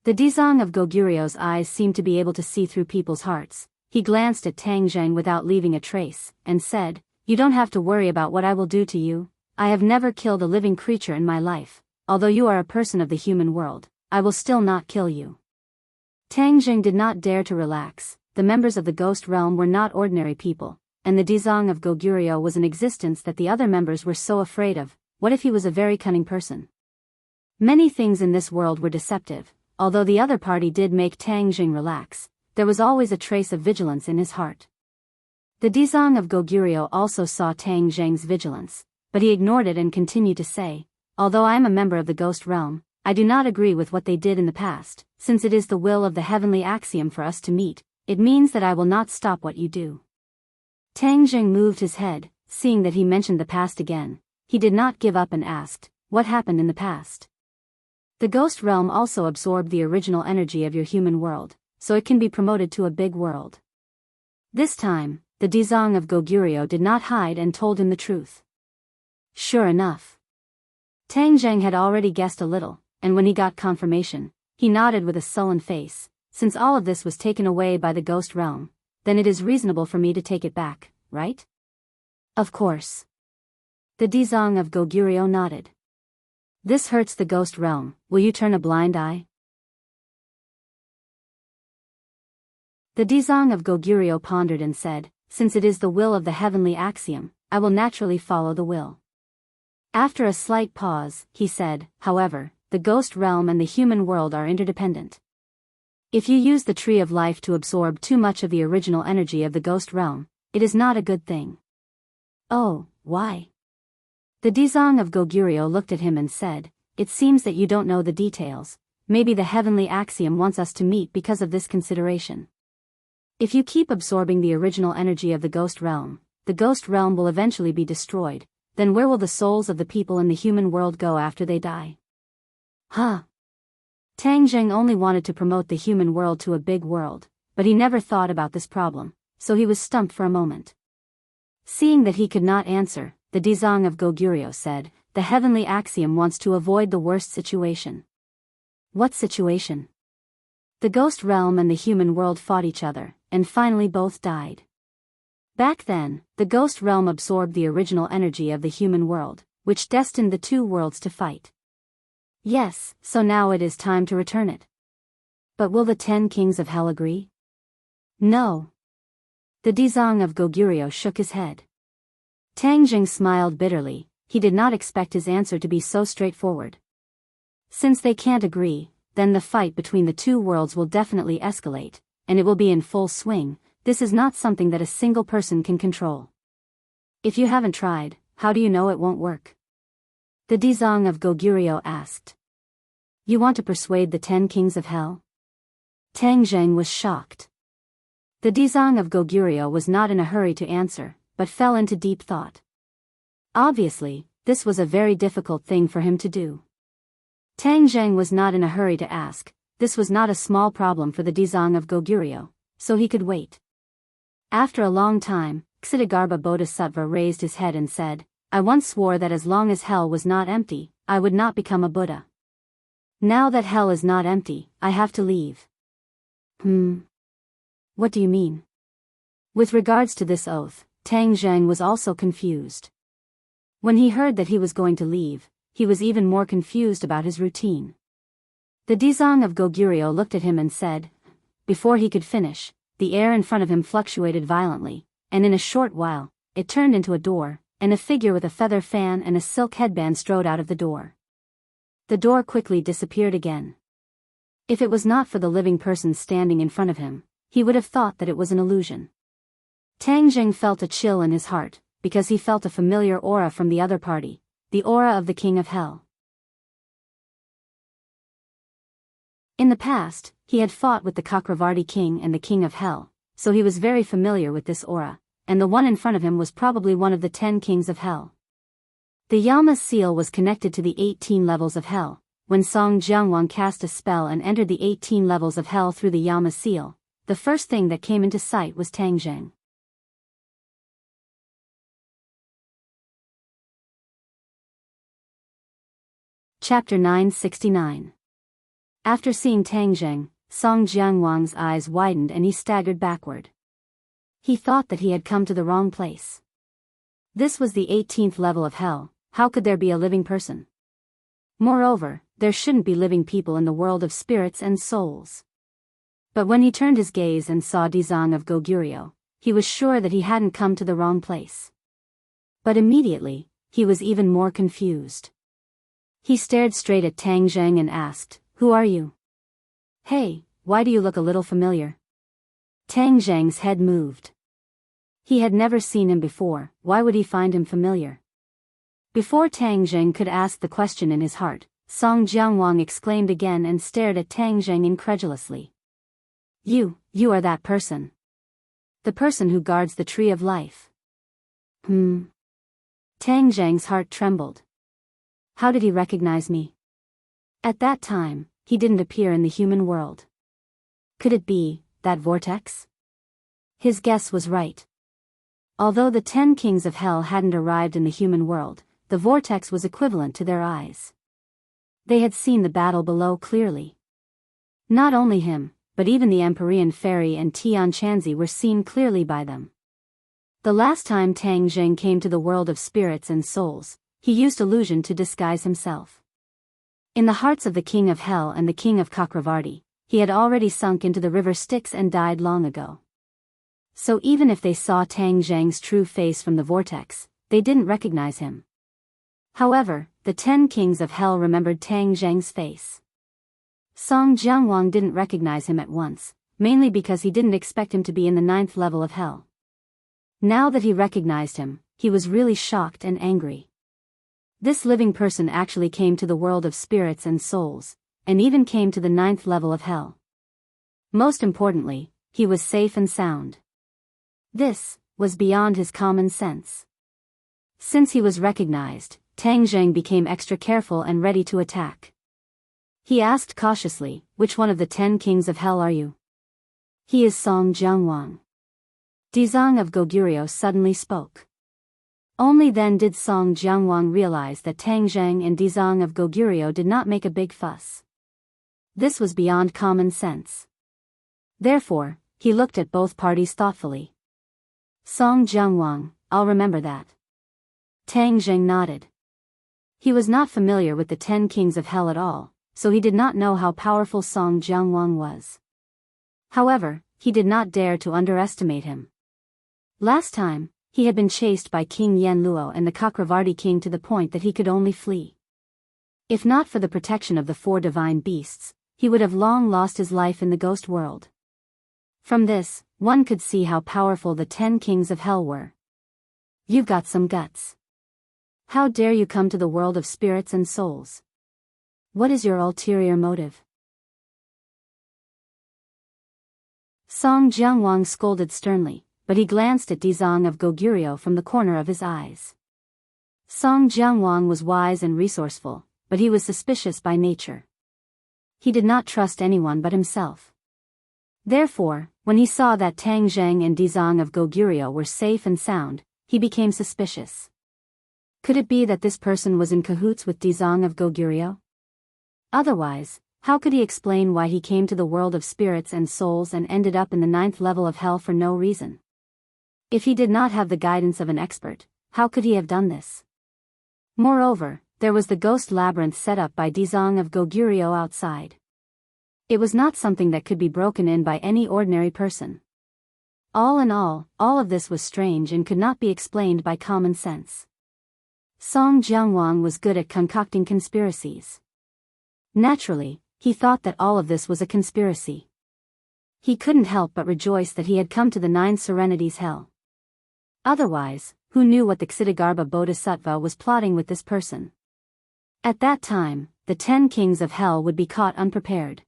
The Dizang of Goguryeo's eyes seemed to be able to see through people's hearts. He glanced at Tang Zheng without leaving a trace, and said, You don't have to worry about what I will do to you. I have never killed a living creature in my life. Although you are a person of the human world, I will still not kill you. Tang Zheng did not dare to relax. The members of the ghost realm were not ordinary people, and the Dizang of Goguryeo was an existence that the other members were so afraid of. What if he was a very cunning person? Many things in this world were deceptive. Although the other party did make Tang Zheng relax, there was always a trace of vigilance in his heart. The Dizang of Goguryeo also saw Tang Zheng's vigilance, but he ignored it and continued to say, Although I am a member of the ghost realm, I do not agree with what they did in the past. Since it is the will of the heavenly axiom for us to meet, it means that I will not stop what you do. Tang Zheng moved his head, seeing that he mentioned the past again. He did not give up and asked, What happened in the past? The ghost realm also absorbed the original energy of your human world, so it can be promoted to a big world. This time, the Dizang of Goguryeo did not hide and told him the truth. Sure enough. Tang Zheng had already guessed a little, and when he got confirmation, he nodded with a sullen face. Since all of this was taken away by the ghost realm, then it is reasonable for me to take it back, right? Of course. The Dizang of Goguryeo nodded. This hurts the ghost realm. Will you turn a blind eye? The Dizang of Goguryeo pondered and said, Since it is the will of the heavenly axiom, I will naturally follow the will. After a slight pause, he said, However, the ghost realm and the human world are interdependent. If you use the tree of life to absorb too much of the original energy of the ghost realm, it is not a good thing. Oh, why? The Dizang of Goguryeo looked at him and said, "It seems that you don't know the details. Maybe the heavenly axiom wants us to meet because of this consideration. If you keep absorbing the original energy of the ghost realm will eventually be destroyed. Then where will the souls of the people in the human world go after they die?" Huh? Tang Zheng only wanted to promote the human world to a big world, but he never thought about this problem, so he was stumped for a moment. Seeing that he could not answer, the Dizang of Goguryeo said, "The heavenly axiom wants to avoid the worst situation." What situation? The ghost realm and the human world fought each other, and finally both died. Back then, the ghost realm absorbed the original energy of the human world, which destined the two worlds to fight. Yes, so now it is time to return it. But will the 10 kings of hell agree? No. The Dizang of Goguryeo shook his head. Tang Jing smiled bitterly. He did not expect his answer to be so straightforward. Since they can't agree, then the fight between the two worlds will definitely escalate, and it will be in full swing. This is not something that a single person can control. If you haven't tried, how do you know it won't work? The Dizang of Goguryeo asked. You want to persuade the 10 kings of hell? Tang Zheng was shocked. The Dizang of Goguryeo was not in a hurry to answer, but fell into deep thought. Obviously, this was a very difficult thing for him to do. Tang Zheng was not in a hurry to ask. This was not a small problem for the Dizang of Goguryeo, so he could wait. After a long time, Ksitigarbha Bodhisattva raised his head and said, "I once swore that as long as hell was not empty, I would not become a Buddha. Now that hell is not empty, I have to leave." What do you mean? With regards to this oath, Tang Zheng was also confused. When he heard that he was going to leave, he was even more confused about his routine. The Dizang of Goguryeo looked at him and said, before he could finish, the air in front of him fluctuated violently, and in a short while, it turned into a door, and a figure with a feather fan and a silk headband strode out of the door. The door quickly disappeared again. If it was not for the living person standing in front of him, he would have thought that it was an illusion. Tang Jing felt a chill in his heart, because he felt a familiar aura from the other party, the aura of the King of Hell. In the past, he had fought with the Chakravarti King and the King of Hell, so he was very familiar with this aura, and the one in front of him was probably one of the 10 kings of hell. The Yama seal was connected to the 18 levels of hell. When Song Jiangwang cast a spell and entered the 18 levels of hell through the Yama seal, the first thing that came into sight was Tang Zheng. Chapter 969. After seeing Tang Zheng, Song Jiangwang's eyes widened and he staggered backward. He thought that he had come to the wrong place. This was the 18th level of hell. How could there be a living person? Moreover, there shouldn't be living people in the world of spirits and souls. But when he turned his gaze and saw Dizang of Goguryeo, he was sure that he hadn't come to the wrong place. But immediately, he was even more confused. He stared straight at Tang Zheng and asked, "Who are you? Hey, why do you look a little familiar?" Tang Zheng's head moved. He had never seen him before. Why would he find him familiar? Before Tang Zheng could ask the question in his heart, Song Jiangwang exclaimed again and stared at Tang Zheng incredulously. You are that person. The person who guards the tree of life." Tang Zheng's heart trembled. How did he recognize me? At that time, he didn't appear in the human world. Could it be that vortex? His guess was right. Although the 10 kings of hell hadn't arrived in the human world, the vortex was equivalent to their eyes. They had seen the battle below clearly. Not only him, but even the Empyrean Fairy and Tian Chanzi were seen clearly by them. The last time Tang Zheng came to the world of spirits and souls, he used illusion to disguise himself. In the hearts of the King of Hell and the King of Chakravarti, he had already sunk into the river Styx and died long ago. So even if they saw Tang Zheng's true face from the vortex, they didn't recognize him. However, the 10 kings of hell remembered Tang Zheng's face. Song Jianguang didn't recognize him at once, mainly because he didn't expect him to be in the 9th level of hell. Now that he recognized him, he was really shocked and angry. This living person actually came to the world of spirits and souls, and even came to the 9th level of hell. Most importantly, he was safe and sound. This was beyond his common sense. Since he was recognized, Tang Zheng became extra careful and ready to attack. He asked cautiously, "Which one of the 10 kings of hell are you?" "He is Song Jianguang." Dizang of Goguryeo suddenly spoke. Only then did Song Jianguang realize that Tang Zheng and Dizang of Goguryeo did not make a big fuss. This was beyond common sense. Therefore, he looked at both parties thoughtfully. "Song Jianguang, I'll remember that." Tang Zheng nodded. He was not familiar with the 10 kings of hell at all, so he did not know how powerful Song Jianguang was. However, he did not dare to underestimate him. Last time, he had been chased by King Yen Luo and the Chakravarti king to the point that he could only flee. If not for the protection of the 4 divine beasts, he would have long lost his life in the ghost world. From this, one could see how powerful the 10 kings of hell were. "You've got some guts. How dare you come to the world of spirits and souls? What is your ulterior motive?" Song Jianguang scolded sternly, but he glanced at Dizang of Goguryeo from the corner of his eyes. Song Jianguang was wise and resourceful, but he was suspicious by nature. He did not trust anyone but himself. Therefore, when he saw that Tang Zheng and Dizang of Goguryeo were safe and sound, he became suspicious. Could it be that this person was in cahoots with Dizang of Goguryeo? Otherwise, how could he explain why he came to the world of spirits and souls and ended up in the 9th level of hell for no reason? If he did not have the guidance of an expert, how could he have done this? Moreover, there was the ghost labyrinth set up by Dizang of Goguryeo outside. It was not something that could be broken in by any ordinary person. All in all of this was strange and could not be explained by common sense. Song Jianguang was good at concocting conspiracies. Naturally, he thought that all of this was a conspiracy. He couldn't help but rejoice that he had come to the 9 Serenities hell. Otherwise, who knew what the Ksitigarbha Bodhisattva was plotting with this person? At that time, the 10 kings of hell would be caught unprepared.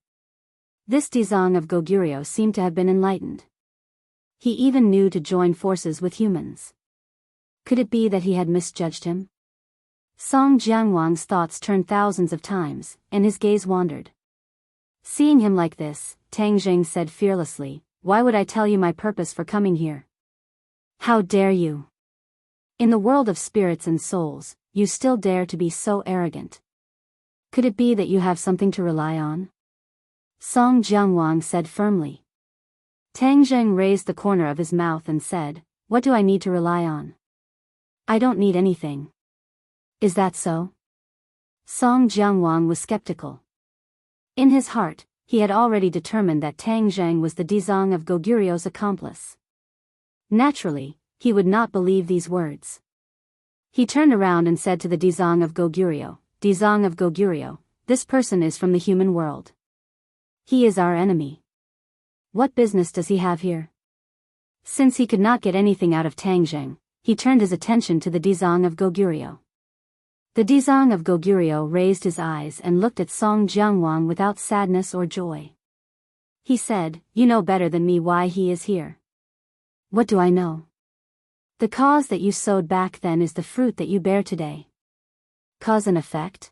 This Dizang of Goguryeo seemed to have been enlightened. He even knew to join forces with humans. Could it be that he had misjudged him? Song Jianguang's thoughts turned thousands of times, and his gaze wandered. Seeing him like this, Tang Zheng said fearlessly, "Why would I tell you my purpose for coming here? How dare you? In the world of spirits and souls, you still dare to be so arrogant. Could it be that you have something to rely on?" Song Jianguang said firmly. Tang Zheng raised the corner of his mouth and said, "What do I need to rely on? I don't need anything." "Is that so?" Song Jianguang was skeptical. In his heart, he had already determined that Tang Zheng was the Dizang of Goguryeo's accomplice. Naturally, he would not believe these words. He turned around and said to the Dizang of Goguryeo, "Dizang of Goguryeo, this person is from the human world. He is our enemy. What business does he have here?" Since he could not get anything out of Tang Zheng, he turned his attention to the Dizang of Goguryeo. The Dizang of Goguryeo raised his eyes and looked at Song Jianguang without sadness or joy. He said, "You know better than me why he is here." "What do I know? The cause that you sowed back then is the fruit that you bear today." "Cause and effect?"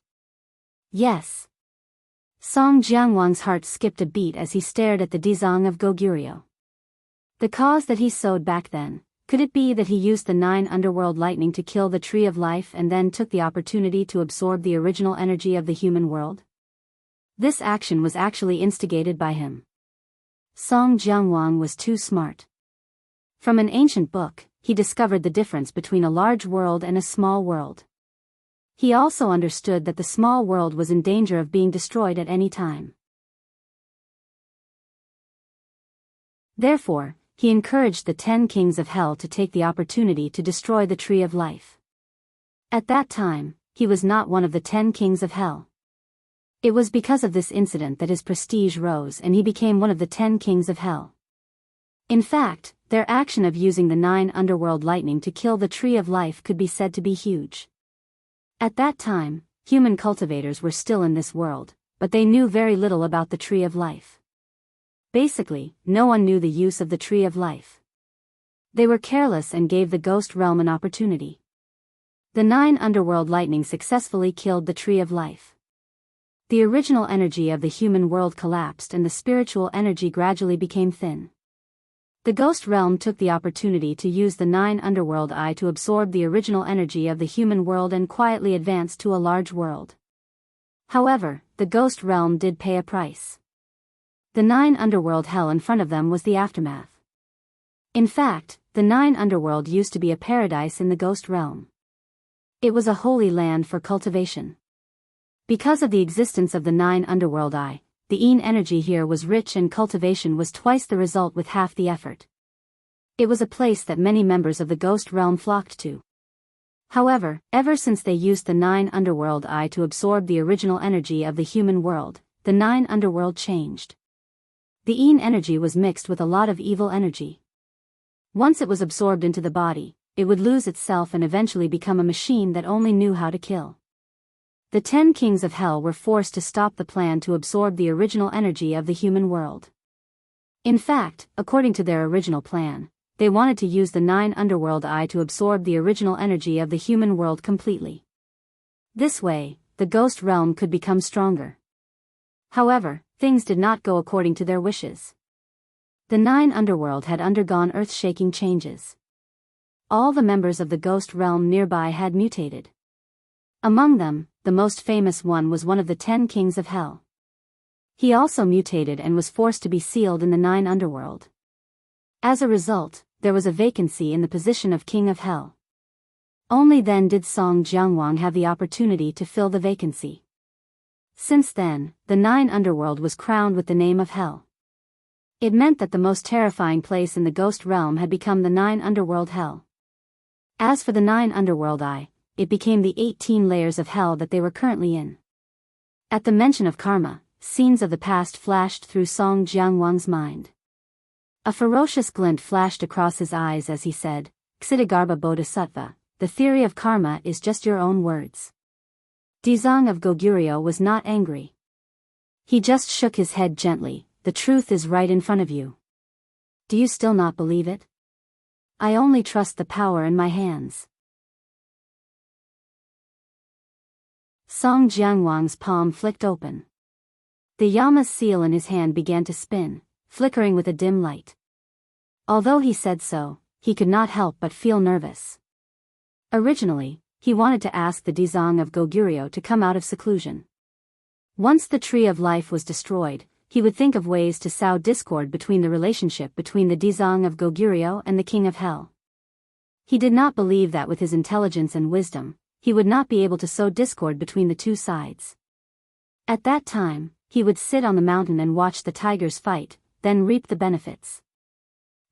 "Yes." Song Jianguang's heart skipped a beat as he stared at the Dizang of Goguryeo. The cause that he sowed back then, could it be that he used the 9 underworld lightning to kill the tree of life and then took the opportunity to absorb the original energy of the human world? This action was actually instigated by him. Song Jianguang was too smart. From an ancient book, he discovered the difference between a large world and a small world. He also understood that the small world was in danger of being destroyed at any time. Therefore, he encouraged the 10 kings of hell to take the opportunity to destroy the tree of life. At that time, he was not one of the 10 kings of hell. It was because of this incident that his prestige rose and he became one of the 10 kings of hell. In fact, their action of using the 9 underworld lightning to kill the tree of life could be said to be huge. At that time, human cultivators were still in this world, but they knew very little about the tree of life. Basically, no one knew the use of the tree of life. They were careless and gave the ghost realm an opportunity. The 9 underworld lightning successfully killed the tree of life. The original energy of the human world collapsed and the spiritual energy gradually became thin. The ghost realm took the opportunity to use the 9 underworld eye to absorb the original energy of the human world and quietly advance to a large world. However, the ghost realm did pay a price. The 9 underworld hell in front of them was the aftermath. In fact, the 9 underworld used to be a paradise in the ghost realm. It was a holy land for cultivation. Because of the existence of the 9 underworld eye, the Een energy here was rich and cultivation was twice the result with half the effort. It was a place that many members of the ghost realm flocked to. However, ever since they used the 9 underworld eye to absorb the original energy of the human world, the 9 underworld changed. The Een energy was mixed with a lot of evil energy. Once it was absorbed into the body, it would lose itself and eventually become a machine that only knew how to kill. The 10 kings of hell were forced to stop the plan to absorb the original energy of the human world. In fact, according to their original plan, they wanted to use the 9 underworld eye to absorb the original energy of the human world completely. This way, the ghost realm could become stronger. However, things did not go according to their wishes. The 9 underworld had undergone earth-shaking changes. All the members of the ghost realm nearby had mutated. Among them, the most famous one was one of the 10 kings of hell. He also mutated and was forced to be sealed in the 9 underworld. As a result, there was a vacancy in the position of king of hell. Only then did Song Jiangwang have the opportunity to fill the vacancy. Since then, the 9 underworld was crowned with the name of hell. It meant that the most terrifying place in the ghost realm had become the 9 underworld hell. As for the 9 underworld eye, it became the 18 layers of hell that they were currently in. At the mention of karma, scenes of the past flashed through Song Jiangwang's mind. A ferocious glint flashed across his eyes as he said, "Ksitigarbha Bodhisattva, the theory of karma is just your own words." Dizang of Goguryeo was not angry. He just shook his head gently. "The truth is right in front of you. Do you still not believe it? I only trust the power in my hands." Song Jiangwang's palm flicked open. The Yama's seal in his hand began to spin, flickering with a dim light. Although he said so, he could not help but feel nervous. Originally, he wanted to ask the Dizang of Goguryeo to come out of seclusion. Once the tree of life was destroyed, he would think of ways to sow discord between the relationship between the Dizang of Goguryeo and the king of hell. He did not believe that with his intelligence and wisdom, he would not be able to sow discord between the two sides. At that time, he would sit on the mountain and watch the tigers fight, then reap the benefits.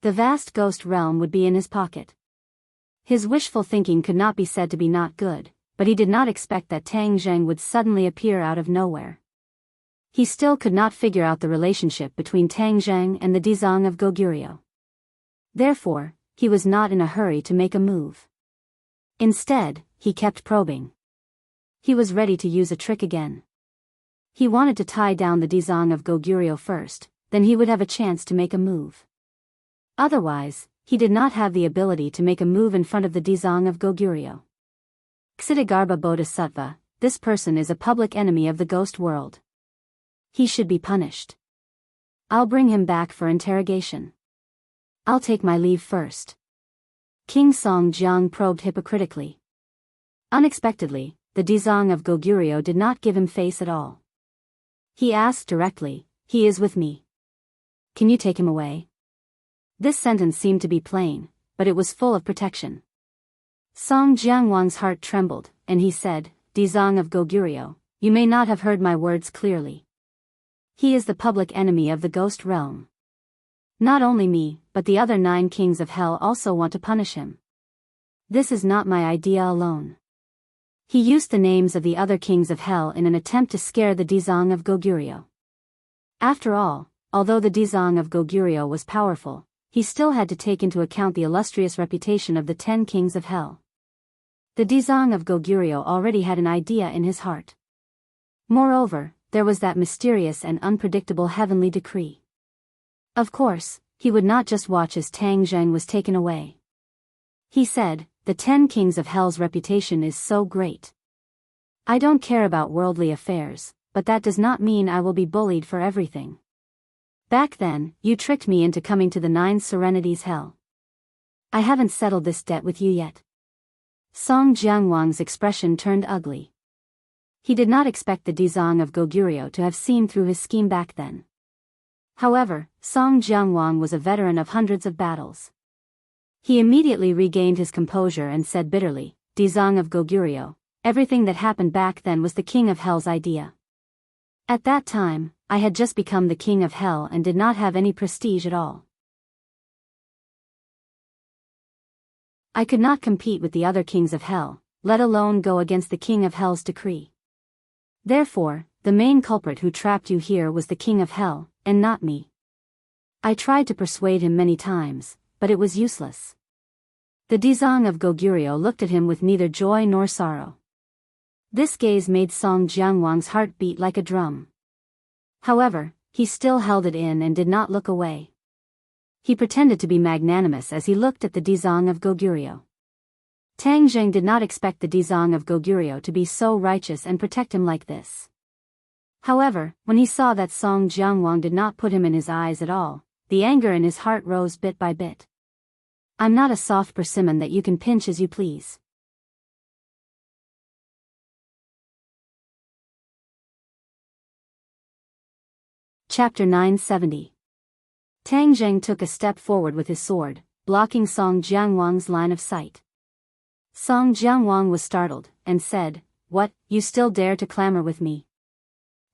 The vast ghost realm would be in his pocket. His wishful thinking could not be said to be not good, but he did not expect that Tang Zheng would suddenly appear out of nowhere. He still could not figure out the relationship between Tang Zheng and the Dizang of Goguryeo. Therefore, he was not in a hurry to make a move. Instead, he kept probing. He was ready to use a trick again. He wanted to tie down the Dizang of Goguryeo first, then he would have a chance to make a move. Otherwise, he did not have the ability to make a move in front of the Dizang of Goguryeo. Ksitigarbha Bodhisattva, this person is a public enemy of the ghost world. He should be punished. I'll bring him back for interrogation. I'll take my leave first. King Song Jiang probed hypocritically. Unexpectedly, the Dizang of Goguryeo did not give him face at all. He asked directly, "He is with me. Can you take him away?" This sentence seemed to be plain, but it was full of protection. Song Jiangwang's heart trembled, and he said, "Dizang of Goguryeo, you may not have heard my words clearly. He is the public enemy of the ghost realm. Not only me, but the other 9 kings of hell also want to punish him. This is not my idea alone. He used the names of the other kings of hell in an attempt to scare the Dizang of Goguryeo. After all, although the Dizang of Goguryeo was powerful, he still had to take into account the illustrious reputation of the 10 kings of hell. The Dizang of Goguryeo already had an idea in his heart. Moreover, there was that mysterious and unpredictable heavenly decree. Of course, he would not just watch as Tang Zheng was taken away. He said, "The 10 kings of hell's reputation is so great. I don't care about worldly affairs, but that does not mean I will be bullied for everything. Back then, you tricked me into coming to the 9 Serenities hell. I haven't settled this debt with you yet." Song Jianguang's expression turned ugly. He did not expect the Dizang of Goguryeo to have seen through his scheme back then. However, Song Jianguang was a veteran of hundreds of battles. He immediately regained his composure and said bitterly, "Dizang of Goguryeo, everything that happened back then was the King of Hell's idea. At that time, I had just become the King of Hell and did not have any prestige at all. I could not compete with the other kings of hell, let alone go against the King of Hell's decree. Therefore, the main culprit who trapped you here was the King of Hell, and not me. I tried to persuade him many times, but it was useless." The Dizang of Goguryeo looked at him with neither joy nor sorrow. This gaze made Song Jianguang's heart beat like a drum. However, he still held it in and did not look away. He pretended to be magnanimous as he looked at the Dizang of Goguryeo. Tang Zheng did not expect the Dizang of Goguryeo to be so righteous and protect him like this. However, when he saw that Song Jianguang did not put him in his eyes at all, the anger in his heart rose bit by bit. "I'm not a soft persimmon that you can pinch as you please." Chapter 970. Tang Zheng took a step forward with his sword, blocking Song Jianguang's line of sight. Song Jianguang was startled, and said, "What, you still dare to clamor with me?"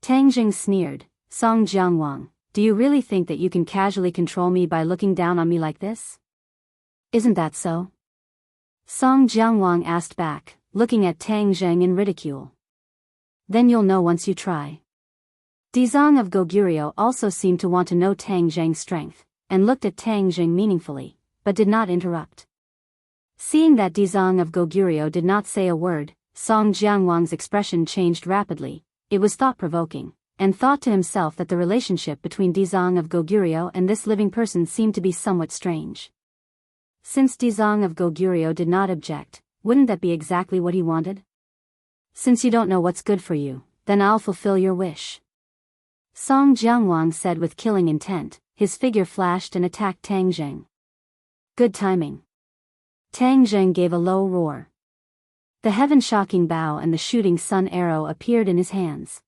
Tang Zheng sneered, "Song Jianguang, do you really think that you can casually control me by looking down on me like this? Isn't that so?" Song Jianguang asked back, looking at Tang Zheng in ridicule. "Then you'll know once you try." Dizang of Goguryeo also seemed to want to know Tang Zheng's strength, and looked at Tang Zheng meaningfully, but did not interrupt. Seeing that Dizang of Goguryeo did not say a word, Song Jianguang's expression changed rapidly. It was thought-provoking, and thought to himself that the relationship between Dizang of Goguryeo and this living person seemed to be somewhat strange. Since Dizang of Goguryeo did not object, wouldn't that be exactly what he wanted? "Since you don't know what's good for you, then I'll fulfill your wish." Song Jianguang said with killing intent. His figure flashed and attacked Tang Zheng. Good timing. Tang Zheng gave a low roar. The heaven-shocking bow and the shooting sun arrow appeared in his hands.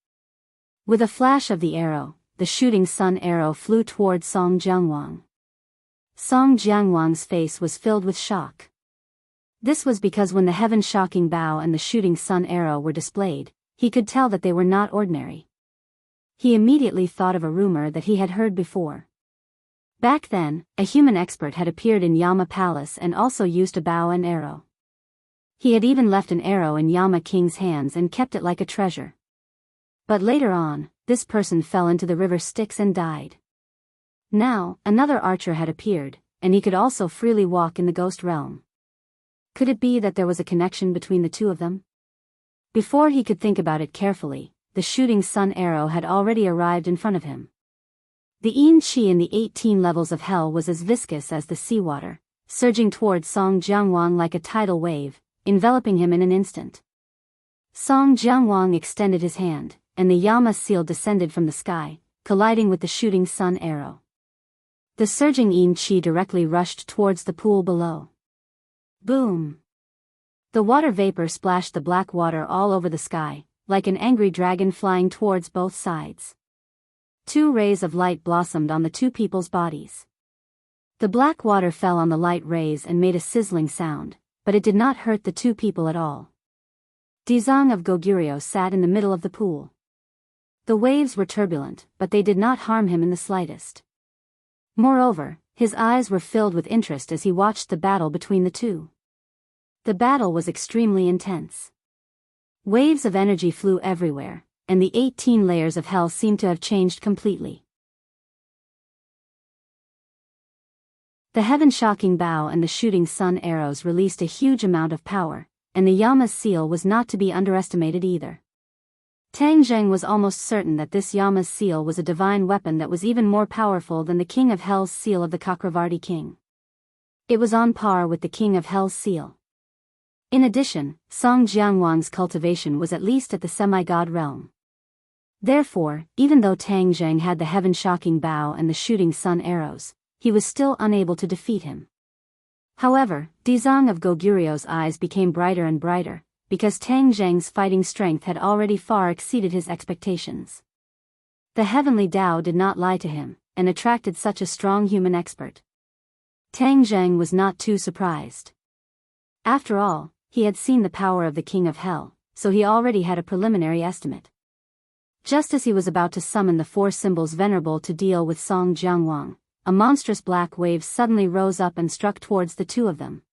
With a flash of the arrow, the shooting sun arrow flew toward Song Jianguang. Song Jianguang's face was filled with shock. This was because when the heaven-shocking bow and the shooting sun arrow were displayed, he could tell that they were not ordinary. He immediately thought of a rumor that he had heard before. Back then, a human expert had appeared in Yama Palace and also used a bow and arrow. He had even left an arrow in Yama King's hands and kept it like a treasure. But later on, this person fell into the river Styx and died. Now, another archer had appeared, and he could also freely walk in the ghost realm. Could it be that there was a connection between the two of them? Before he could think about it carefully, the shooting sun arrow had already arrived in front of him. The yin qi in the 18 levels of hell was as viscous as the seawater, surging towards Song Jianguang like a tidal wave, enveloping him in an instant. Song Jianguang extended his hand, and the Yama seal descended from the sky, colliding with the shooting sun arrow. The surging yin qi directly rushed towards the pool below. Boom! The water vapor splashed the black water all over the sky, like an angry dragon flying towards both sides. 2 rays of light blossomed on the two people's bodies. The black water fell on the light rays and made a sizzling sound, but it did not hurt the two people at all. Dizang of Goguryeo sat in the middle of the pool. The waves were turbulent, but they did not harm him in the slightest. Moreover, his eyes were filled with interest as he watched the battle between the two. The battle was extremely intense. Waves of energy flew everywhere, and the 18 layers of hell seemed to have changed completely. The heaven-shocking bow and the shooting sun arrows released a huge amount of power, and the Yama's seal was not to be underestimated either. Tang Zheng was almost certain that this Yama's seal was a divine weapon that was even more powerful than the King of Hell's seal of the Chakravarti king. It was on par with the King of Hell's seal. In addition, Song Jianguang's cultivation was at least at the semi-god realm. Therefore, even though Tang Zheng had the heaven-shocking bow and the shooting sun arrows, he was still unable to defeat him. However, Dizang of Goguryu's eyes became brighter and brighter, because Tang Zheng's fighting strength had already far exceeded his expectations. The heavenly Tao did not lie to him, and attracted such a strong human expert. Tang Zheng was not too surprised. After all, he had seen the power of the King of Hell, so he already had a preliminary estimate. Just as he was about to summon the four symbols venerable to deal with Song Jianguang, a monstrous black wave suddenly rose up and struck towards the two of them.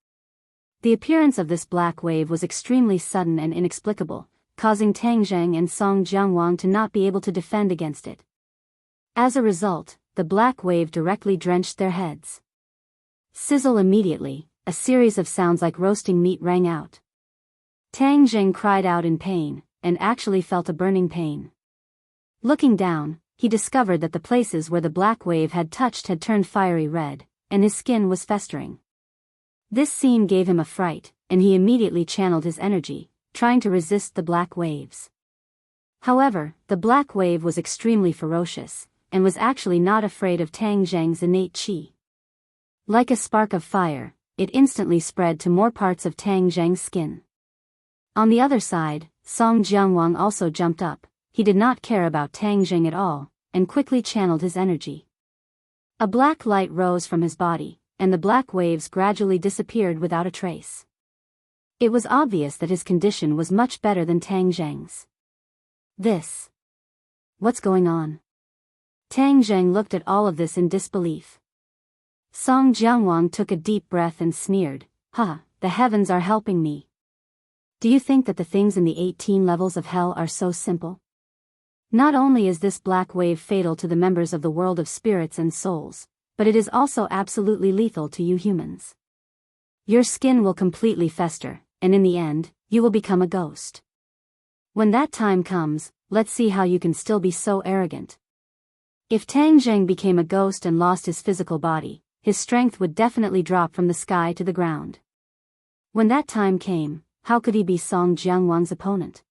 The appearance of this black wave was extremely sudden and inexplicable, causing Tang Zheng and Song Jianguang to not be able to defend against it. As a result, the black wave directly drenched their heads. Sizzle! Immediately, a series of sounds like roasting meat rang out. Tang Zheng cried out in pain, and actually felt a burning pain. Looking down, he discovered that the places where the black wave had touched had turned fiery red, and his skin was festering. This scene gave him a fright, and he immediately channeled his energy, trying to resist the black waves. However, the black wave was extremely ferocious, and was actually not afraid of Tang Zheng's innate qi. Like a spark of fire, it instantly spread to more parts of Tang Zheng's skin. On the other side, Song Jianguang also jumped up. He did not care about Tang Zheng at all, and quickly channeled his energy. A black light rose from his body, and the black waves gradually disappeared without a trace. It was obvious that his condition was much better than Tang Zheng's. What's going on? Tang Zheng looked at all of this in disbelief. Song Jianguang took a deep breath and sneered, the heavens are helping me. Do you think that the things in the 18 levels of hell are so simple? Not only is this black wave fatal to the members of the world of spirits and souls, but it is also absolutely lethal to you humans. Your skin will completely fester, and in the end, you will become a ghost. When that time comes, let's see how you can still be so arrogant. If Tang Zheng became a ghost and lost his physical body, his strength would definitely drop from the sky to the ground. When that time came, how could he be Song Jianguang's opponent?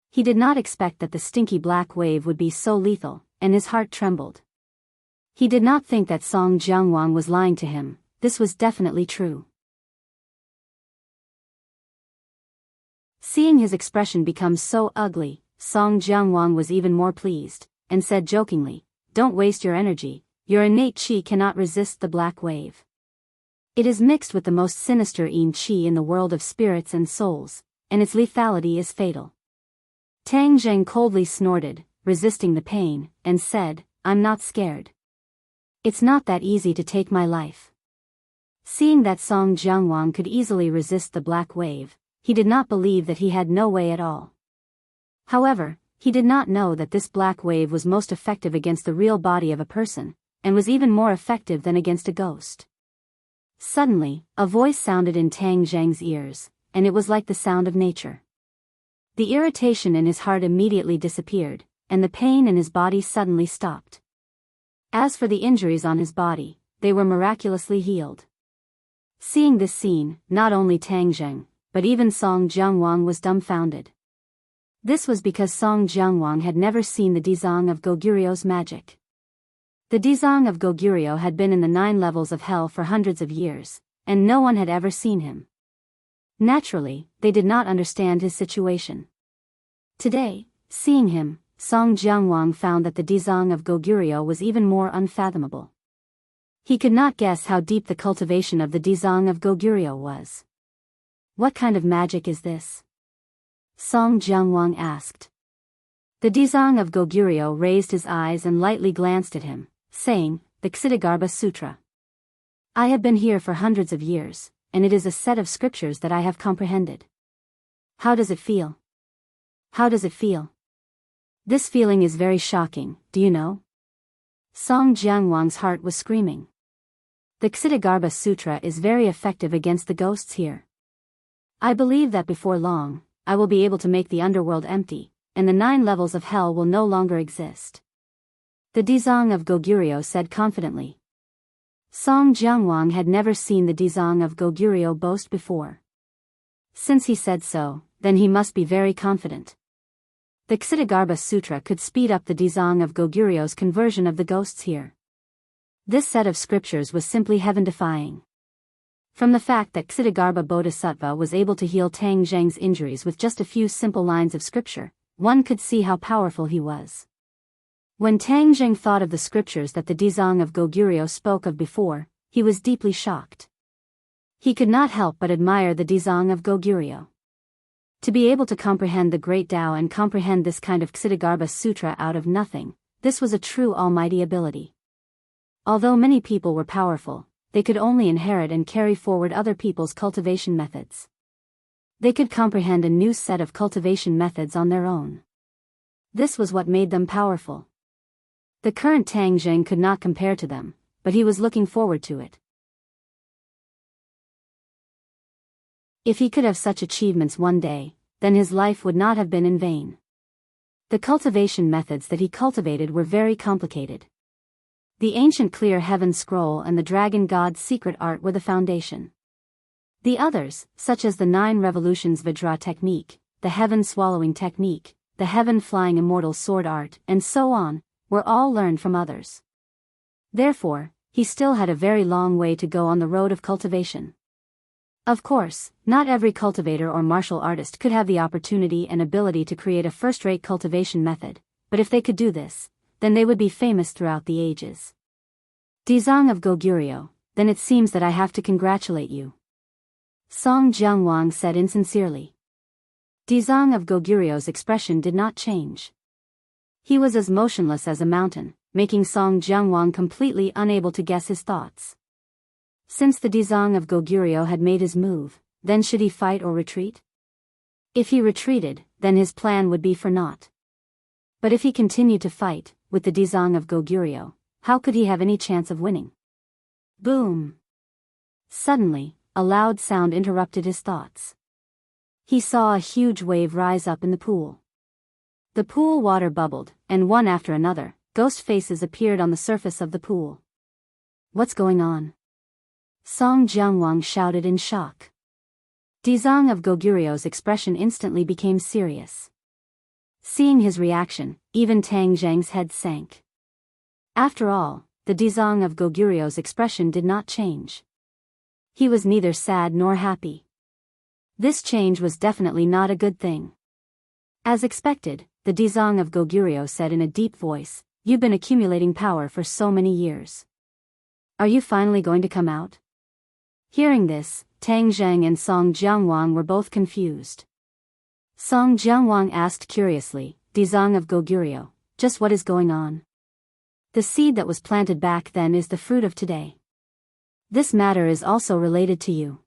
He did not expect that the stinky black wave would be so lethal, and his heart trembled. He did not think that Song Jianguang was lying to him. This was definitely true. Seeing his expression become so ugly, Song Jianguang was even more pleased, and said jokingly, "Don't waste your energy, your innate qi cannot resist the black wave. It is mixed with the most sinister yin qi in the world of spirits and souls, and its lethality is fatal." Tang Zheng coldly snorted, resisting the pain, and said, "I'm not scared. It's not that easy to take my life." Seeing that Song Jianguang could easily resist the black wave, he did not believe that he had no way at all. However, he did not know that this black wave was most effective against the real body of a person, and was even more effective than against a ghost. Suddenly, a voice sounded in Tang Zheng's ears, and it was like the sound of nature. The irritation in his heart immediately disappeared, and the pain in his body suddenly stopped. As for the injuries on his body, they were miraculously healed. Seeing this scene, not only Tang Zheng, but even Song Jianguang was dumbfounded. This was because Song Jianguang had never seen the Dizang of Goguryu's magic. The Dizang of Goguryu had been in the 9 levels of hell for hundreds of years, and no one had ever seen him. Naturally, they did not understand his situation. Today, seeing him, Song Jianguang found that the Dizang of Goguryu was even more unfathomable. He could not guess how deep the cultivation of the Dizang of Goguryu was. "What kind of magic is this?" Song Jianguang asked. The Dizang of Goguryu raised his eyes and lightly glanced at him, saying, "The Ksitigarbha Sutra. I have been here for hundreds of years, and it is a set of scriptures that I have comprehended." "How does it feel?" How does it feel? This feeling is very shocking, do you know? Song Jianguang's heart was screaming. The Ksitigarbha Sutra is very effective against the ghosts here. I believe that before long, I will be able to make the underworld empty, and the 9 levels of hell will no longer exist. The Dizang of Goguryeo said confidently. Song Jianguang had never seen the Dizang of Goguryeo boast before. Since he said so, then he must be very confident. The Ksitigarbha Sutra could speed up the Dizang of Goguryeo's conversion of the ghosts here. This set of scriptures was simply heaven-defying. From the fact that Ksitigarbha Bodhisattva was able to heal Tang Zheng's injuries with just a few simple lines of scripture, one could see how powerful he was. When Tang Zheng thought of the scriptures that the Dizang of Goguryeo spoke of before, he was deeply shocked. He could not help but admire the Dizang of Goguryeo. To be able to comprehend the Great Tao and comprehend this kind of Ksitigarbha Sutra out of nothing, this was a true almighty ability. Although many people were powerful, they could only inherit and carry forward other people's cultivation methods. They could comprehend a new set of cultivation methods on their own. This was what made them powerful. The current Tang Zheng could not compare to them, but he was looking forward to it. If he could have such achievements one day, then his life would not have been in vain. The cultivation methods that he cultivated were very complicated. The ancient clear heaven scroll and the dragon god's secret art were the foundation. The others, such as the 9 revolutions Vajra technique, the heaven swallowing technique, the heaven flying immortal sword art, and so on, were all learned from others. Therefore, he still had a very long way to go on the road of cultivation. Of course, not every cultivator or martial artist could have the opportunity and ability to create a first-rate cultivation method, but if they could do this, then they would be famous throughout the ages. Dizang of Goguryeo, then it seems that I have to congratulate you. Song Jianguang said insincerely. Dizang of Goguryeo's expression did not change. He was as motionless as a mountain, making Song Jianguang completely unable to guess his thoughts. Since the Dizang of Goguryeo had made his move, then should he fight or retreat? If he retreated, then his plan would be for naught. But if he continued to fight, with the Dizang of Goguryeo, how could he have any chance of winning? Boom! Suddenly, a loud sound interrupted his thoughts. He saw a huge wave rise up in the pool. The pool water bubbled, and one after another, ghost faces appeared on the surface of the pool. What's going on? Song Jianguang shouted in shock. Dizang of Goguryeo's expression instantly became serious. Seeing his reaction, even Tang Zheng's head sank. After all, the Dizang of Goguryeo's expression did not change. He was neither sad nor happy. This change was definitely not a good thing. As expected, the Dizang of Goguryeo said in a deep voice, "You've been accumulating power for so many years. Are you finally going to come out?" Hearing this, Tang Zheng and Song Jianguang were both confused. Song Jianguang asked curiously, "Dizang of Goguryeo, just what is going on?" The seed that was planted back then is the fruit of today. This matter is also related to you.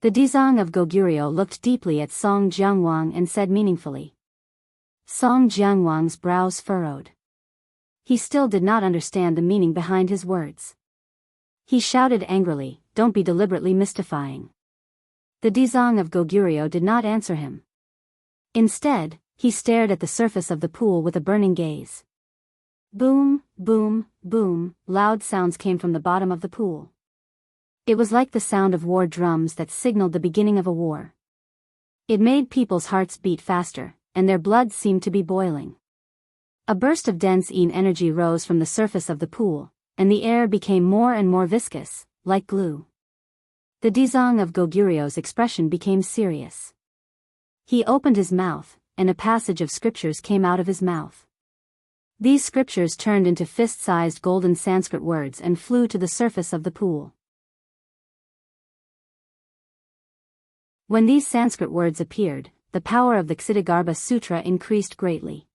The Dizang of Goguryeo looked deeply at Song Jianguang and said meaningfully. Song Jianguang's brows furrowed. He still did not understand the meaning behind his words. He shouted angrily, "Don't be deliberately mystifying." The Dizang of Goguryeo did not answer him. Instead, he stared at the surface of the pool with a burning gaze. Boom, boom, boom, loud sounds came from the bottom of the pool. It was like the sound of war drums that signaled the beginning of a war. It made people's hearts beat faster, and their blood seemed to be boiling. A burst of dense energy rose from the surface of the pool, and the air became more and more viscous, like glue. The Dizang of Goguryeo's expression became serious. He opened his mouth, and a passage of scriptures came out of his mouth. These scriptures turned into fist-sized golden Sanskrit words and flew to the surface of the pool. When these Sanskrit words appeared, the power of the Ksitigarbha Sutra increased greatly.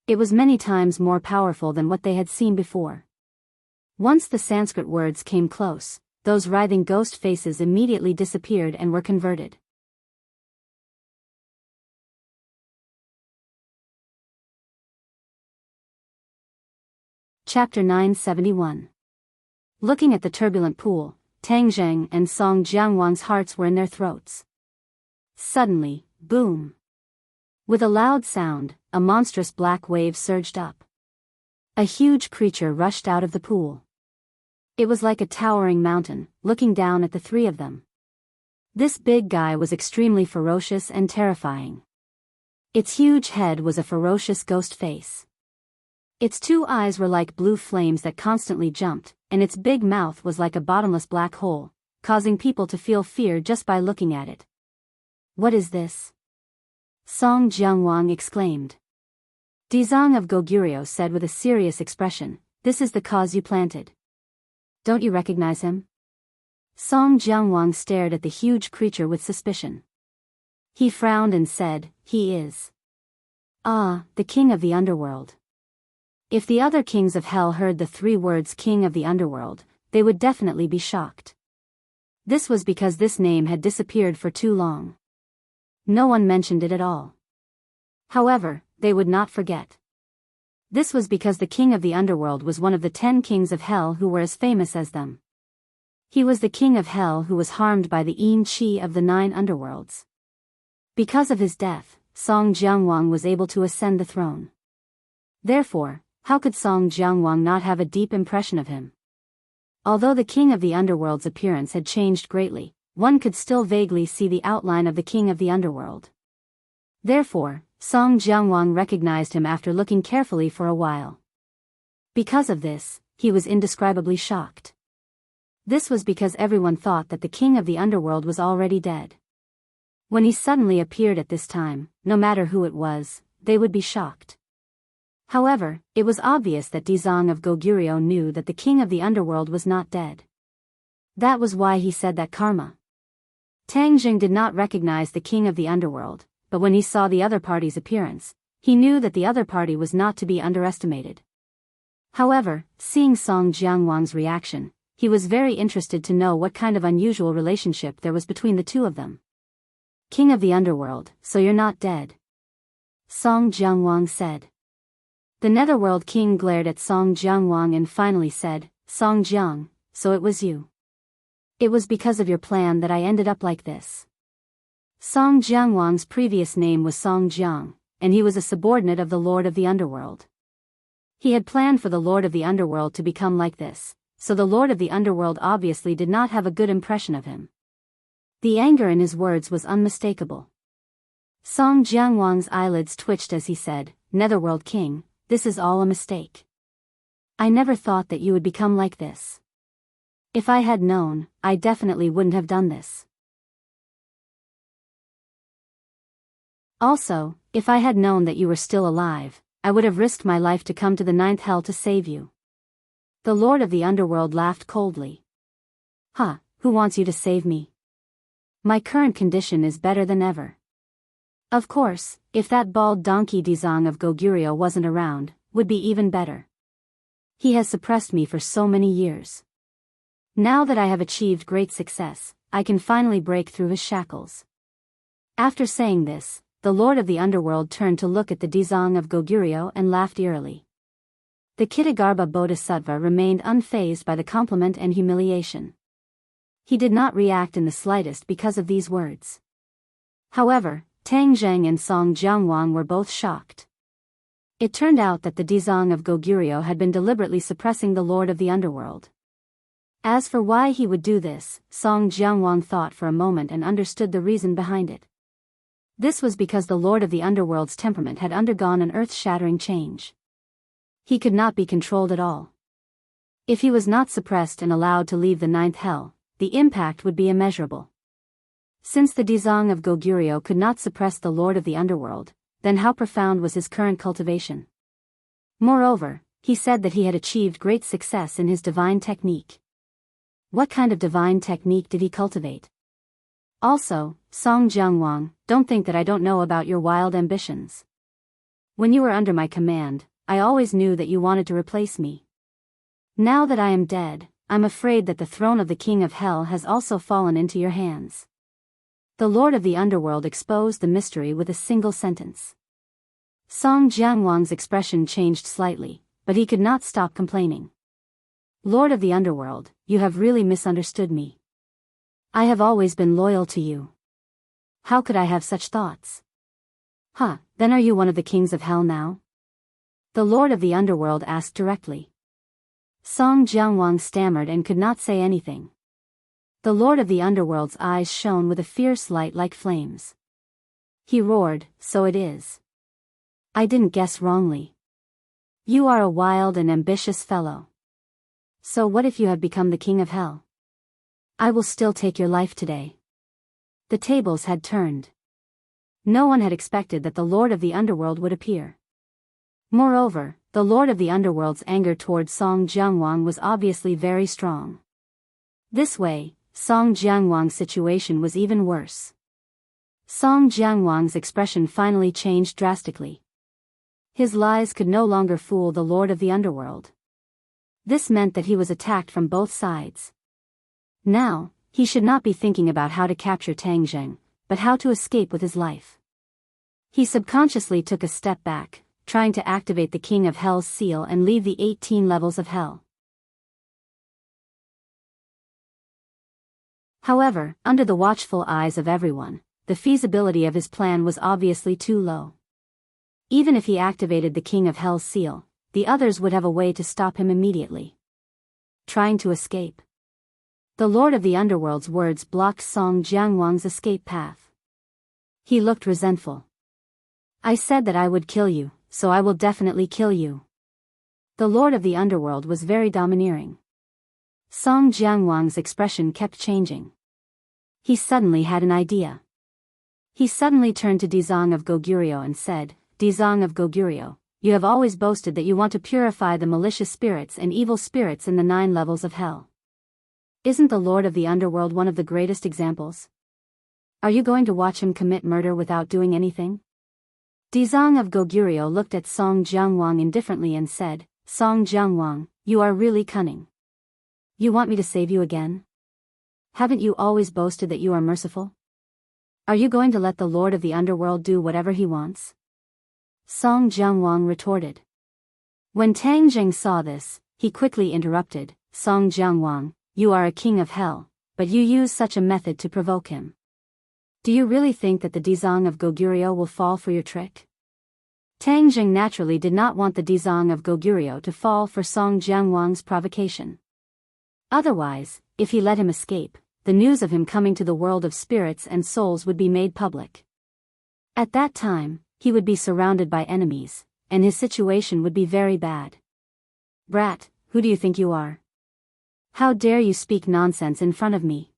It was many times more powerful than what they had seen before. Once the Sanskrit words came close, those writhing ghost faces immediately disappeared and were converted. Chapter 971. Looking at the turbulent pool, Tang Zheng and Song Jiangwang's hearts were in their throats. Suddenly, boom! With a loud sound, a monstrous black wave surged up. A huge creature rushed out of the pool. It was like a towering mountain, looking down at the three of them. This big guy was extremely ferocious and terrifying. Its huge head was a ferocious ghost face. Its two eyes were like blue flames that constantly jumped, and its big mouth was like a bottomless black hole, causing people to feel fear just by looking at it. "What is this?" Song Jiangwang exclaimed. Dizang of Goguryeo said with a serious expression, "This is the cause you planted. Don't you recognize him?" Song Jiangwang stared at the huge creature with suspicion. He frowned and said, "He is. The king of the underworld." If the other kings of hell heard the three words king of the underworld, they would definitely be shocked. This was because this name had disappeared for too long. No one mentioned it at all. However, they would not forget. This was because the king of the underworld was one of the 10 kings of hell who were as famous as them. He was the king of hell who was harmed by the Yin Qi of the 9 underworlds. Because of his death, Song Jiangwang was able to ascend the throne. Therefore, how could Song Jiangwang not have a deep impression of him? Although the king of the underworld's appearance had changed greatly, one could still vaguely see the outline of the king of the underworld. Therefore, Song Jiangwang recognized him after looking carefully for a while. Because of this, he was indescribably shocked. This was because everyone thought that the king of the underworld was already dead. When he suddenly appeared at this time, no matter who it was, they would be shocked. However, it was obvious that Dizang of Goguryeo knew that the king of the underworld was not dead. That was why he said that karma. Tang Jing did not recognize the king of the underworld, but when he saw the other party's appearance, he knew that the other party was not to be underestimated. However, seeing Song Jiangwang's reaction, he was very interested to know what kind of unusual relationship there was between the two of them. "King of the underworld, so you're not dead?" Song Jiangwang said. The Netherworld king glared at Song Jiangwang and finally said, "Song Jiang, so it was you. It was because of your plan that I ended up like this." Song Jiangwang's previous name was Song Jiang, and he was a subordinate of the Lord of the Underworld. He had planned for the Lord of the Underworld to become like this, so the Lord of the Underworld obviously did not have a good impression of him. The anger in his words was unmistakable. Song Jiangwang's eyelids twitched as he said, "Netherworld king, this is all a mistake. I never thought that you would become like this. If I had known, I definitely wouldn't have done this. Also, if I had known that you were still alive, I would have risked my life to come to the 9th hell to save you." The Lord of the Underworld laughed coldly. Who wants you to save me? My current condition is better than ever. Of course, if that bald donkey Dizang of Goguryeo wasn't around, would be even better. He has suppressed me for so many years. Now that I have achieved great success, I can finally break through his shackles. After saying this, the Lord of the Underworld turned to look at the Dizang of Goguryeo and laughed eerily. The Kitagarbha Bodhisattva remained unfazed by the compliment and humiliation. He did not react in the slightest because of these words. However, Tang Zheng and Song Jiangwang were both shocked. It turned out that the Dizang of Goguryeo had been deliberately suppressing the Lord of the Underworld. As for why he would do this, Song Jiangwang thought for a moment and understood the reason behind it. This was because the Lord of the Underworld's temperament had undergone an earth-shattering change. He could not be controlled at all. If he was not suppressed and allowed to leave the 9th hell, the impact would be immeasurable. Since the Dizang of Goguryeo could not suppress the Lord of the Underworld, then how profound was his current cultivation? Moreover, he said that he had achieved great success in his divine technique. What kind of divine technique did he cultivate? Also, Song Jiangwang, don't think that I don't know about your wild ambitions. When you were under my command, I always knew that you wanted to replace me. Now that I am dead, I'm afraid that the throne of the King of Hell has also fallen into your hands. The Lord of the Underworld exposed the mystery with a single sentence. Song Jiangwang's expression changed slightly, but he could not stop complaining. Lord of the Underworld, you have really misunderstood me. I have always been loyal to you. How could I have such thoughts? Then are you one of the kings of hell now? The Lord of the Underworld asked directly. Song Jianguang stammered and could not say anything. The Lord of the Underworld's eyes shone with a fierce light like flames. He roared, so it is. I didn't guess wrongly. You are a wild and ambitious fellow. So what if you have become the king of hell? I will still take your life today. The tables had turned. No one had expected that the Lord of the Underworld would appear. Moreover, the Lord of the Underworld's anger toward Song Jianguang was obviously very strong. This way, Song Jianguang's situation was even worse. Song Jianguang's expression finally changed drastically. His lies could no longer fool the Lord of the Underworld. This meant that he was attacked from both sides. Now, he should not be thinking about how to capture Tang Zheng, but how to escape with his life. He subconsciously took a step back, trying to activate the King of Hell's seal and leave the 18 levels of hell. However, under the watchful eyes of everyone, the feasibility of his plan was obviously too low. Even if he activated the King of Hell's seal, the others would have a way to stop him immediately. Trying to escape. The Lord of the Underworld's words blocked Song Jianguang's escape path. He looked resentful. I said that I would kill you, so I will definitely kill you. The Lord of the Underworld was very domineering. Song Jianguang's expression kept changing. He suddenly had an idea. He suddenly turned to Dizong of Goguryeo and said, Dizong of Goguryeo, you have always boasted that you want to purify the malicious spirits and evil spirits in the 9 levels of hell. Isn't the Lord of the Underworld one of the greatest examples? Are you going to watch him commit murder without doing anything? Dizong of Goguryeo looked at Song Jianguang indifferently and said, Song Jianguang, you are really cunning. You want me to save you again? Haven't you always boasted that you are merciful? Are you going to let the Lord of the Underworld do whatever he wants? Song Jianguang retorted. When Tang Zheng saw this, he quickly interrupted, Song Jianguang, you are a king of hell, but you use such a method to provoke him. Do you really think that the Dizong of Goguryeo will fall for your trick? Tang Zheng naturally did not want the Dizong of Goguryeo to fall for Song Jianguang's provocation. Otherwise, if he let him escape, the news of him coming to the world of spirits and souls would be made public. At that time, he would be surrounded by enemies, and his situation would be very bad. Brat, who do you think you are? How dare you speak nonsense in front of me?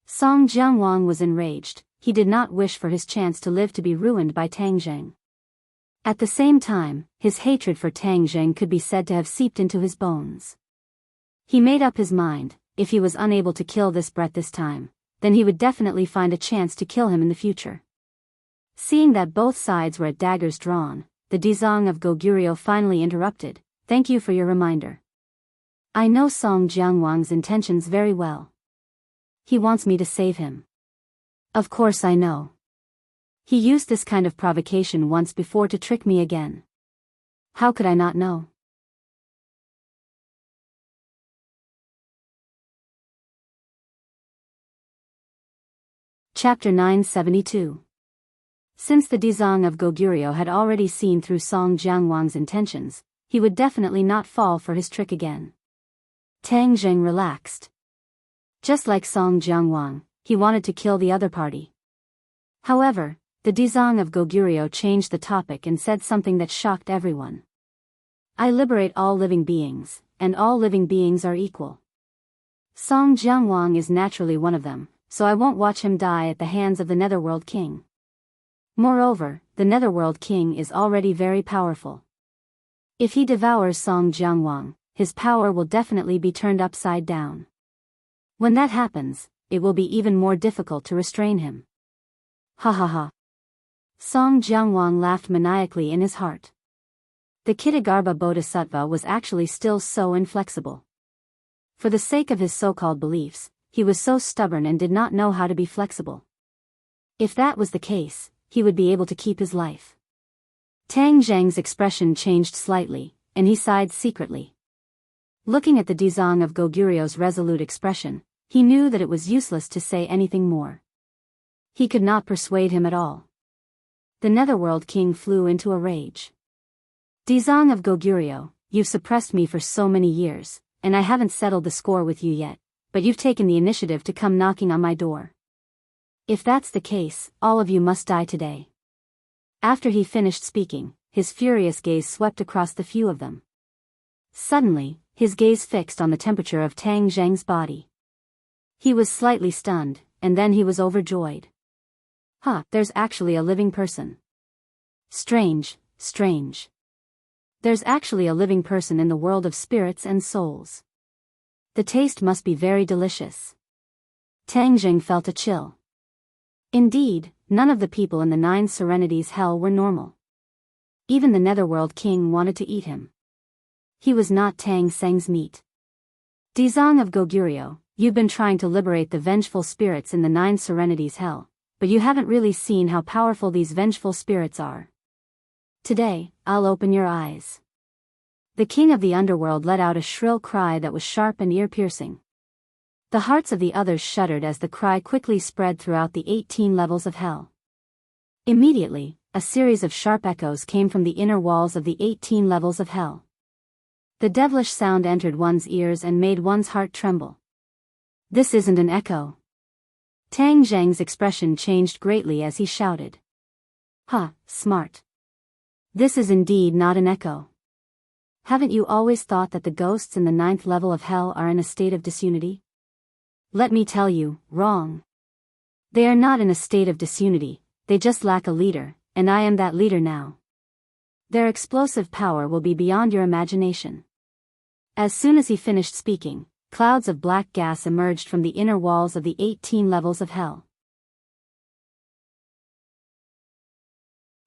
Song Jianguang was enraged. He did not wish for his chance to live to be ruined by Tang Zheng. At the same time, his hatred for Tang Zheng could be said to have seeped into his bones. He made up his mind, if he was unable to kill this brat this time, then he would definitely find a chance to kill him in the future. Seeing that both sides were at daggers drawn, the Dizong of Goguryeo finally interrupted, Thank you for your reminder. I know Song Jianguang's intentions very well. He wants me to save him. Of course I know. He used this kind of provocation once before to trick me again. How could I not know? Chapter 972. Since the Dizong of Goguryeo had already seen through Song Jianguang's intentions, he would definitely not fall for his trick again. Tang Zheng relaxed. Just like Song Jianguang, he wanted to kill the other party. However, the Dizong of Goguryeo changed the topic and said something that shocked everyone. I liberate all living beings, and all living beings are equal. Song Jianguang is naturally one of them, so I won't watch him die at the hands of the Netherworld King. Moreover, the Netherworld King is already very powerful. If he devours Song Jianguang, his power will definitely be turned upside down. When that happens, it will be even more difficult to restrain him. Ha ha ha. Song Jianguang laughed maniacally in his heart. The Kitagarbha Bodhisattva was actually still so inflexible. For the sake of his so-called beliefs, he was so stubborn and did not know how to be flexible. If that was the case, he would be able to keep his life. Tang Zheng's expression changed slightly, and he sighed secretly. Looking at the Dizang of Goguryo's resolute expression, he knew that it was useless to say anything more. He could not persuade him at all. The Netherworld King flew into a rage. Dizang of Goguryo, you've suppressed me for so many years, and I haven't settled the score with you yet, but you've taken the initiative to come knocking on my door. If that's the case, all of you must die today. After he finished speaking, his furious gaze swept across the few of them. Suddenly, his gaze fixed on the temperature of Tang Zheng's body. He was slightly stunned, and then he was overjoyed. There's actually a living person. Strange, strange. There's actually a living person in the world of spirits and souls. The taste must be very delicious. Tang Zheng felt a chill. Indeed, none of the people in the 9 Serenities hell were normal. Even the Netherworld King wanted to eat him. He was not Tang Zheng's meat. Dizang of Goguryo, you've been trying to liberate the vengeful spirits in the 9 Serenities hell, but you haven't really seen how powerful these vengeful spirits are. Today, I'll open your eyes. The king of the underworld let out a shrill cry that was sharp and ear-piercing. The hearts of the others shuddered as the cry quickly spread throughout the 18 levels of hell. Immediately, a series of sharp echoes came from the inner walls of the 18 levels of hell. The devilish sound entered one's ears and made one's heart tremble. This isn't an echo. Tang Zheng's expression changed greatly as he shouted. Smart. This is indeed not an echo. Haven't you always thought that the ghosts in the 9th level of hell are in a state of disunity? Let me tell you, wrong. They are not in a state of disunity, they just lack a leader, and I am that leader now. Their explosive power will be beyond your imagination. As soon as he finished speaking, clouds of black gas emerged from the inner walls of the 18 levels of hell.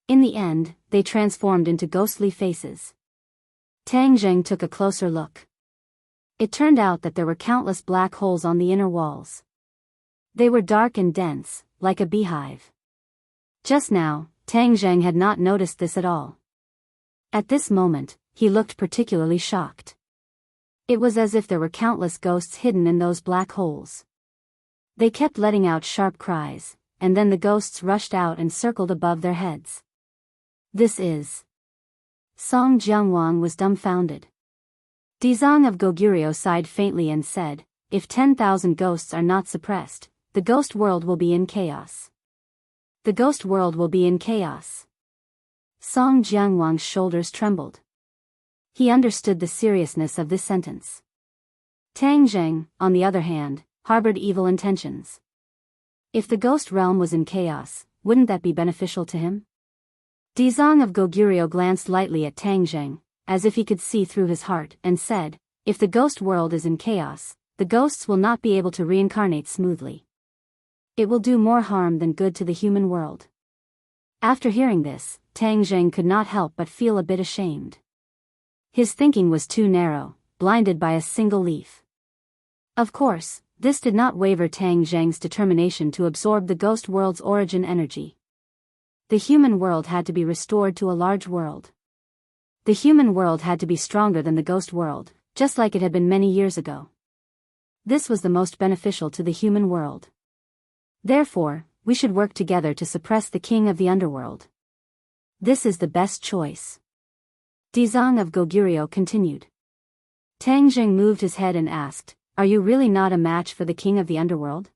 In the end, they transformed into ghostly faces. Tang Zheng took a closer look. It turned out that there were countless black holes on the inner walls. They were dark and dense, like a beehive. Just now, Tang Zheng had not noticed this at all. At this moment, he looked particularly shocked. It was as if there were countless ghosts hidden in those black holes. They kept letting out sharp cries, and then the ghosts rushed out and circled above their heads. This is... Song Jiangwang was dumbfounded. Dizang of Goguryo sighed faintly and said, if 10,000 ghosts are not suppressed, the ghost world will be in chaos. The ghost world will be in chaos. Song Jiangwang's shoulders trembled. He understood the seriousness of this sentence. Tang Zheng, on the other hand, harbored evil intentions. If the ghost realm was in chaos, wouldn't that be beneficial to him? Dizang of Goguryo glanced lightly at Tang Zheng, as if he could see through his heart, and said, if the ghost world is in chaos, the ghosts will not be able to reincarnate smoothly. It will do more harm than good to the human world. After hearing this, Tang Zheng could not help but feel a bit ashamed. His thinking was too narrow, blinded by a single leaf. Of course, this did not waver Tang Zheng's determination to absorb the ghost world's origin energy. The human world had to be restored to a large world. The human world had to be stronger than the ghost world, just like it had been many years ago. This was the most beneficial to the human world. Therefore, we should work together to suppress the king of the underworld. This is the best choice. Dizang of Goguryo continued. Tang Zheng moved his head and asked, are you really not a match for the king of the underworld?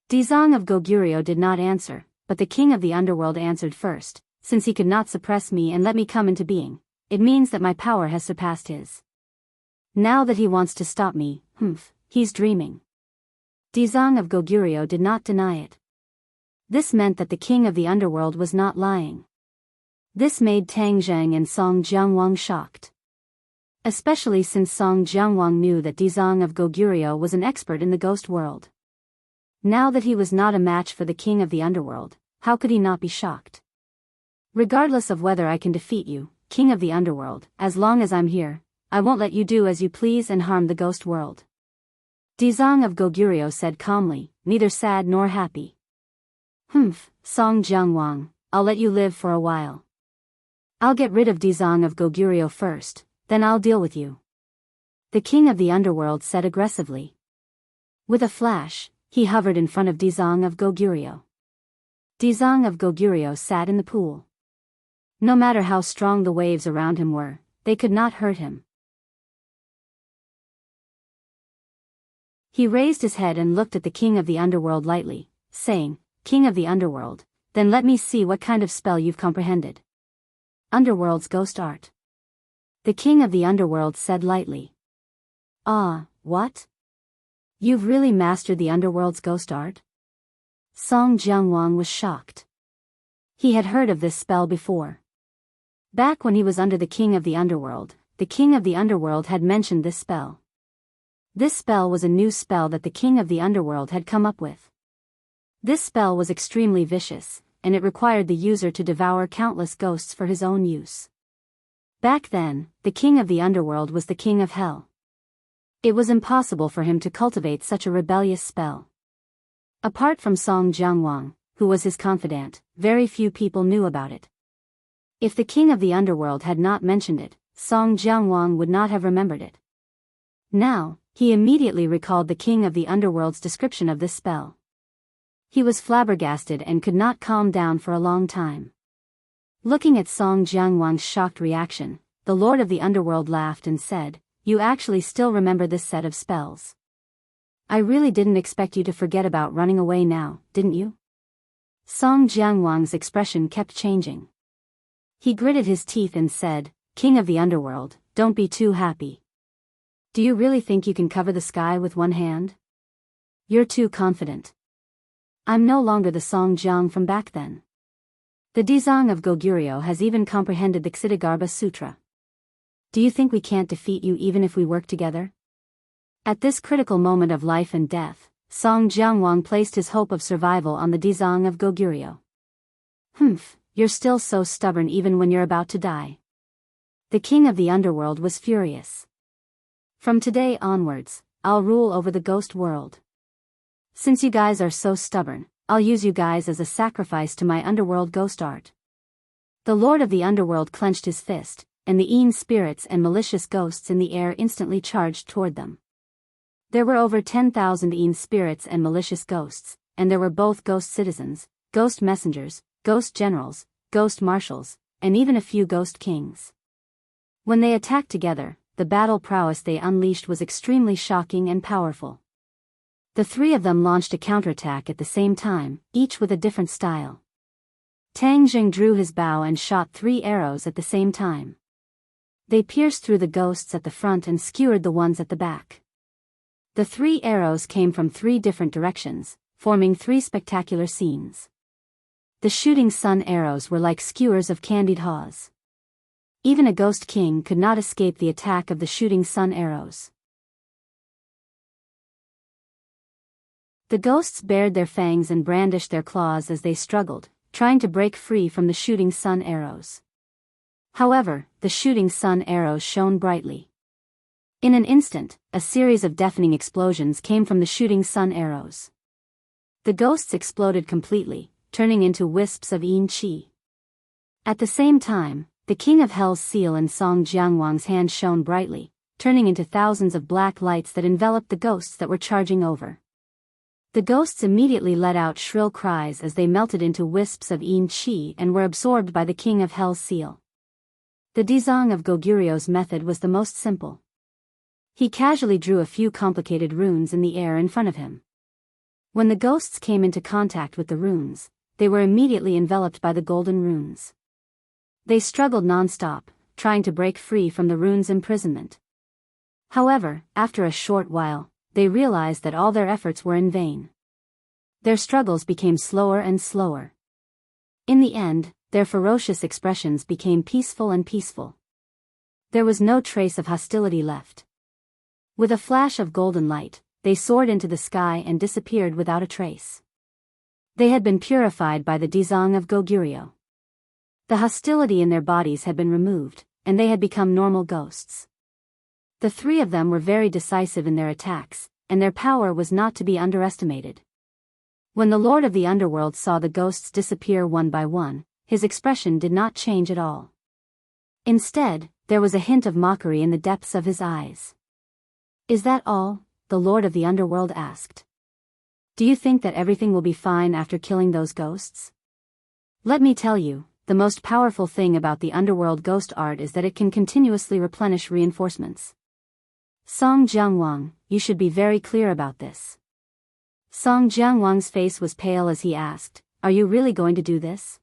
Dizang of Goguryo did not answer, but the king of the underworld answered first, since he could not suppress me and let me come into being, it means that my power has surpassed his. Now that he wants to stop me, he's dreaming. Dizang of Goguryo did not deny it. This meant that the king of the underworld was not lying. This made Tang Zheng and Song Jiangwang shocked. Especially since Song Jiangwang knew that Dizang of Goguryo was an expert in the ghost world. Now that he was not a match for the king of the underworld, how could he not be shocked? Regardless of whether I can defeat you, king of the underworld, as long as I'm here, I won't let you do as you please and harm the ghost world. Dizang of Goguryo said calmly, neither sad nor happy. Song Jiangwang, I'll let you live for a while. I'll get rid of Dizang of Goguryo first, Then I'll deal with you," the king of the underworld said aggressively. With a flash, he hovered in front of Dizang of Goguryeo. Dizang of Goguryeo sat in the pool. No matter how strong the waves around him were, they could not hurt him. He raised his head and looked at the king of the underworld lightly, saying, "King of the underworld, then let me see what kind of spell you've comprehended." "Underworld's ghost art," the king of the underworld said lightly. "Ah, what? You've really mastered the underworld's ghost art?" Song Jianguang was shocked. He had heard of this spell before. Back when he was under the king of the underworld had mentioned this spell. This spell was a new spell that the king of the underworld had come up with. This spell was extremely vicious, and it required the user to devour countless ghosts for his own use. Back then, the king of the underworld was the king of hell. It was impossible for him to cultivate such a rebellious spell. Apart from Song Jianguang, who was his confidant, very few people knew about it. If the king of the underworld had not mentioned it, Song Jianguang would not have remembered it. Now, he immediately recalled the king of the underworld's description of this spell. He was flabbergasted and could not calm down for a long time. Looking at Song Jianguang's shocked reaction, the lord of the underworld laughed and said, "You actually still remember this set of spells. I really didn't expect you to forget about running away now, didn't you?" Song Jianguang's expression kept changing. He gritted his teeth and said, "King of the underworld, don't be too happy. Do you really think you can cover the sky with one hand? You're too confident. I'm no longer the Song Jiang from back then. The Dizang of Goguryeo has even comprehended the Ksitigarbha Sutra. Do you think we can't defeat you even if we work together?" At this critical moment of life and death, Song Jianguang placed his hope of survival on the Dizang of Goguryeo. "Humph, you're still so stubborn even when you're about to die." The king of the underworld was furious. "From today onwards, I'll rule over the ghost world. Since you guys are so stubborn, I'll use you guys as a sacrifice to my underworld ghost art." The lord of the underworld clenched his fist, and the Een spirits and malicious ghosts in the air instantly charged toward them. There were over 10,000 Een spirits and malicious ghosts, and there were both ghost citizens, ghost messengers, ghost generals, ghost marshals, and even a few ghost kings. When they attacked together, the battle prowess they unleashed was extremely shocking and powerful. The three of them launched a counterattack at the same time, each with a different style. Tang Jing drew his bow and shot 3 arrows at the same time. They pierced through the ghosts at the front and skewered the ones at the back. The 3 arrows came from 3 different directions, forming 3 spectacular scenes. The shooting sun arrows were like skewers of candied haws. Even a ghost king could not escape the attack of the shooting sun arrows. The ghosts bared their fangs and brandished their claws as they struggled, trying to break free from the shooting sun arrows. However, the shooting sun arrows shone brightly. In an instant, a series of deafening explosions came from the shooting sun arrows. The ghosts exploded completely, turning into wisps of Een Qi. At the same time, the king of hell's seal in Song Jianguang's hand shone brightly, turning into thousands of black lights that enveloped the ghosts that were charging over. The ghosts immediately let out shrill cries as they melted into wisps of Een Qi and were absorbed by the king of hell's seal. The Dizang of Goguryeo's method was the most simple. He casually drew a few complicated runes in the air in front of him. When the ghosts came into contact with the runes, they were immediately enveloped by the golden runes. They struggled non-stop, trying to break free from the runes' imprisonment. However, after a short while, they realized that all their efforts were in vain. Their struggles became slower and slower. In the end, their ferocious expressions became peaceful and peaceful. There was no trace of hostility left. With a flash of golden light, they soared into the sky and disappeared without a trace. They had been purified by the Dizang of Goguryeo. The hostility in their bodies had been removed, and they had become normal ghosts. The 3 of them were very decisive in their attacks, and their power was not to be underestimated. When the Lord of the Underworld saw the ghosts disappear one by one, his expression did not change at all. Instead, There was a hint of mockery in the depths of his eyes. "Is that all?" the Lord of the Underworld asked. "Do you think that everything will be fine after killing those ghosts? Let me tell you, the most powerful thing about the Underworld ghost art is that it can continuously replenish reinforcements. Song Jiangwang, you should be very clear about this." Song Jiangwang's face was pale as he asked, "Are you really going to do this?"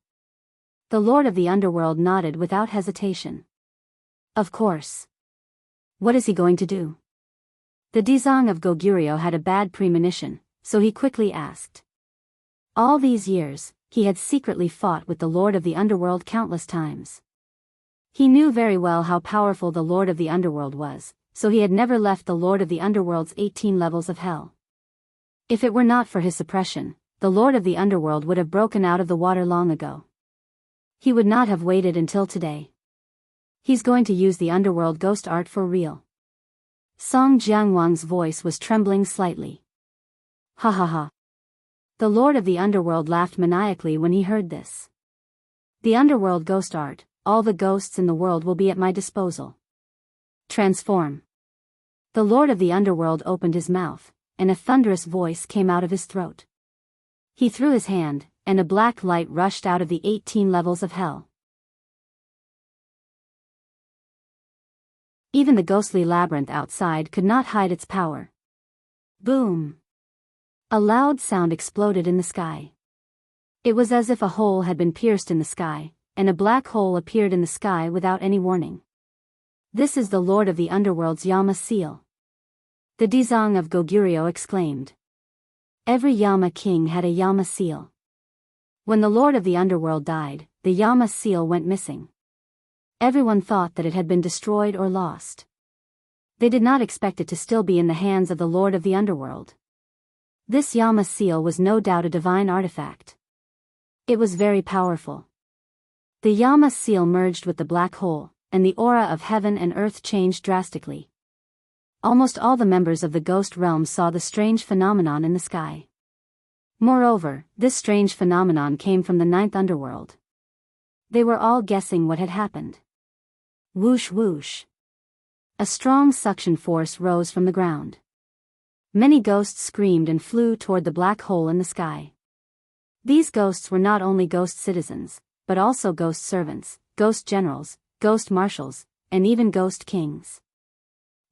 The Lord of the Underworld nodded without hesitation. "Of course. What is he going to do?" The Dizang of Goguryeo had a bad premonition, so he quickly asked. All these years, he had secretly fought with the Lord of the Underworld countless times. He knew very well how powerful the Lord of the Underworld was, so he had never left the Lord of the Underworld's 18 levels of hell. If it were not for his suppression, the Lord of the Underworld would have broken out of the water long ago. He would not have waited until today. He's going to use the Underworld ghost art for real. Song Jiangwang's voice was trembling slightly. Ha ha ha. The Lord of the Underworld laughed maniacally when he heard this. The Underworld ghost art, all the ghosts in the world will be at my disposal. Transform. The Lord of the Underworld opened his mouth, and a thunderous voice came out of his throat. He threw his hand, and a black light rushed out of the 18 levels of hell. Even the ghostly labyrinth outside could not hide its power. Boom! A loud sound exploded in the sky. It was as if a hole had been pierced in the sky, and a black hole appeared in the sky without any warning. "This is the Lord of the Underworld's Yama seal," the Dizang of Goguryeo exclaimed. Every Yama king had a Yama seal. When the Lord of the Underworld died, the Yama seal went missing. Everyone thought that it had been destroyed or lost. They did not expect it to still be in the hands of the Lord of the Underworld. This Yama seal was no doubt a divine artifact. It was very powerful. The Yama seal merged with the black hole, and the aura of heaven and earth changed drastically. Almost all the members of the ghost realm saw the strange phenomenon in the sky. Moreover, this strange phenomenon came from the 9th underworld. They were all guessing what had happened. Whoosh whoosh. A strong suction force rose from the ground. Many ghosts screamed and flew toward the black hole in the sky. These ghosts were not only ghost citizens, but also ghost servants, ghost generals, ghost marshals, and even ghost kings.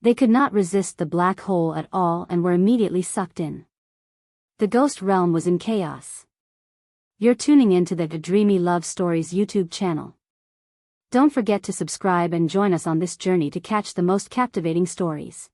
They could not resist the black hole at all and were immediately sucked in. The ghost realm was in chaos. You're tuning into the Dreamy Love Stories YouTube channel. Don't forget to subscribe and join us on this journey to catch the most captivating stories.